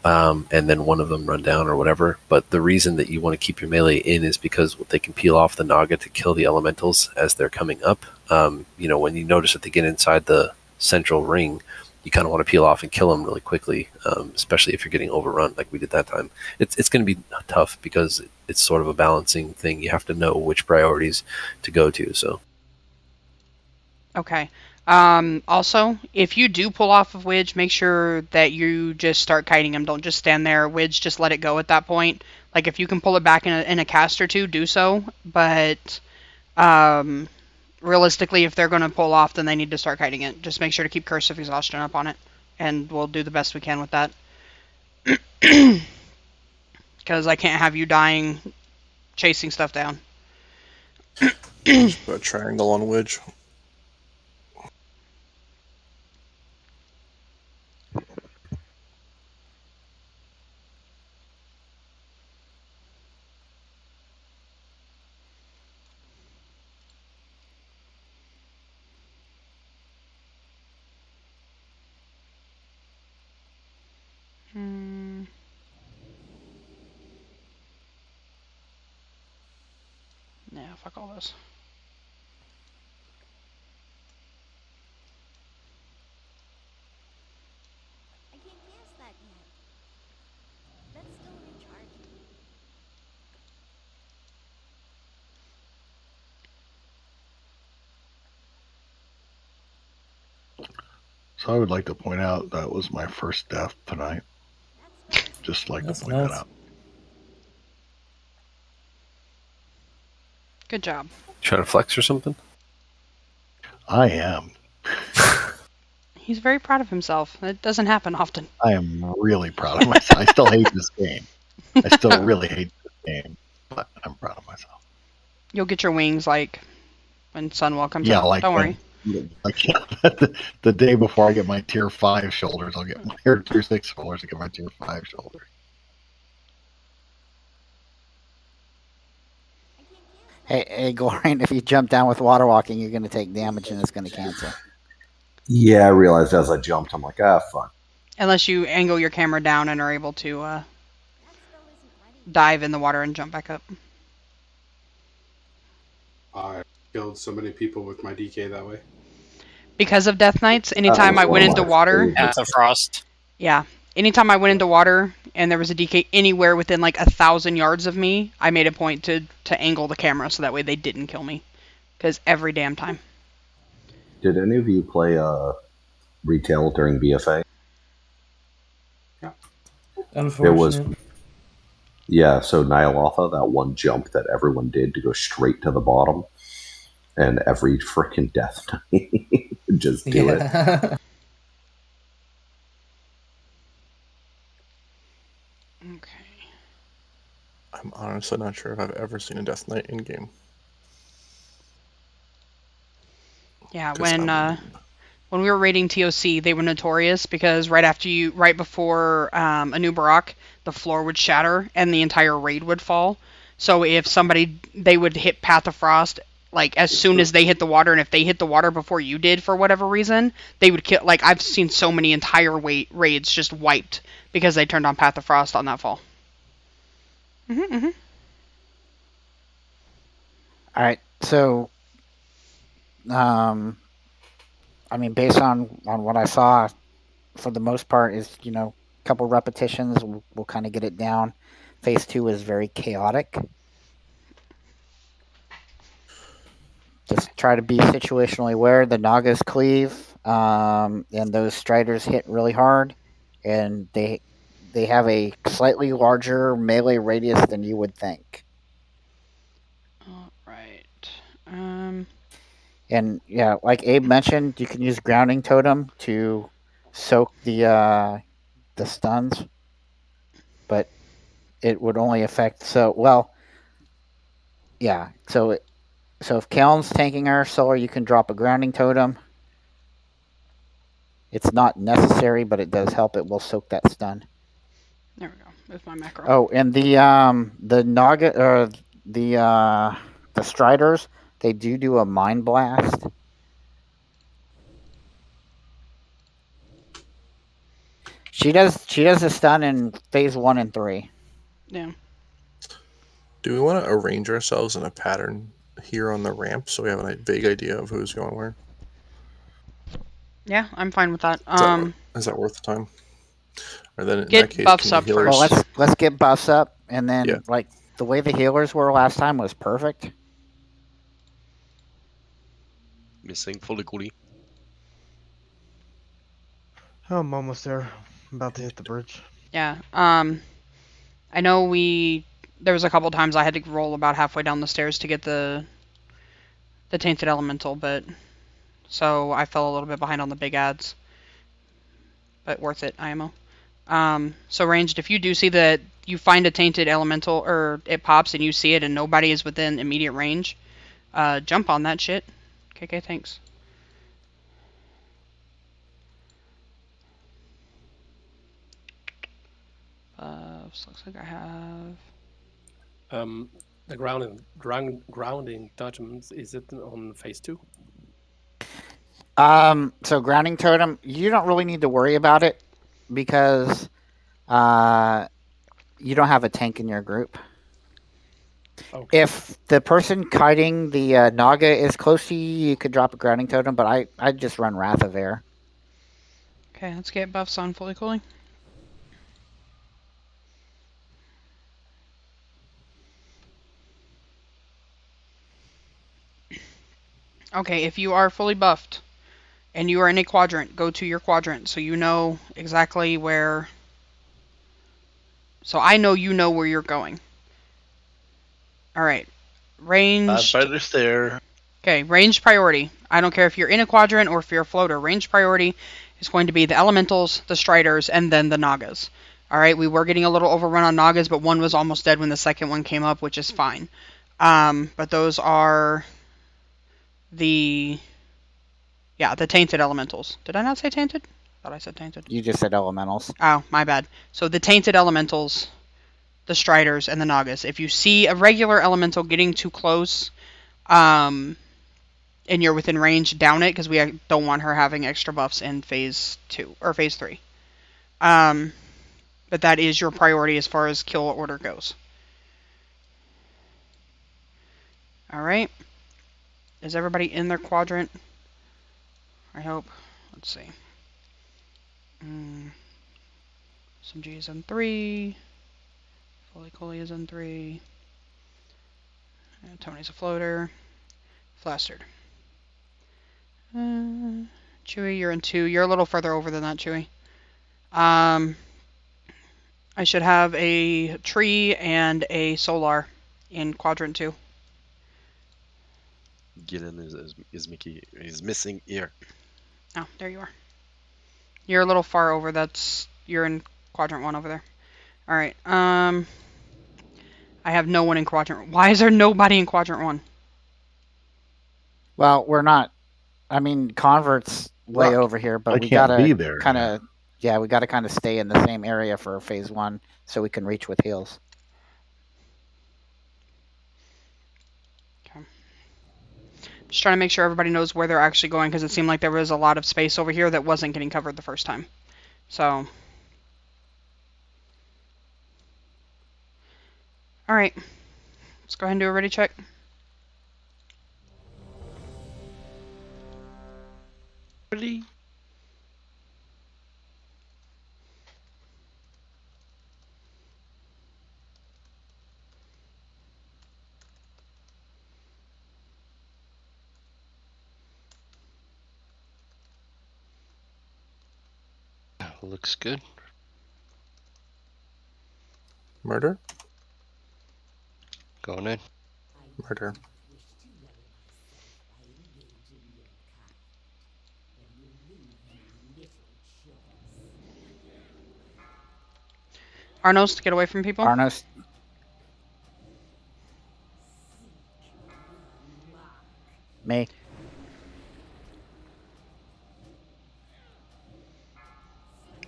and then one of them run down or whatever. But the reason that you want to keep your melee in is because they can peel off the Naga to kill the elementals as they're coming up. When you notice that they get inside the central ring, you kind of want to peel off and kill them really quickly, especially if you're getting overrun like we did that time. It's going to be tough because it's sort of a balancing thing. You have to know which priorities to go to. So. Okay. Also, if you do pull off of Widge, make sure that you just start kiting him. Don't just stand there. Widge, just let it go at that point. Like, if you can pull it back in a cast or two, do so. But realistically, if they're going to pull off, then they need to start kiting it. Just make sure to keep Curse of Exhaustion up on it, and we'll do the best we can with that. Because I can't have you dying chasing stuff down. Just put a triangle on Widge. Yeah, fuck all this. I can't cast that yet. That's still recharging. So I would like to point out that was my first death tonight. Just like That's to point that nuts. out. Good job. Trying to flex or something? I am. He's very proud of himself. It doesn't happen often. I am really proud of myself. I still hate this game. I still really hate this game, but I'm proud of myself. You'll get your wings like when Sunwell comes Yeah, out. like Don't worry. Like the day before I get my tier 5 shoulders, I'll get my tier 6 shoulders to get my tier 5 shoulders. Hey, Goran, if you jump down with water walking, you're going to take damage and it's going to cancel. Yeah, I realized as I jumped, I'm like, fuck. Unless you angle your camera down and are able to dive in the water and jump back up. I killed so many people with my DK that way. Because of Death Knights, anytime I went into water... Frost. Yeah. Anytime I went into water and there was a DK anywhere within like 1,000 yards of me, I made a point to angle the camera so that way they didn't kill me. Because every damn time. Did any of you play retail during BFA? Yeah. Unfortunately. Yeah, so Nyalotha, that one jump that everyone did to go straight to the bottom, and every freaking death just do it. I'm honestly not sure if I've ever seen a Death Knight in game. Yeah, when we were raiding TOC, they were notorious because right before a new Barak, the floor would shatter and the entire raid would fall. So if they would hit Path of Frost, like as soon as they hit the water, and if they hit the water before you did for whatever reason, they would kill. Like I've seen so many entire raids just wiped because they turned on Path of Frost on that fall. All right, so, I mean, based on what I saw, for the most part, is a couple repetitions. We'll kind of get it down. Phase 2 is very chaotic. Just try to be situationally aware. The Nagas cleave, and those Striders hit really hard, and they have a slightly larger melee radius than you would think. All right. And yeah, like Abe mentioned, you can use Grounding Totem to soak the stuns, but it would only affect yeah. So if Keln's tanking her solar, you can drop a Grounding Totem. It's not necessary, but it does help. It will soak that stun. There we go. With my macro. Oh, and the Naga or the Striders, they do a Mind Blast. She does a stun in phase 1 and 3. Yeah. Do we want to arrange ourselves in a pattern here on the ramp so we have a vague idea of who's going where? Yeah, I'm fine with that. Is that worth the time? Or then in Get that case, buffs can up the healers... first. Well, let's get buffs up, and then like the way the healers were last time was perfect. Missing fully. Oh, I'm almost there. I'm about to hit the bridge. Yeah. I know there was a couple times I had to roll about halfway down the stairs to get the Tainted Elemental, so I fell a little bit behind on the big ads. But worth it, IMO. So ranged, if you do see that you find a Tainted Elemental, or it pops and you see it and nobody is within immediate range, jump on that shit. KK, thanks. Looks like I have... The grounding judgments, is it on phase 2? So Grounding Totem, you don't really need to worry about it because you don't have a tank in your group. Okay. If the person kiting the Naga is close to you, you could drop a Grounding Totem, but I'd just run Wrath of Air. Okay, let's get buffs on fully cooling. Okay, if you are fully buffed and you are in a quadrant, go to your quadrant so you know exactly where So I know you know where you're going. Alright. Ranged. Firefighter's there. Okay, ranged priority. I don't care if you're in a quadrant or if you're a floater. Ranged priority is going to be the elementals, the striders, and then the nagas. Alright, we were getting a little overrun on nagas, but one was almost dead when the second one came up, which is fine. But those are the tainted elementals. Did I not say tainted? I thought I said tainted. You just said elementals. Oh, my bad. So the tainted elementals, the striders, and the nagas. If you see a regular elemental getting too close, and you're within range, down it, because we don't want her having extra buffs in phase 2 or phase 3. But that is your priority as far as kill order goes. Alright. Is everybody in their quadrant? I hope. Let's see. SMG is in 3. Foley Coley is in 3. Tony's a floater. Flastered. Chewy, you're in 2. You're a little further over than that, Chewy. I should have a tree and a solar in quadrant 2. Gillen is Mickey. He's missing ear. Oh, there you are. You're a little far over. You're in quadrant 1 over there. All right. I have no one in quadrant. Why is there nobody in quadrant 1? Well, we're not. I mean, convert's way over here, but we gotta kind of. Yeah, we gotta kind of stay in the same area for phase 1 so we can reach with heals. Just trying to make sure everybody knows where they're actually going, because it seemed like there was a lot of space over here that wasn't getting covered the first time. So. Alright. Let's go ahead and do a ready check. Ready? Looks good. Murder? Going in. Murder. Arnos, to get away from people. Arnos. Me.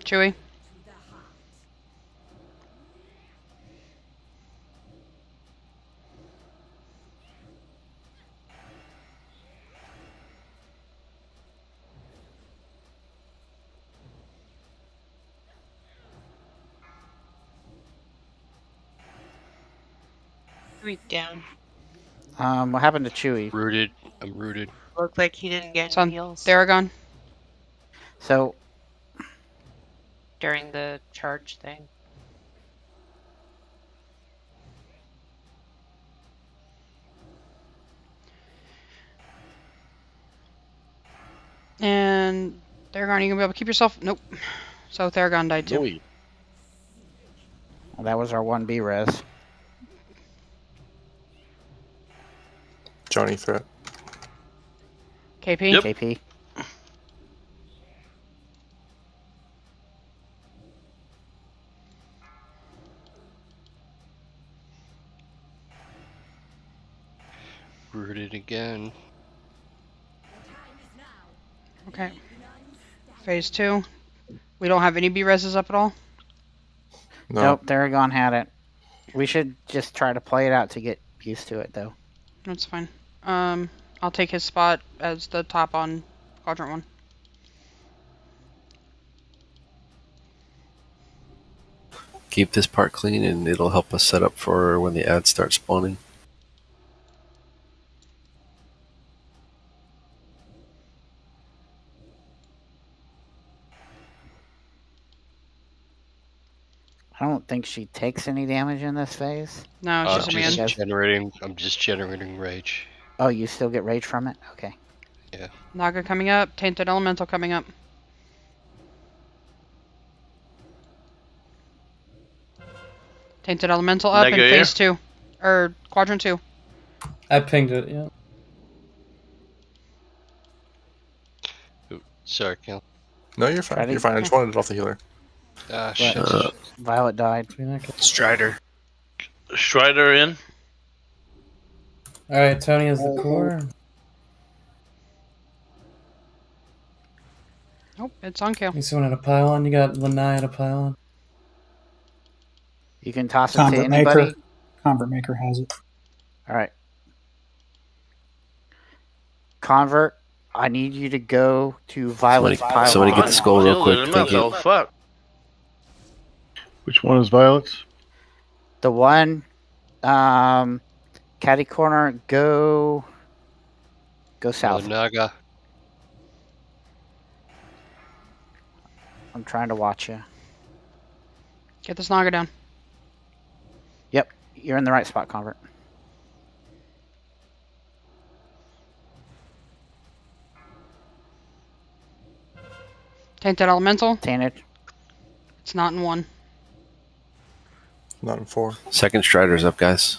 Chewy. Read down. What happened to Chewy? Rooted. I'm rooted. Looked like he didn't get It's on any heals Theragon. So. during the charge thing. And Theragon, you gonna be able to keep yourself? Nope. So Theragon died too. Well, that was our 1B res. Johnny threat. KP? Yep. KP. Rooted again. Okay. Phase 2. We don't have any B-reses up at all? No. Nope, Theragon had it. We should just try to play it out to get used to it, though. That's fine. I'll take his spot as the top on quadrant 1. Keep this part clean and it'll help us set up for when the ads start spawning. I don't think she takes any damage in this phase. No, she's immune. generating. I'm just generating rage. Oh, you still get rage from it? Okay. Yeah. Naga coming up. Tainted Elemental coming up. Tainted Elemental up in Nega phase 2. Or quadrant 2. I pinged it, yeah. Ooh, sorry, Cal. No, you're fine. Ready? You're fine. I just wanted it off the healer. Ah, What? shit. Violet died. Strider. Strider in. Alright, Tony has the core. Nope, it's on kill. You someone at a pylon? You got Lanai at a pylon? You can toss it to Convert anybody. Maker. Convert Maker has it. All right. Convert, I need you to go to Violet's pylon. Somebody get the skull real quick. Still Thank you. losing fuck. Which one is Violet's? The one, caddy corner, go south. Naga. I'm trying to watch you. Get this Naga down. Yep, you're in the right spot, Convert. Tainted Elemental. Tainted. It's not in 1. Not in 4. Second Strider's up, guys.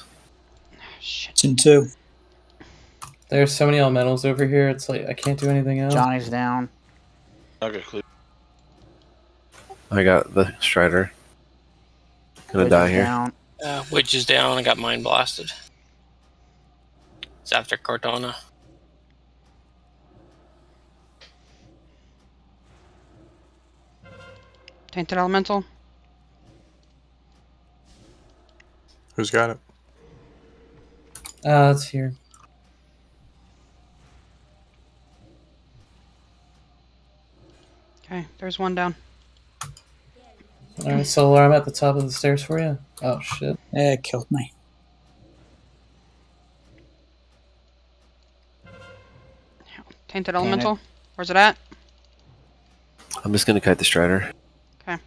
It's in 2. There's so many elementals over here, it's like I can't do anything else. Johnny's down. Okay, clear. I got the Strider. Gonna Witch die is here. down. Witch is down. I got mine blasted. It's after Cortana. Tainted Elemental. Who's got it? It's here. Okay, there's 1 down. Alright, Solar, I'm at the top of the stairs for you. Oh shit. Yeah, it killed me. Tainted Elemental. Where's it at? I'm just gonna kite the Strider. Okay.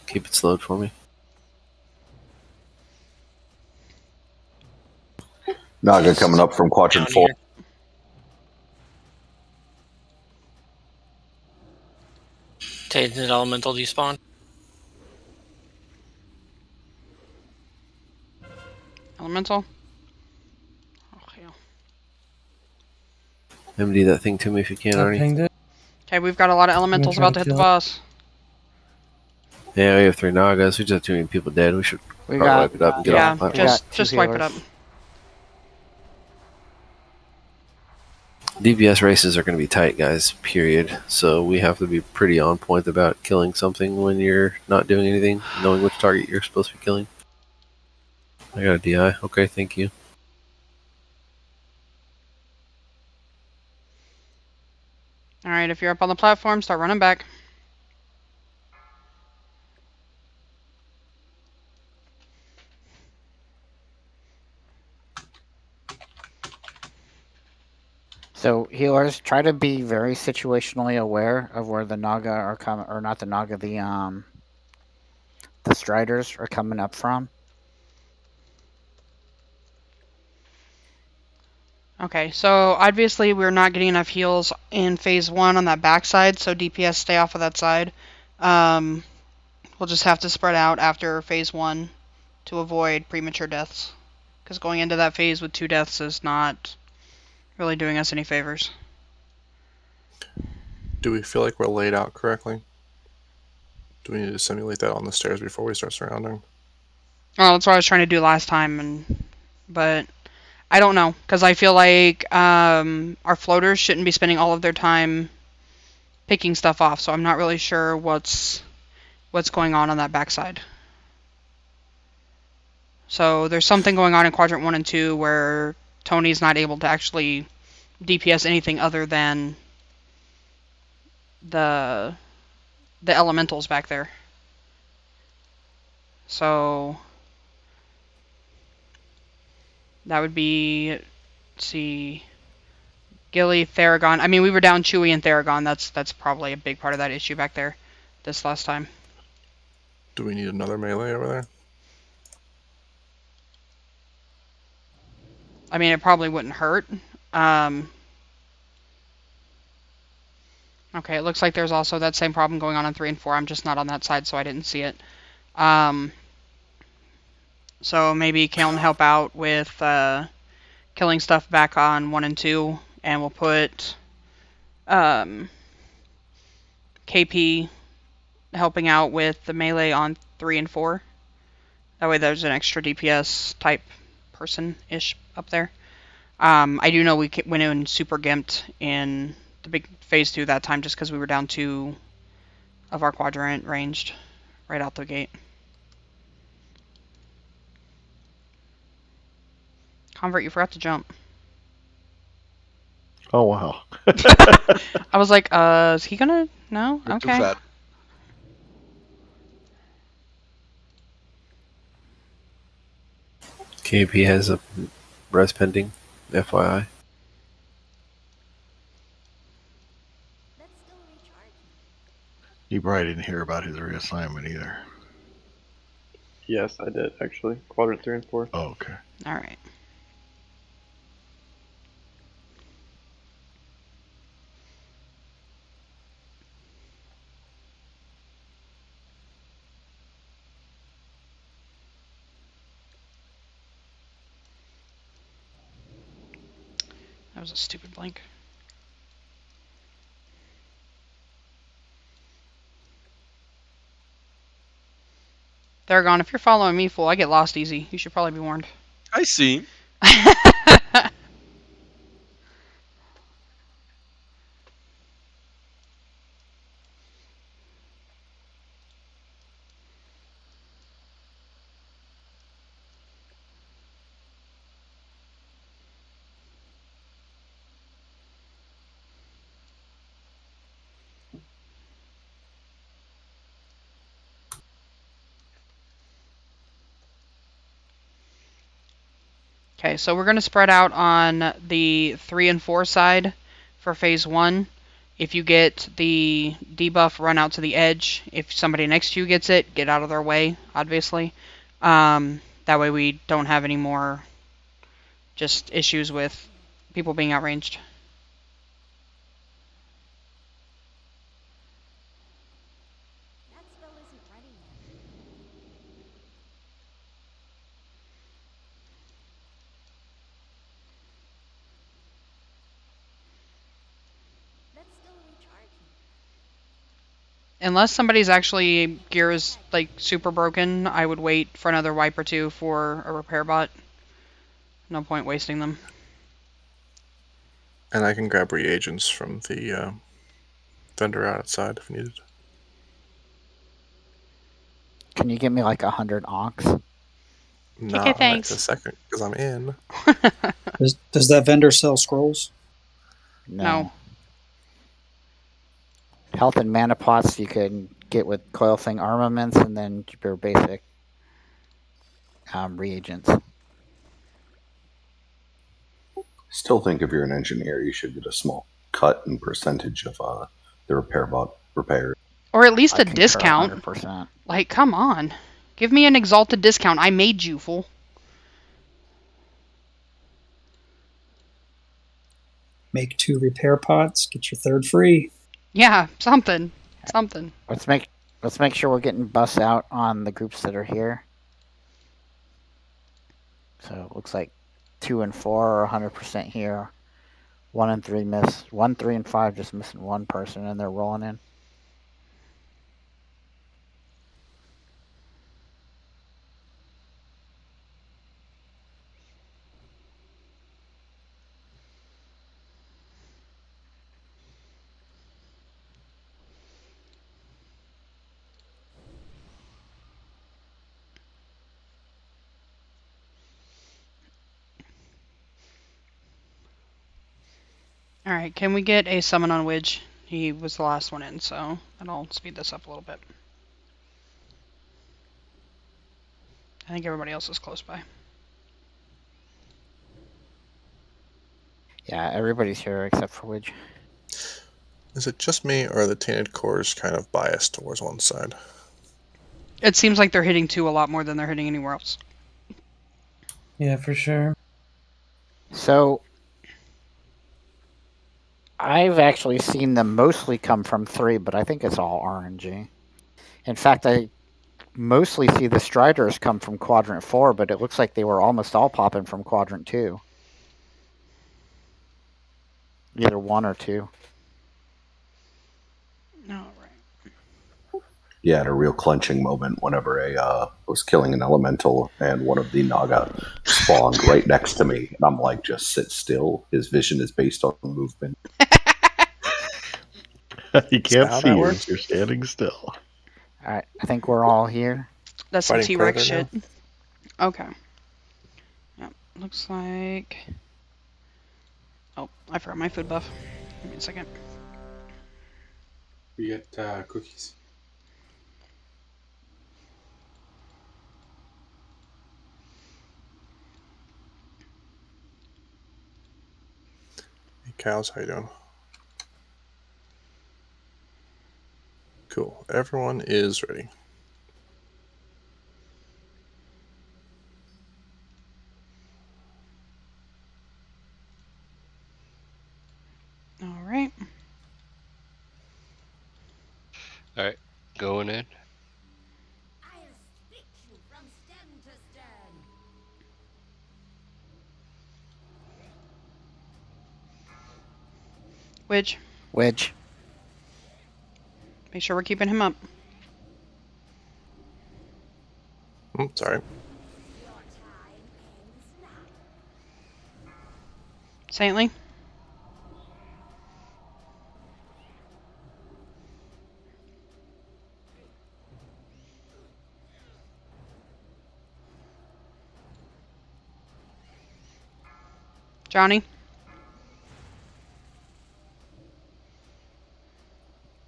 Keep it slowed for me. Naga coming up from quadrant 4. Tainted Elemental despawn. Elemental. MD that thing to me if you can, I Arnie. pinged it. Okay, we've got a lot of elementals try about to to hit the kill it. boss. Yeah, we have 3 Nagas. We just have too many people dead. We should We probably got- wipe it up and get Yeah, off the platform. just wipe it up. DPS races are going to be tight, guys, period. So we have to be pretty on point about killing something when you're not doing anything, knowing which target you're supposed to be killing. I got a DI. Okay, thank you. Alright, if you're up on the platform, start running back. So healers, try to be very situationally aware of where the Naga are coming, or not the Naga, the Striders are coming up from. Okay, so obviously we're not getting enough heals in phase 1 on that backside, so DPS stay off of that side. We'll just have to spread out after phase 1 to avoid premature deaths. Because going into that phase with 2 deaths is not really doing us any favors. Do we feel like we're laid out correctly? Do we need to simulate that on the stairs before we start surrounding? Oh, that's what I was trying to do last time, but I don't know, because I feel like our floaters shouldn't be spending all of their time picking stuff off, so I'm not really sure what's going on that backside. So there's something going on in quadrant 1 and 2 where Tony's not able to actually DPS anything other than the elementals back there. So that would be, let's see, Gilly, Theragon. I mean, we were down Chewy and Theragon. That's probably a big part of that issue back there this last time. Do we need another melee over there? I mean, it probably wouldn't hurt. Okay, it looks like there's also that same problem going on 3 and 4. I'm just not on that side, so I didn't see it. So maybe Kaelin help out with killing stuff back on 1 and 2, and we'll put KP helping out with the melee on 3 and 4. That way there's an extra DPS type person-ish up there. I do know we went in super gimped in the big phase 2 that time just because we were down 2 of our quadrant ranged right out the gate. Convert, you forgot to jump. Oh, wow. I was like, is he gonna? No? You're Okay. too fat. KP has a res pending, FYI. You probably didn't hear about his reassignment either. Yes, I did actually. Quadrant 3 and 4. Oh, okay. All right. That was a stupid blink. Theragon, if you're following me, fool, I get lost easy. You should probably be warned. I see. Okay, so we're going to spread out on the 3 and 4 side for phase 1. If you get the debuff, run out to the edge. If somebody next to you gets it, get out of their way, obviously. That way we don't have any more just issues with people being outranged. Unless somebody's actually gear is like super broken, I would wait for another wipe or 2 for a repair bot. No point wasting them. And I can grab reagents from the vendor outside if needed. Can you give me like 100 ox? Not right thanks. this second, because I'm in. Does that vendor sell scrolls? No. Health and mana pots you can get with coil thing armaments, and then your basic reagents. Still think if you're an engineer, you should get a small cut in percentage of the repair bot repair. Or at least I a concur discount. 100%. Like, come on. Give me an exalted discount. I made you, fool. Make 2 repair pots, get your 3rd free. Yeah, something. Something. Let's make sure we're getting busts out on the groups that are here. So it looks like 2 and 4 are 100% here. 1 and 3 miss. 1, 3, and 5 just missing one person, and they're rolling in. Alright, can we get a summon on Widge? He was the last one in, so that'll speed this up a little bit. I think everybody else is close by. Yeah, everybody's here except for Widge. Is it just me, or are the tainted cores kind of biased towards one side? It seems like they're hitting 2 a lot more than they're hitting anywhere else. Yeah, for sure. So I've actually seen them mostly come from 3, but I think it's all RNG. In fact, mostly see the Striders come from Quadrant 4, but it looks like they were almost all popping from Quadrant 2. Either 1 or 2. All Yeah, had a real clenching moment whenever was killing an elemental and one of the Naga spawned right next to me, and I'm like, just sit still. His vision is based on movement. You can't how see that you works? if you're standing still. All right, I think we're all here. That's some Fighting T-Rex Predator shit. Okay. Yep. Looks like. Oh, I forgot my food buff. Give me a second. We get cookies. Hey, cows, how you doing? Cool. Everyone is ready. All right. All right, going in. Wedge. Wedge. Make sure we're keeping him up. Sorry. Saintly. Johnny.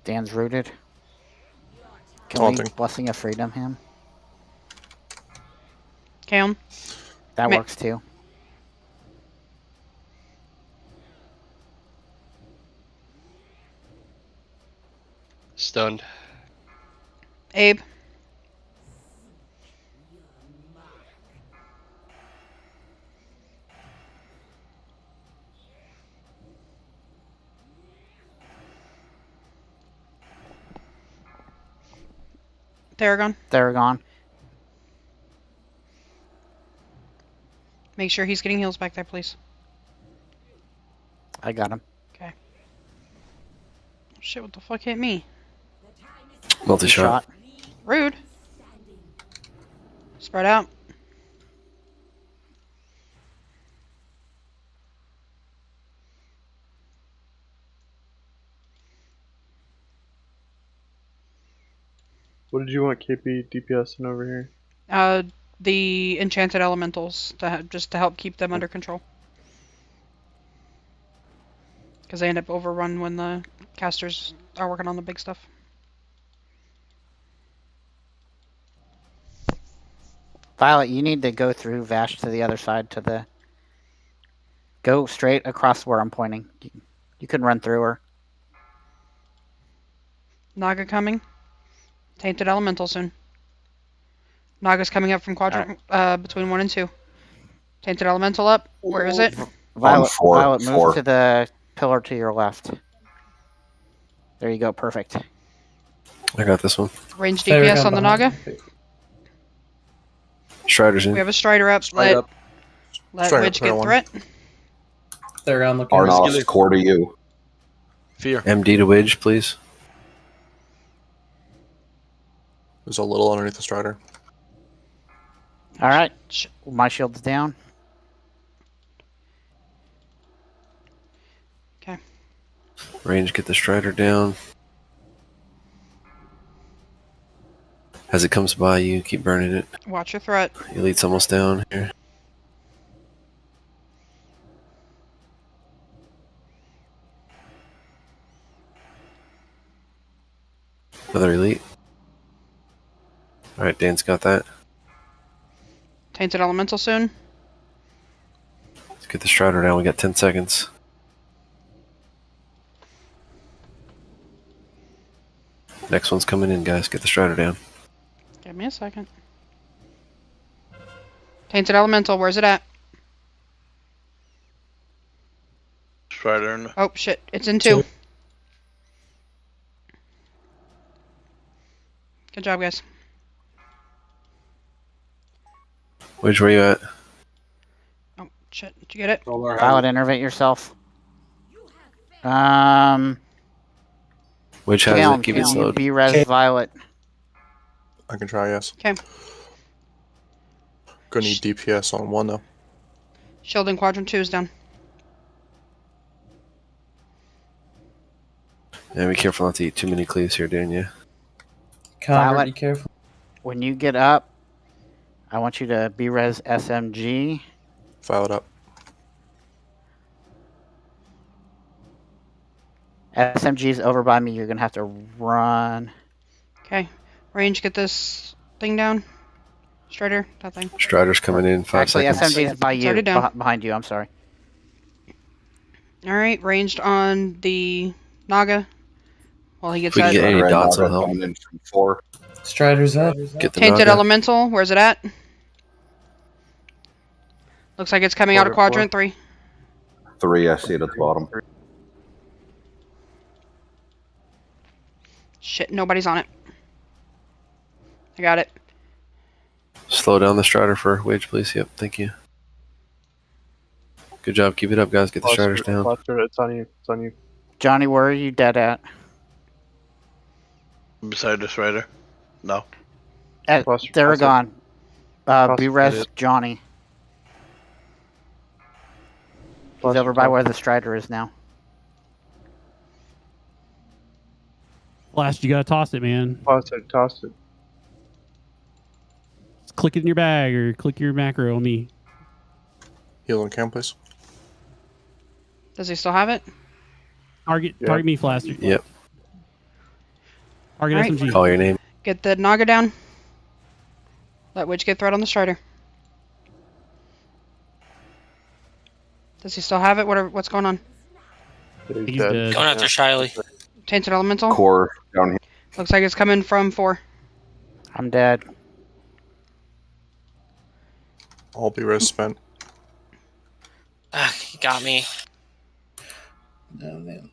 Dan's rooted. Can we Taunting. Blessing of Freedom him? Kaon. That works too. Stunned. Abe. Theragon. Theragon. Make sure he's getting heals back there, please. I got him. Okay. Oh, shit, what the fuck hit me? Multi-shot. Rude. Spread out. What did you want KP DPS over here? The enchanted elementals just to help keep them under control. Because they end up overrun when the casters are working on the big stuff. Violet, you need to go through Vash to the other side to the... Go straight across where I'm pointing. You can run through her. Naga coming. Tainted elemental soon. Naga's coming up from quadrant between 1 and 2. Tainted elemental up. Where is it? Violet, four, Violet, move four. to the pillar to your left. There you go. Perfect. I got this one. Range DPS on the Naga. Strider's in. We have a Strider up. Strider up. Let Strider Wedge player get one. threat. Theragon looking. Arnos, core to you. Fear. MD to Widge, please. There's a little underneath the Strider. All right. My shield's down. Okay. Range, get the Strider down. As it comes by you, keep burning it. Watch your threat. Elite's almost down here. Another elite. Alright, Dan's got that. Tainted elemental soon. Let's get the Strider down. We got 10 seconds. Next one's coming in, guys. Get the Strider down. Give me a second. Tainted elemental, where's it at? Strider in. Oh shit, it's in 2. Good job, guys. Which were you at? Oh shit! Did you get it? Violet, innervate yourself. Which has Kalen, it? Keep can it you slowed. be res Violet? I can try, yes. Okay. Gonna need DPS on 1 though. Shield in quadrant 2 is down. Yeah, be careful not to eat too many cleaves here, didn't you? Violet, be careful. When you get up, I want you to be res SMG. Violet up. SMG's over by me. You're gonna have to run. Okay. Range, get this thing down. Strider, that thing. Strider's coming in 5 Actually, seconds. SMG's by It's you, already down. behind you. I'm sorry. All right, ranged on the Naga. While he If gets we can that. get any Red dots, Naga will help. coming in from 4. Strider's up. Get the Tainted Naga. Elemental, where's it at? Looks like it's coming out of quadrant 3. 3, I see it at the bottom. Shit, nobody's on it. I got it. Slow down the Strider for Wage, please. Yep, thank you. Good job. Keep it up, guys. Get the Striders down. Foster, it's on you. It's on you. Johnny, where are you dead at? Beside the Strider? No. They're gone. Be res it. Johnny. He's over by where the Strider is now. Blast, you gotta toss it, man. Toss it. Toss it. Just click it in your bag or click your macro on me. Heal on cam, please. Does he still have it? Target me, Flaster. Yep. Target Alright. SMG. Call your name. Get the Naga down. Let Witch get threat on the Strider. Does he still have it? What's going on? He's dead. Going after Shiley. Tainted Elemental? Core down here. Looks like it's coming from 4. I'm dead. All be res spent. Ah, he got me. No, man.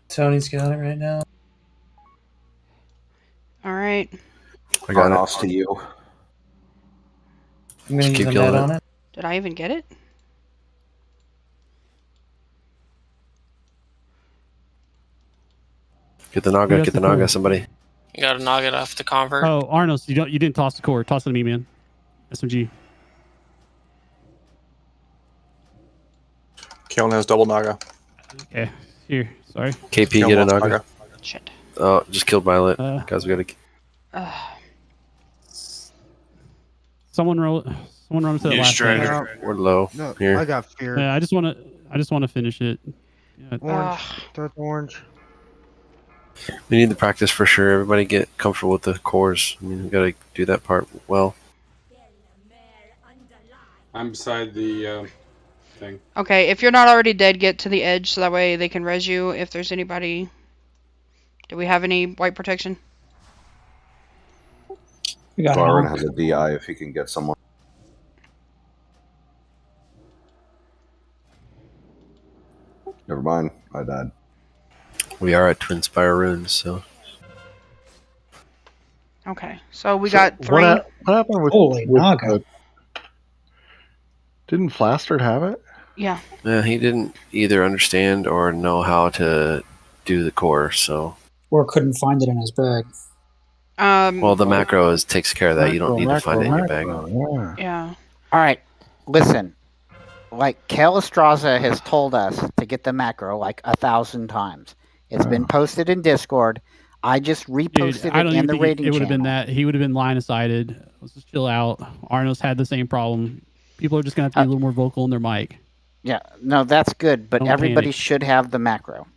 Tony's got it right now. Alright. I got Arnos to you. I'm gonna Just use keep a killing net it. on it. Did I even get it? Get the Naga. Get the Naga, somebody. You gotta knock it off the convert. Oh, Arnos, you didn't toss the core. Toss it to me, man. SMG. Kalen has double Naga. Okay. Here. Sorry. KP, Kalen get a wants Naga. Shit. Oh, just killed Violet. Guys, we gotta. Someone run to the last thing. We're low No, here. I got fear. Yeah, I just want to finish it. Yeah. Orange. Third orange. We need the practice for sure. Everybody get comfortable with the cores. I mean, we gotta do that part well. I'm beside the thing. Okay, if you're not already dead, get to the edge so that way they can res you if there's anybody. Do we have any white protection? We got Byron it. has a DI if he can get someone. Never mind. I died. We are at Twin Spire Ruins, so. Okay, so we got 3. What happened with Holy with, Naga. didn't Flastard have it? Yeah. Yeah, he didn't either understand or know how to do the core, so. Or couldn't find it in his bag. Well, the macro takes care of that. You don't need to find it in your bag. Yeah. All right, listen. Like Kalistraza has told us to get the macro like 1,000 times. It's been posted in Discord. I just reposted Dude, I don't it in even the think rating it would have channel. been that. He would have been line of sighted. Let's just chill out. Arnos had the same problem. People are just gonna have to be a little more vocal in their mic. Yeah, no, that's good, but Don't everybody panic. should have the macro.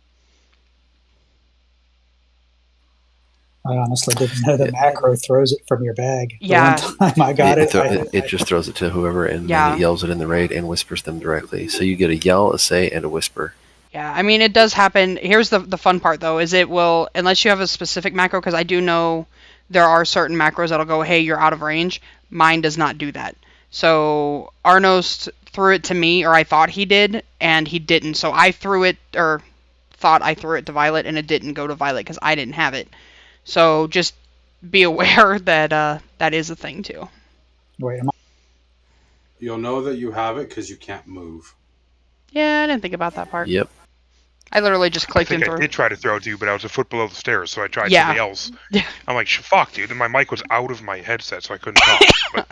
I honestly didn't know the macro throws it from your bag. Yeah. The one time I got it. It just throws it to whoever, and Yeah. then it yells it in the raid and whispers them directly. So you get a yell, a say, and a whisper. Yeah, I mean, it does happen. Here's the fun part, though, is it will, unless you have a specific macro, because I do know there are certain macros that'll go, hey, you're out of range. Mine does not do that. So Arnos threw it to me, or I thought he did, and he didn't. So I threw it, or thought I threw it to Violet, and it didn't go to Violet because I didn't have it. So just be aware that that is a thing, too. Wait, am I You'll know that you have it because you can't move. Yeah, I didn't think about that part. Yep. I literally just I clicked think and I threw. did try to throw it to you, but I was a foot below the stairs, so I tried Yeah. something else. Yeah. I'm like, fuck, dude. And my mic was out of my headset, so I couldn't talk. But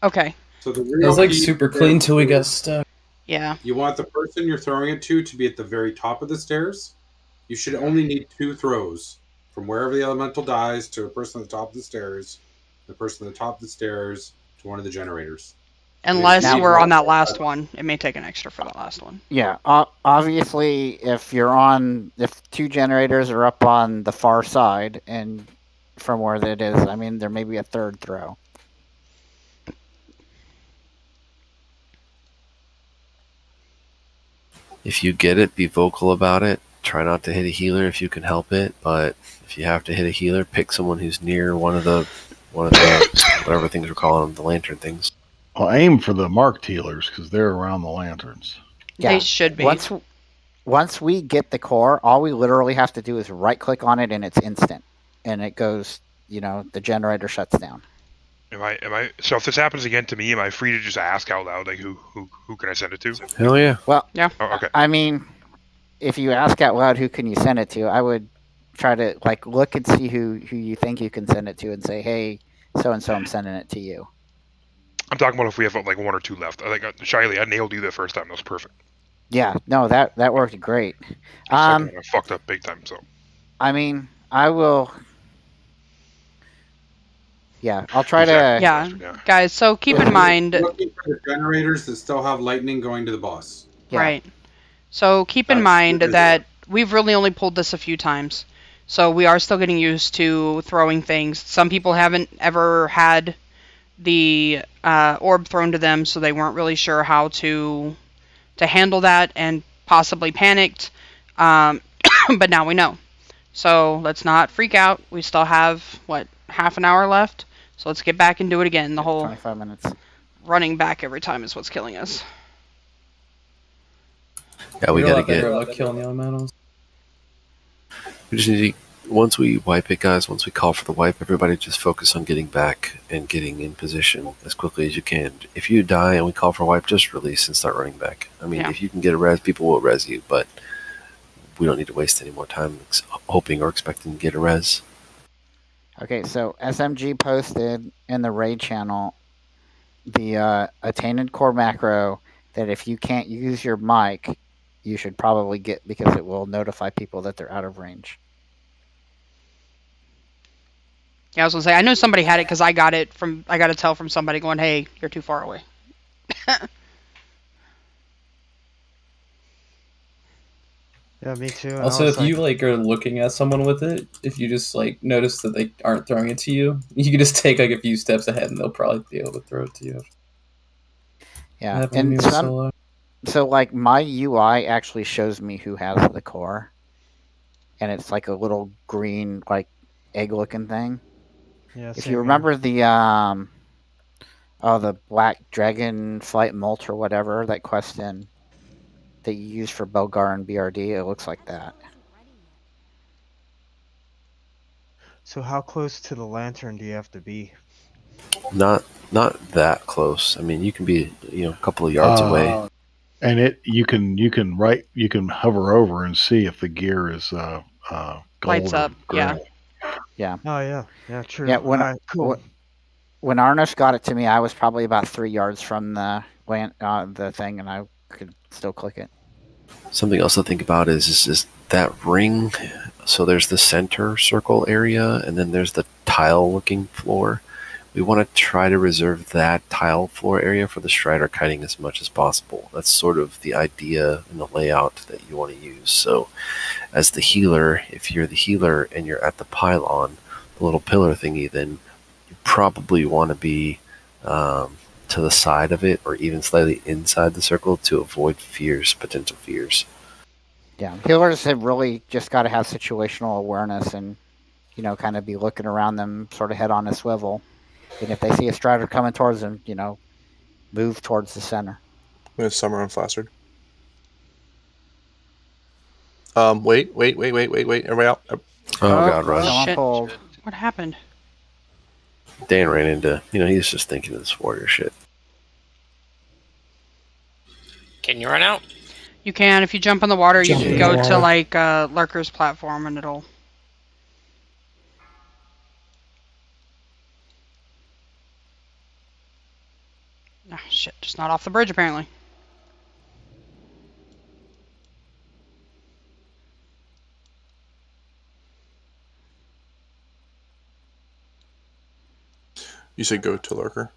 Okay. So the It real was like key super there clean till we got is stuck. Yeah. You want the person you're throwing it to be at the very top of the stairs. You should only need 2 throws from wherever the elemental dies to a person at the top of the stairs, the person at the top of the stairs to one of the generators. Unless we're on that last one, it may take an extra for that last one. Yeah, obviously, if 2 generators are up on the far side and from where that is, I mean, there may be a 3rd throw. If you get it, be vocal about it. Try not to hit a healer if you can help it, but if you have to hit a healer, pick someone who's near one of the whatever things we're calling them, the lantern things. Well, aim for the marked healers because they're around the lanterns. Yeah. They should be. Once we get the core, all we literally have to do is right click on it and it's instant. And it goes, the generator shuts down. So if this happens again to me, am I free to just ask out loud, like, who can I send it to? Hell yeah. Well, yeah. Oh, okay. I mean, if you ask out loud who can you send it to, I would try to look and see who you think you can send it to and say, hey, so-and-so, I'm sending it to you. I'm talking about if we have 1 or 2 left. I think, Shiley, I nailed you the first time. That was perfect. Yeah, no, that worked great. Second one, I fucked up big time, so. I mean, I will... Yeah, I'll try to... Yeah, guys, so keep in mind... Looking for the generators that still have lightning going to the boss. Yeah. Right. So keep in mind that we've really only pulled this a few times. So we are still getting used to throwing things. Some people haven't ever had the orb thrown to them, so they weren't really sure how to handle that and possibly panicked. But now we know. So let's not freak out. We still have, half an hour left? So let's get back and do it again. The whole 25 minutes. Running back every time is what's killing us. Yeah, we gotta get. Killing the elementals. We just need to, once we wipe it, guys. Once we call for the wipe, everybody just focus on getting back and getting in position as quickly as you can. If you die and we call for wipe, just release and start running back. I mean, if you can get a res, people will res you, but we don't need to waste any more time hoping or expecting to get a res. Okay, so SMG posted in the raid channel the attained core macro that if you can't use your mic, you should probably get because it will notify people that they're out of range. Yeah, I was gonna say I know somebody had it because I got a tell from somebody going, "Hey, you're too far away." Yeah, me too. Also, if you are looking at someone with it, if you just notice that they aren't throwing it to you, you can just take a few steps ahead, and they'll probably be able to throw it to you. Yeah, and so my UI actually shows me who has the core, and it's like a little green egg-looking thing. Yeah. If you remember the black dragon flight molt or whatever that quest in that you use for Belgar and BRD, it looks like that. So how close to the lantern do you have to be? Not that close. I mean, you can be a couple of yards away. And you can hover over and see if the gear is gold lights up. Yeah. Yeah. Oh yeah, true. Yeah, when cool. When Arnish got it to me, I was probably about 3 yards from the thing, and I could still click it. Something else to think about is that ring. So there's the center circle area, and then there's the tile-looking floor. We want to try to reserve that tile floor area for the Strider kiting as much as possible. That's sort of the idea and the layout that you want to use. So as the healer, if you're the healer and you're at the pylon, the little pillar thingy, then you probably want to be to the side of it or even slightly inside the circle to avoid potential fears. Yeah, healers have really just got to have situational awareness and, kind of be looking around them sort of head on a swivel. And if they see a Strider coming towards them, move towards the center. It's Summer on Flaccid. Wait. Everybody out. Oh God, Rush. Shit. What happened? Dan ran into, he's just thinking of this warrior shit. Can you run out? You can. If you jump in the water, Jump you in can the go to water. like Lurker's platform and it'll. Ah, shit. Just not off the bridge, apparently. You said go to Lurker.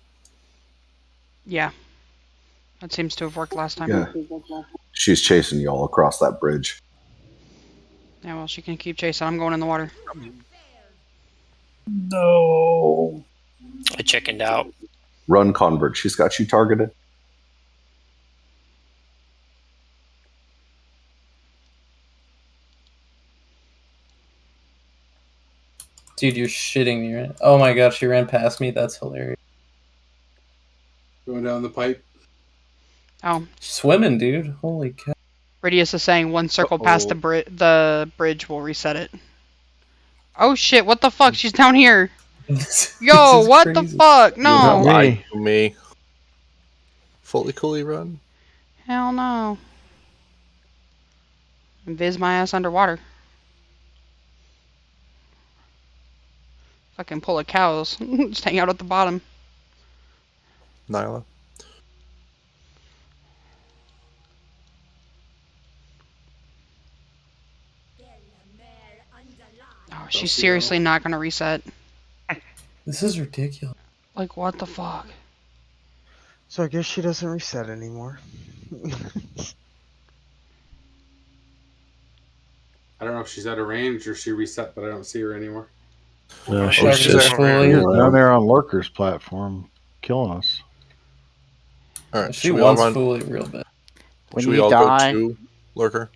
Yeah. That seems to have worked last time. Yeah. She's chasing y'all across that bridge. Yeah, well, she can keep chasing. I'm going in the water. No. I chickened out. Run, Convert. She's got you targeted. Dude, you're shitting me, right? Oh my god, she ran past me. That's hilarious. Going down the pipe. Oh. Swimming, dude. Holy cow. Radius is saying one circle past the bridge will reset it. Oh shit, what the fuck? She's down here. Yo, what crazy. the fuck? No. Lie to me. Fully coolly run. Hell no. Viz my ass underwater. Fucking pull of cows. Just hang out at the bottom. Nyla. Oh, she's seriously not gonna reset. This is ridiculous. Like, what the fuck? So I guess she doesn't reset anymore. I don't know if she's out of range or she reset, but I don't see her anymore. No, she's just down there on Lurker's platform, killing us. All right. She wants Fully real bad. When Should we you all die, go to Lurker?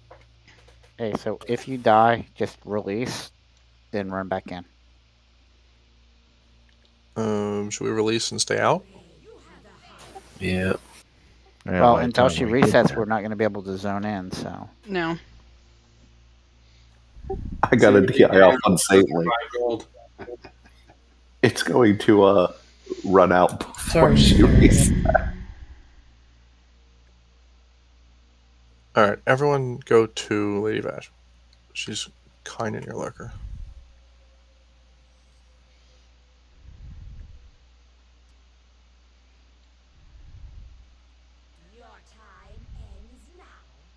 Okay, so if you die, just release, then run back in. Should we release and stay out? Yeah. Well, until she resets, we're not going to be able to zone in, so. No. I got a DI off unsaintly. It's going to run out before she resets. All right, everyone go to Lady Vash. She's kind of near Lurker.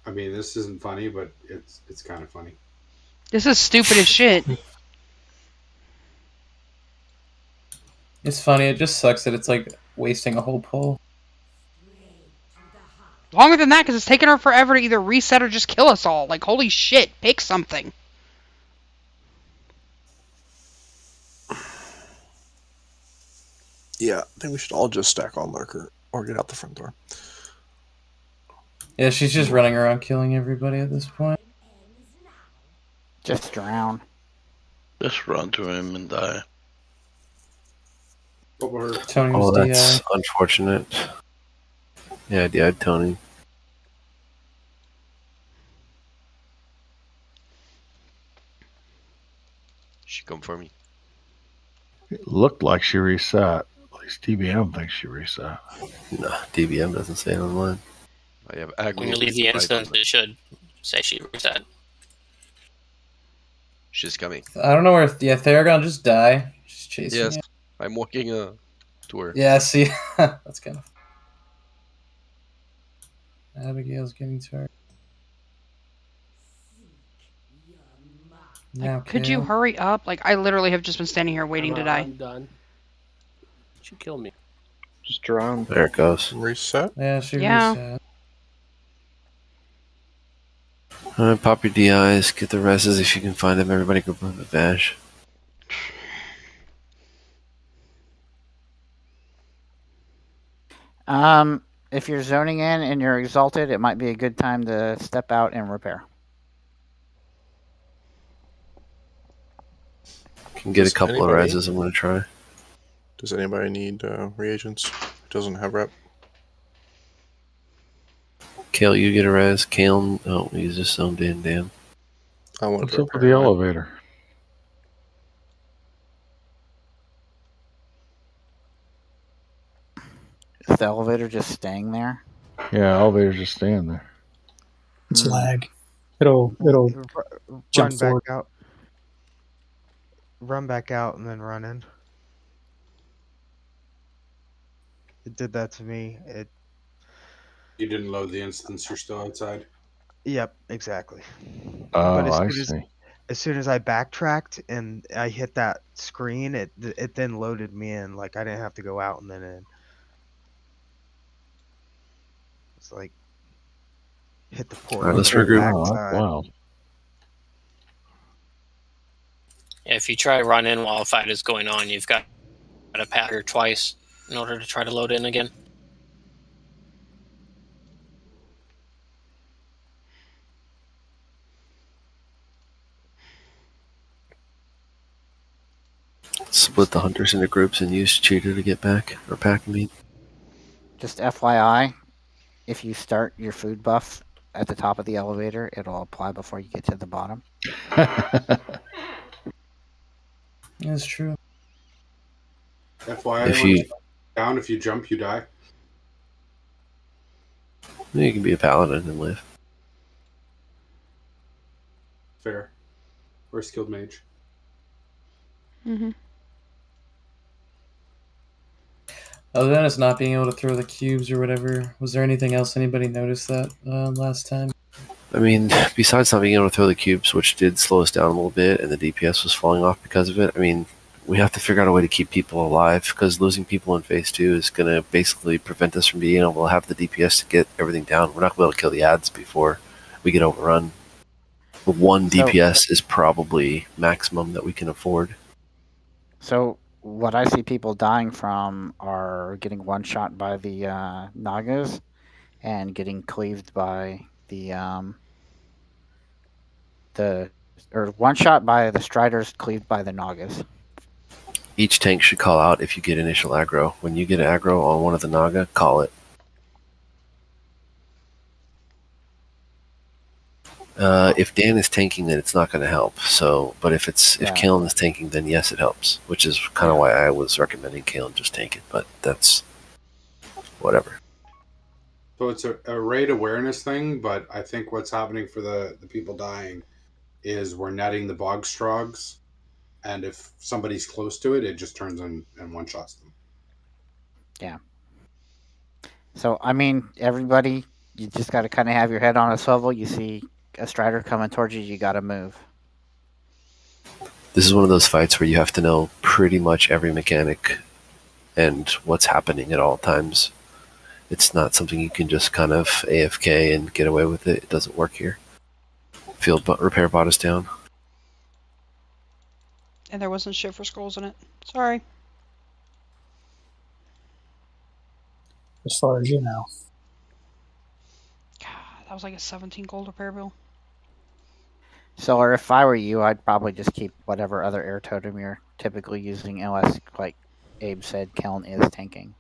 I mean, this isn't funny, but it's kind of funny. This is stupid as shit. It's funny. It just sucks that it's like wasting a whole pull. Longer than that, because it's taking her forever to either reset or just kill us all. Like, holy shit, pick something. Yeah, I think we should all just stack on Lurker or get out the front door. Yeah, she's just running around killing everybody at this point. Just drown. Just run to him and die. Tony Oh, was that's DI. unfortunate. Yeah, I DI'd Tony. She come for me. It looked like she reset. At least DBM thinks she reset. No, DBM doesn't say it online. I have When you leave the instance, it should say she reset. She's coming. I don't know where. Yeah, Theragon just die. She's chasing. Yes, you. I'm walking to her. Yeah, see, that's kind of. Abigail's getting to her. Now, Could you Kale. hurry up? Like, I literally have just been standing here waiting to die. I'm done. She killed me. Just drown. There it goes. Reset? Yeah, she Yeah. reset. Alright, pop your DIs, get the reses if you can find them. Everybody go run the Vash. If you're zoning in and you're exalted, it might be a good time to step out and repair. Can get a Does couple of anybody- reses I'm going to try. Does anybody need reagents? Doesn't have rep. Kale, you get a res. Kale, oh, he's just zoned in, damn. I want What's to up with the elevator? Is the elevator just staying there? Yeah, elevator's just staying there. It's lag. It'll jump Run back forward. out. Run back out and then run in. It did that to me. You didn't load the instance. You're still outside. Yep, exactly. Oh, But I see. as soon as I backtracked and I hit that screen, it then loaded me in. Like I didn't have to go out and then in. It's like hit the port. All right, let's on the regroup. backside. Wow. Yeah, if you try run in while a fight is going on, you've got to pass her twice in order to try to load in again. Split the hunters into groups and use cheater to get back, or pack meat. Just FYI, if you start your food buff at the top of the elevator, it'll apply before you get to the bottom. That's true. FYI, If when you- you down, if you jump, you die. You can be a paladin and live. Fair. Or a skilled mage. Mm-hmm. Other than us not being able to throw the cubes or whatever, was there anything else anybody noticed that last time? I mean, besides not being able to throw the cubes, which did slow us down a little bit, and the DPS was falling off because of it, I mean, we have to figure out a way to keep people alive, because losing people in Phase 2 is going to basically prevent us from being able to have the DPS to get everything down. We're not going to be able to kill the ads before we get overrun. One DPS is probably maximum that we can afford. So what I see people dying from are getting one shot by the Nagas and getting cleaved by or one shot by the Striders, cleaved by the Nagas. Each tank should call out if you get initial aggro. When you get aggro on one of the Naga, call it. If Dan is tanking, then it's not going to help. So, but if Kalen is tanking, then yes, it helps. Which is kind of why I was recommending Kalen just tank it. But that's whatever. So it's a raid awareness thing, but I think what's happening for the people dying is we're netting the bog strogs, and if somebody's close to it, it just turns and one-shots them. Yeah. So, I mean, everybody, you just got to kind of have your head on a swivel. You see a Strider coming towards you, you got to move. This is one of those fights where you have to know pretty much every mechanic and what's happening at all times. It's not something you can just kind of AFK and get away with it. It doesn't work here. Field repair bot is down. And there wasn't shit for scrolls in it. Sorry. As far as you know. God, that was like a 17 gold repair bill. So, or if I were you, I'd probably just keep whatever other air totem you're typically using, unless, like Abe said, Kellen is tanking.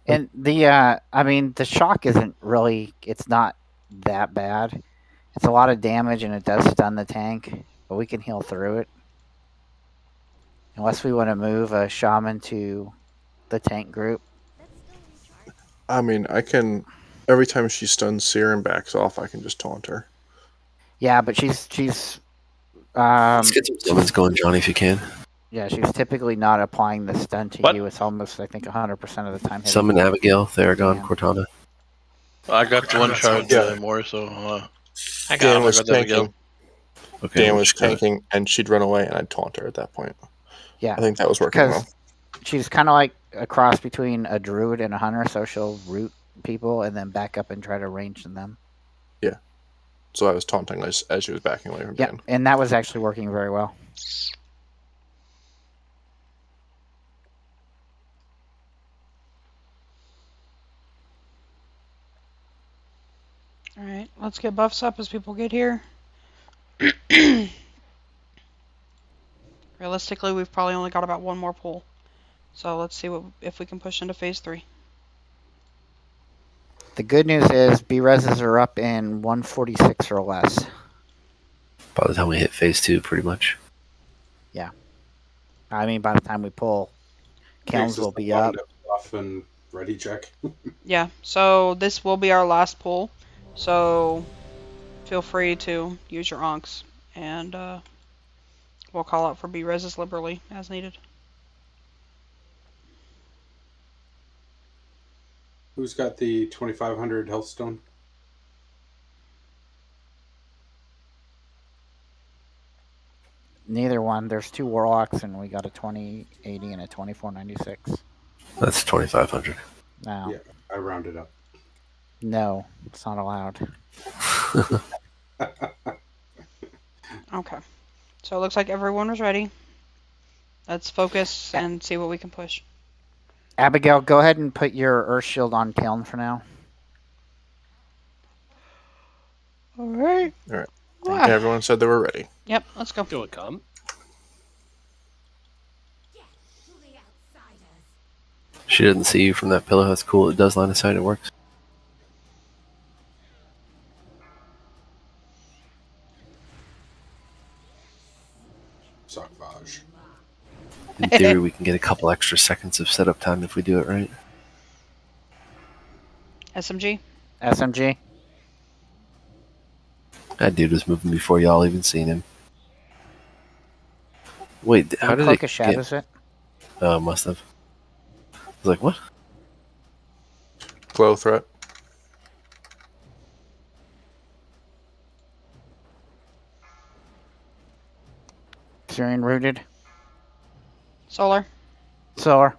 And the, I mean, the shock isn't really, it's not that bad. It's a lot of damage and it does stun the tank, but we can heal through it. Unless we want to move a shaman to the tank group. I mean, I can, every time she stuns Seer and backs off, I can just taunt her. Yeah, but she's Let's get some summons going, Johnny, if you can. yeah, she's typically not applying the stun to you. It's almost, I think, 100% of the time. hitting Summon you. Abigail, Theragon, Cortana. I got one charge more, so Dan was tanking. Okay, Dan was tanking, and she'd run away, and I'd taunt her at that point. Yeah, I think that was working well. She's kind of like a cross between a druid and a hunter, so she'll root people and then back up and try to range them. Yeah. So I was taunting as she was backing away from Yeah, Dan. and that was actually working very well. Alright, let's get buffs up as people get here. Realistically, we've probably only got about one more pull. So let's see if we can push into phase 3. The good news is B-reses are up in 146 or less. By the time we hit phase 2, pretty much. Yeah. I mean, by the time we pull, Kelms will be up. And Ready, check. Yeah, so this will be our last pull. So feel free to use your onks, and we'll call out for B-reses liberally as needed. Who's got the 2500 health stone? Neither one. There's 2 warlocks, and we got a 2080 and a 2496. That's 2,500. No. Yeah, I rounded up. No, it's not allowed. Okay. So it looks like everyone was ready. Let's focus and see what we can push. Abigail, go ahead and put your Earth Shield on Kiln for now. Alright. Alright. Okay, everyone said they were ready. Yep, let's go. Do it, come. She didn't see you from that pillow. That's cool. It does line of sight. It works. Suck Vash. In theory, we can get a couple extra seconds of setup time if we do it right. SMG? SMG? That dude was moving before y'all even seen him. Wait, how did it Cloak of Shadows it? Oh, must have. I was like, what? Glow threat. Syrian rooted. Solar. Solar.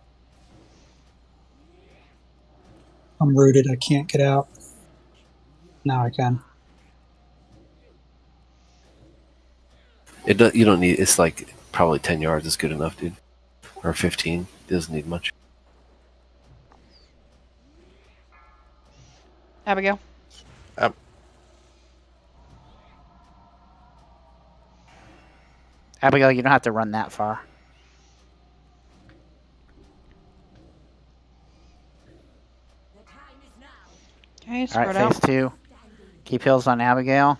I'm rooted. I can't get out. Now I can. You don't need. It's like probably 10 yards is good enough, dude. Or 15. It doesn't need much. Abigail. Abigail, you don't have to run that far. Okay, spread Alright, out. phase 2. Keep heals on Abigail.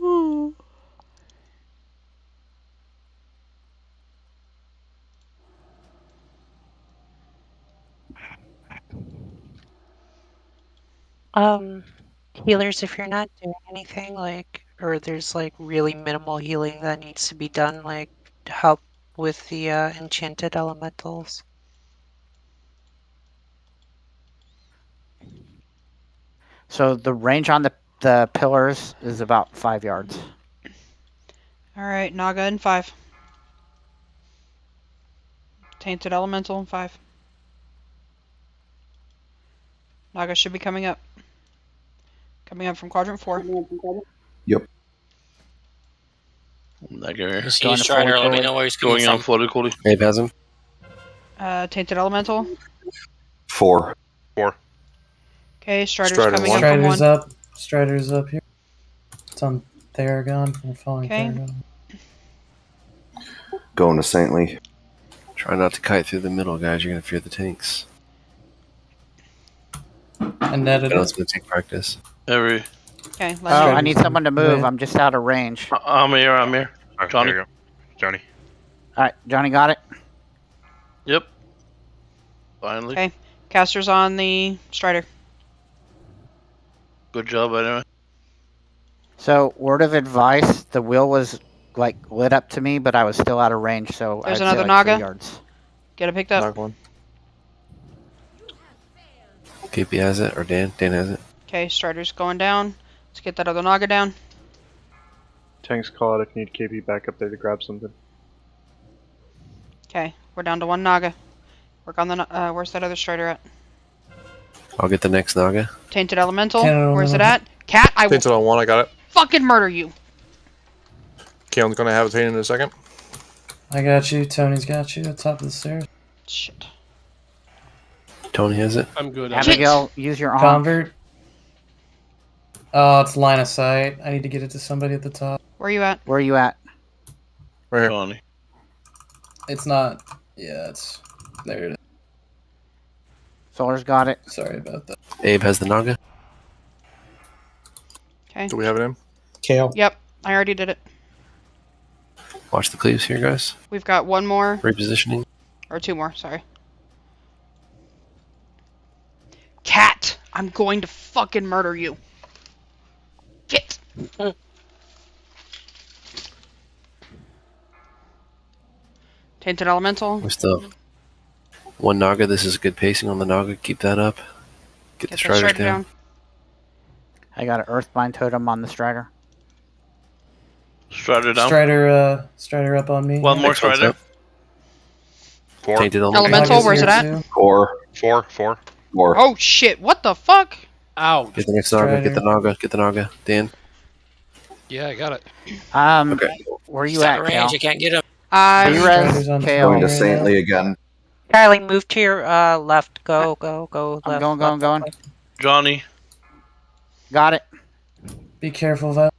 Ooh. Healers, if you're not doing anything, like, or there's like really minimal healing that needs to be done, like help with the enchanted elementals. So the range on the pillars is about 5 yards. Alright, Naga in 5. Tainted Elemental in 5. Naga should be coming up. Coming up from quadrant 4. Yep. You see his strider, let me know where he's coming Going on from. flooded Cody. Abe has him. Tainted Elemental. 4. Okay, Strider's Strider coming one. in from Strider's 1. up. Strider's up here. It's on Theragon. We're following Okay. Theragon. Going to Saintly. Try not to kite through the middle, guys. You're going to fear the tanks. I netted I know it. it's going to take practice. Okay, Oh, let's I need someone to move. Wait. I'm just out of range. I'm here. Alright, Johnny. there you go. Johnny. Alright, Johnny got it. Yep. Finally. Okay, Caster's on the Strider. Good job, anyway. So, word of advice, the wheel was like lit up to me, but I was still out of range, so There's I'd another say like 3 Naga. yards. Get it picked up. Knock one. KP has it, or Dan? Dan has it. Okay, Strider's going down. Let's get that other Naga down. Tanks call out if you need KP back up there to grab something. Okay, we're down to 1 Naga. Work on the. Where's that other Strider at? I'll get the next Naga. Tainted Elemental. Tainted Where's it Elemental. at? Cat, I will Tainted on 1, I got it. fucking murder you. Kalen's gonna have a taint in a second. I got you. Tony's got you at top of the stairs. Shit. Tony has it. I'm good. Abigail, use your arm. Convert. Oh, it's line of sight. I need to get it to somebody at the top. Where are you at? Where are you at? Right here. Johnny. It's not. Yeah, it's there. It is. Solar's got it. Sorry about that. Abe has the Naga. Okay. Do we have it in? Kale. Yep, I already did it. Watch the cleaves here, guys. We've got one more. Repositioning. Or two more, sorry. Cat! I'm going to fucking murder you. Get! Tainted Elemental. We're still one Naga. This is good pacing on the Naga. Keep that up. Get the Striders down. I got an Earthbind Totem on the Strider. Strider down. Strider up on me. One more Strider. 4. Tainted Elemental, where's it at? 4. 4. 4. Oh shit, what the fuck? Ow. Get the next Naga. Get the Naga. Get the Naga. Dan. Yeah, I got it. Okay. Where are you He's out at, of Cal? range. I can't get him. B-Res, Kale. Going to Saintly again. Kylie, move to your left. Go left. I'm going. Johnny. Got it. Be careful, Val.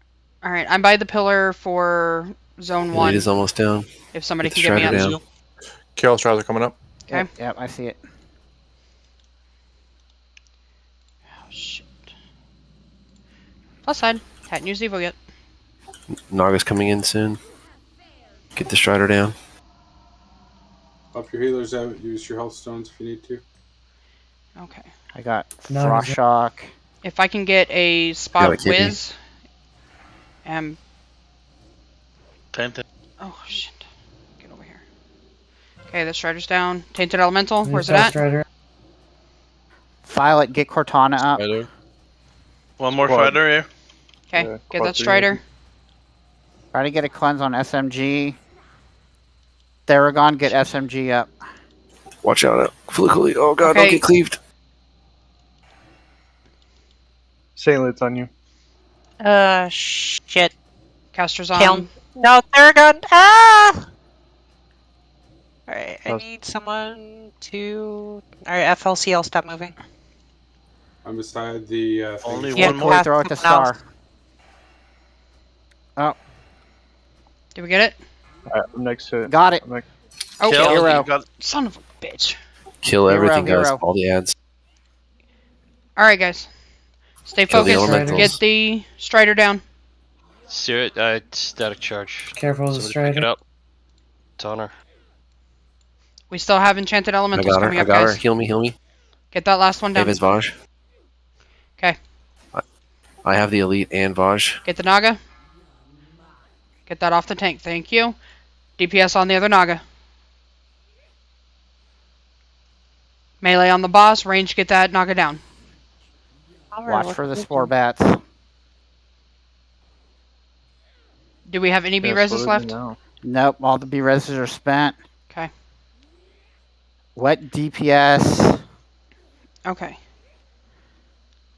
Alright, I'm by the pillar for zone 1. Lead is almost down. If somebody Get the can get me Strider on. down. Kale Strider coming up. Okay. Yep, I see it. Oh shit. Plus side. Hadn't used Evo yet. Naga's coming in soon. Get the Strider down. Up your healers out. Use your health stones if you need to. Okay. I got No, Frost is it- Shock. If I can get a spot it can't be. whiz. Tainted. Oh shit. Get over here. Okay, the Strider's down. Tainted Elemental, Use where's it that at? Strider. Violet, get Cortana up. One more Quad. Strider here. Okay, Yeah, get quad that three. Strider. Try to get a cleanse on SMG. Theragon, get SMG up. Watch out. Flickily. Oh god, Okay. don't get cleaved. Saintly, it's on you. Shit. Caster's Kill. on. No, Theragon. Ah! Alright, I How's- need someone to. Alright, FLCL, stop moving. I'm beside the thing. Only Yeah, one more. pass Throw it to someone else. Star. Oh, Did we get it? Alright, I'm next to it. got it. I'm next. Oh, Kill. Hero. You got- son of a bitch. Kill everything, guys. Hero. All the ads. Alright, guys. Stay Kill the focused. elementals. Get the Strider down. Static charge. Careful of the Somebody pick it Strider. up. It's on her. We still have Enchanted I Elementals got her. coming I up, got her. guys. Heal me. Get that last one down. David's Vaj. Okay. I have the Elite and Vaj. Get the Naga. Get that off the tank. Thank you. DPS on the other Naga. Melee on the boss. Range, get that Naga down. Watch for the Spore Bats. Do we have any B reses left? Nope, all the B-reses are spent. Okay. What DPS? Okay.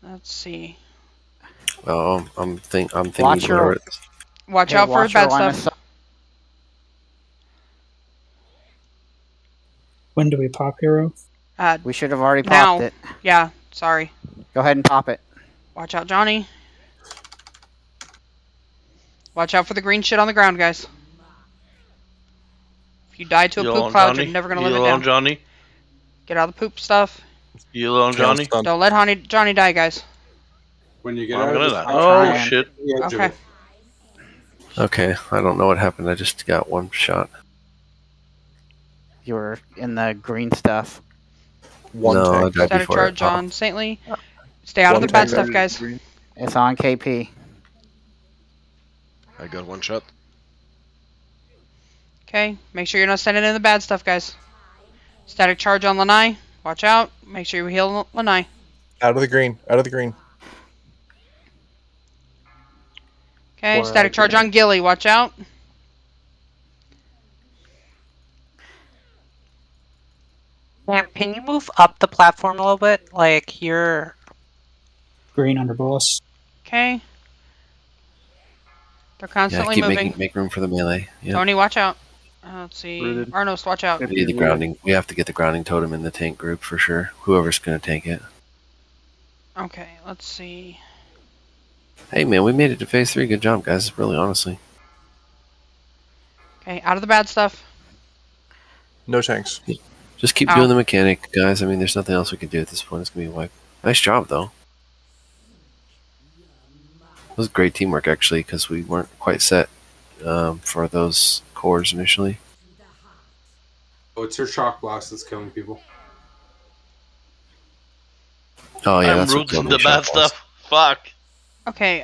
Let's see. Oh, I'm thinking. Watch your- whatever it- Watch Hey, out for watch bad your line of stuff. When do we pop hero? We should have already Now. popped it. Yeah, sorry. Go ahead and pop it. Watch out, Johnny. Watch out for the green shit on the ground, guys. If you die to a You poop alone, cloud, Johnny? you're never gonna You live it alone, down. Johnny? Get out of the poop stuff. You alone, Johnny? Don't let Johnny die, guys. When you get I'm out gonna of die. this, Oh trying. shit! the edge of Okay. it. Okay, I don't know what happened. I just got one shot. You were in the green stuff. No, I died Static before. charge it. on Saintly. Stay out of the bad stuff, guys. It's on KP. I got one shot. Okay, make sure you're not standing in the bad stuff, guys. Static charge on Lanai. Watch out. Make sure you heal Lanai. Out of the green. Out of the green. Okay, Wow, static charge on Gilly. Watch out. Sam, can you move up the platform a little bit? Like, you're. Green under boss. Okay. They're Yeah, constantly keep moving. make room for the melee. Yeah. Tony, watch out. Let's see. Rooted. Arnos, watch out. We need the grounding. We have to get the grounding totem in the tank group for sure. Whoever's gonna tank it. Okay, let's see. Hey man, we made it to phase 3. Good job, guys. Really, honestly. Okay, out of the bad stuff. No tanks. Just keep Ow. doing the mechanic, guys. I mean, there's nothing else we can do at this point. It's gonna be a wipe. Nice job, though. It was great teamwork, actually, because we weren't quite set for those cores initially. Oh, it's her shock blast that's killing people. Oh yeah, I'm that's what rooting killed me. the bad Shock blast. stuff. Fuck. Okay,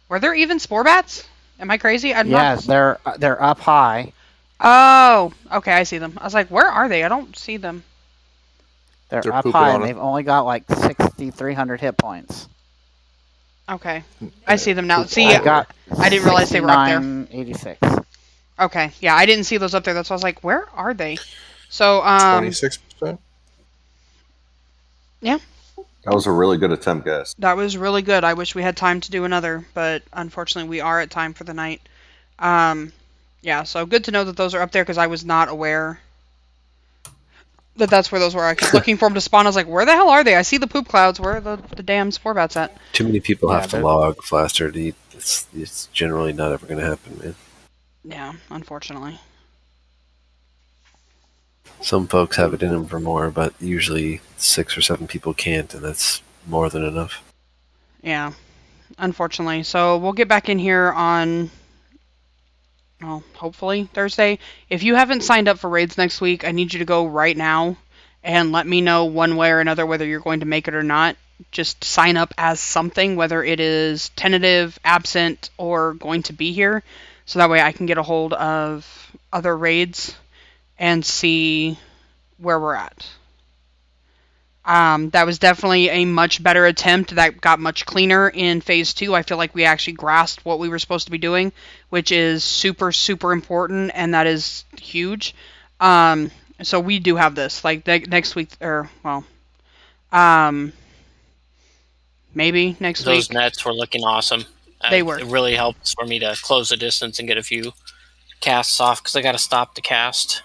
were there even spore bats? Am I crazy? I'm Yes, not. they're up high. Oh, okay, I see them. I was like, where are they? I don't see them. They're They're up pooping high, on and us. they've only got like 6,300 hit points. Okay, I see them now. See, I got I didn't realize they were up there. 86. Okay, yeah, I didn't see those up there. That's why I was like, where are they? So, 26%. Yeah. That was a really good attempt, guys. That was really good. I wish we had time to do another, but unfortunately we are at time for the night. Yeah, so good to know that those are up there because I was not aware that that's where those were. I kept looking for them to spawn. I was like, where the hell are they? I see the poop clouds. Where are the damn spore bats at? Too many people Yeah, have to they're- log Flaster to eat. It's generally not ever going to happen, man. Yeah, unfortunately. Some folks have it in them for more, but usually 6 or 7 people can't, and that's more than enough. Yeah, unfortunately. So we'll get back in here on, well, hopefully Thursday. If you haven't signed up for raids next week, I need you to go right now and let me know one way or another whether you're going to make it or not. Just sign up as something, whether it is tentative, absent, or going to be here. So that way I can get a hold of other raids and see where we're at. That was definitely a much better attempt. That got much cleaner in Phase 2. I feel like we actually grasped what we were supposed to be doing, which is super, super important, and that is huge. So we do have this. Like, next week, or, well, maybe next week. Those nets were looking awesome. They were. It really helps for me to close the distance and get a few casts off because I got to stop the cast.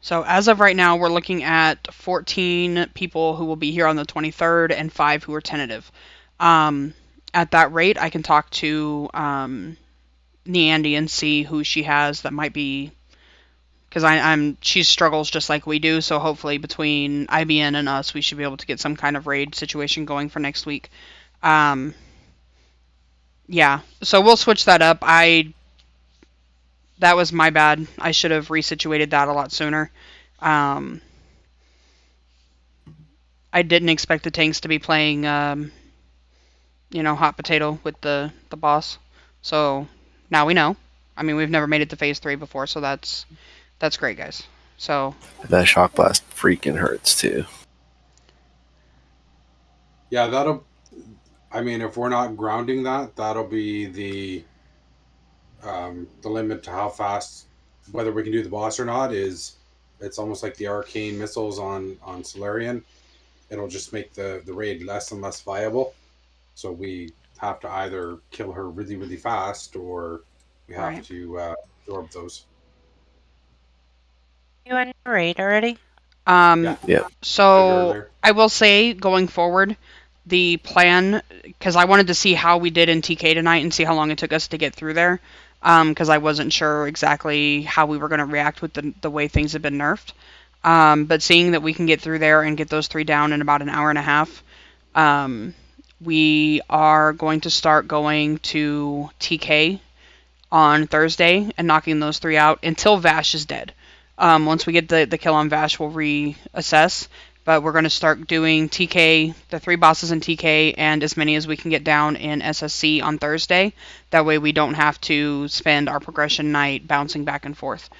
So as of right now, we're looking at 14 people who will be here on the 23rd and 5 who are tentative. At that rate, I can talk to Neandy and see who she has that might be, because she struggles just like we do. So hopefully between IBN and us, we should be able to get some kind of raid situation going for next week. Yeah, so we'll switch that up. That was my bad. I should have resituated that a lot sooner. I didn't expect the tanks to be playing, hot potato with the boss. So now we know. I mean, we've never made it to Phase 3 before, so that's great, guys. So That shock blast freaking hurts too. Yeah, I mean, if we're not grounding that'll be the limit to how fast, whether we can do the boss or not. It's almost like the arcane missiles on Solarian. It'll just make the raid less and less viable. So we have to either kill her really, really fast, or we have to absorb those. You in the raid already? Yeah. So I will say, going forward, the plan, because I wanted to see how we did in TK tonight and see how long it took us to get through there, because I wasn't sure exactly how we were going to react with the way things have been nerfed. But seeing that we can get through there and get those 3 down in about an hour and a half, we are going to start going to TK on Thursday and knocking those 3 out until Vash is dead. Once we get the kill on Vash, we'll reassess. But we're going to start doing TK, the 3 bosses in TK, and as many as we can get down in SSC on Thursday. That way we don't have to spend our progression night bouncing back and forth.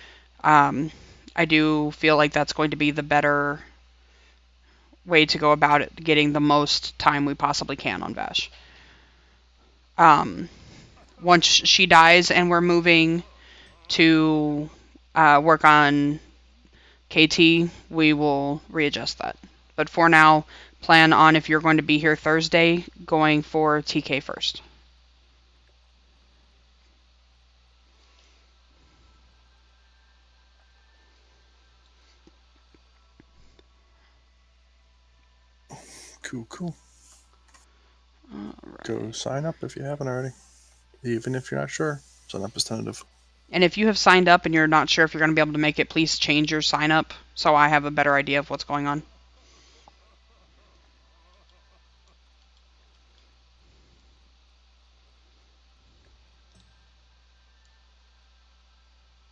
I do feel like that's going to be the better way to go about it, getting the most time we possibly can on Vash. Once she dies and we're moving to work on KT, we will readjust that. But for now, plan on, if you're going to be here Thursday, going for TK first. Cool. Go sign up if you haven't already. Even if you're not sure, sign up as tentative. And if you have signed up and you're not sure if you're going to be able to make it, please change your sign up so I have a better idea of what's going on.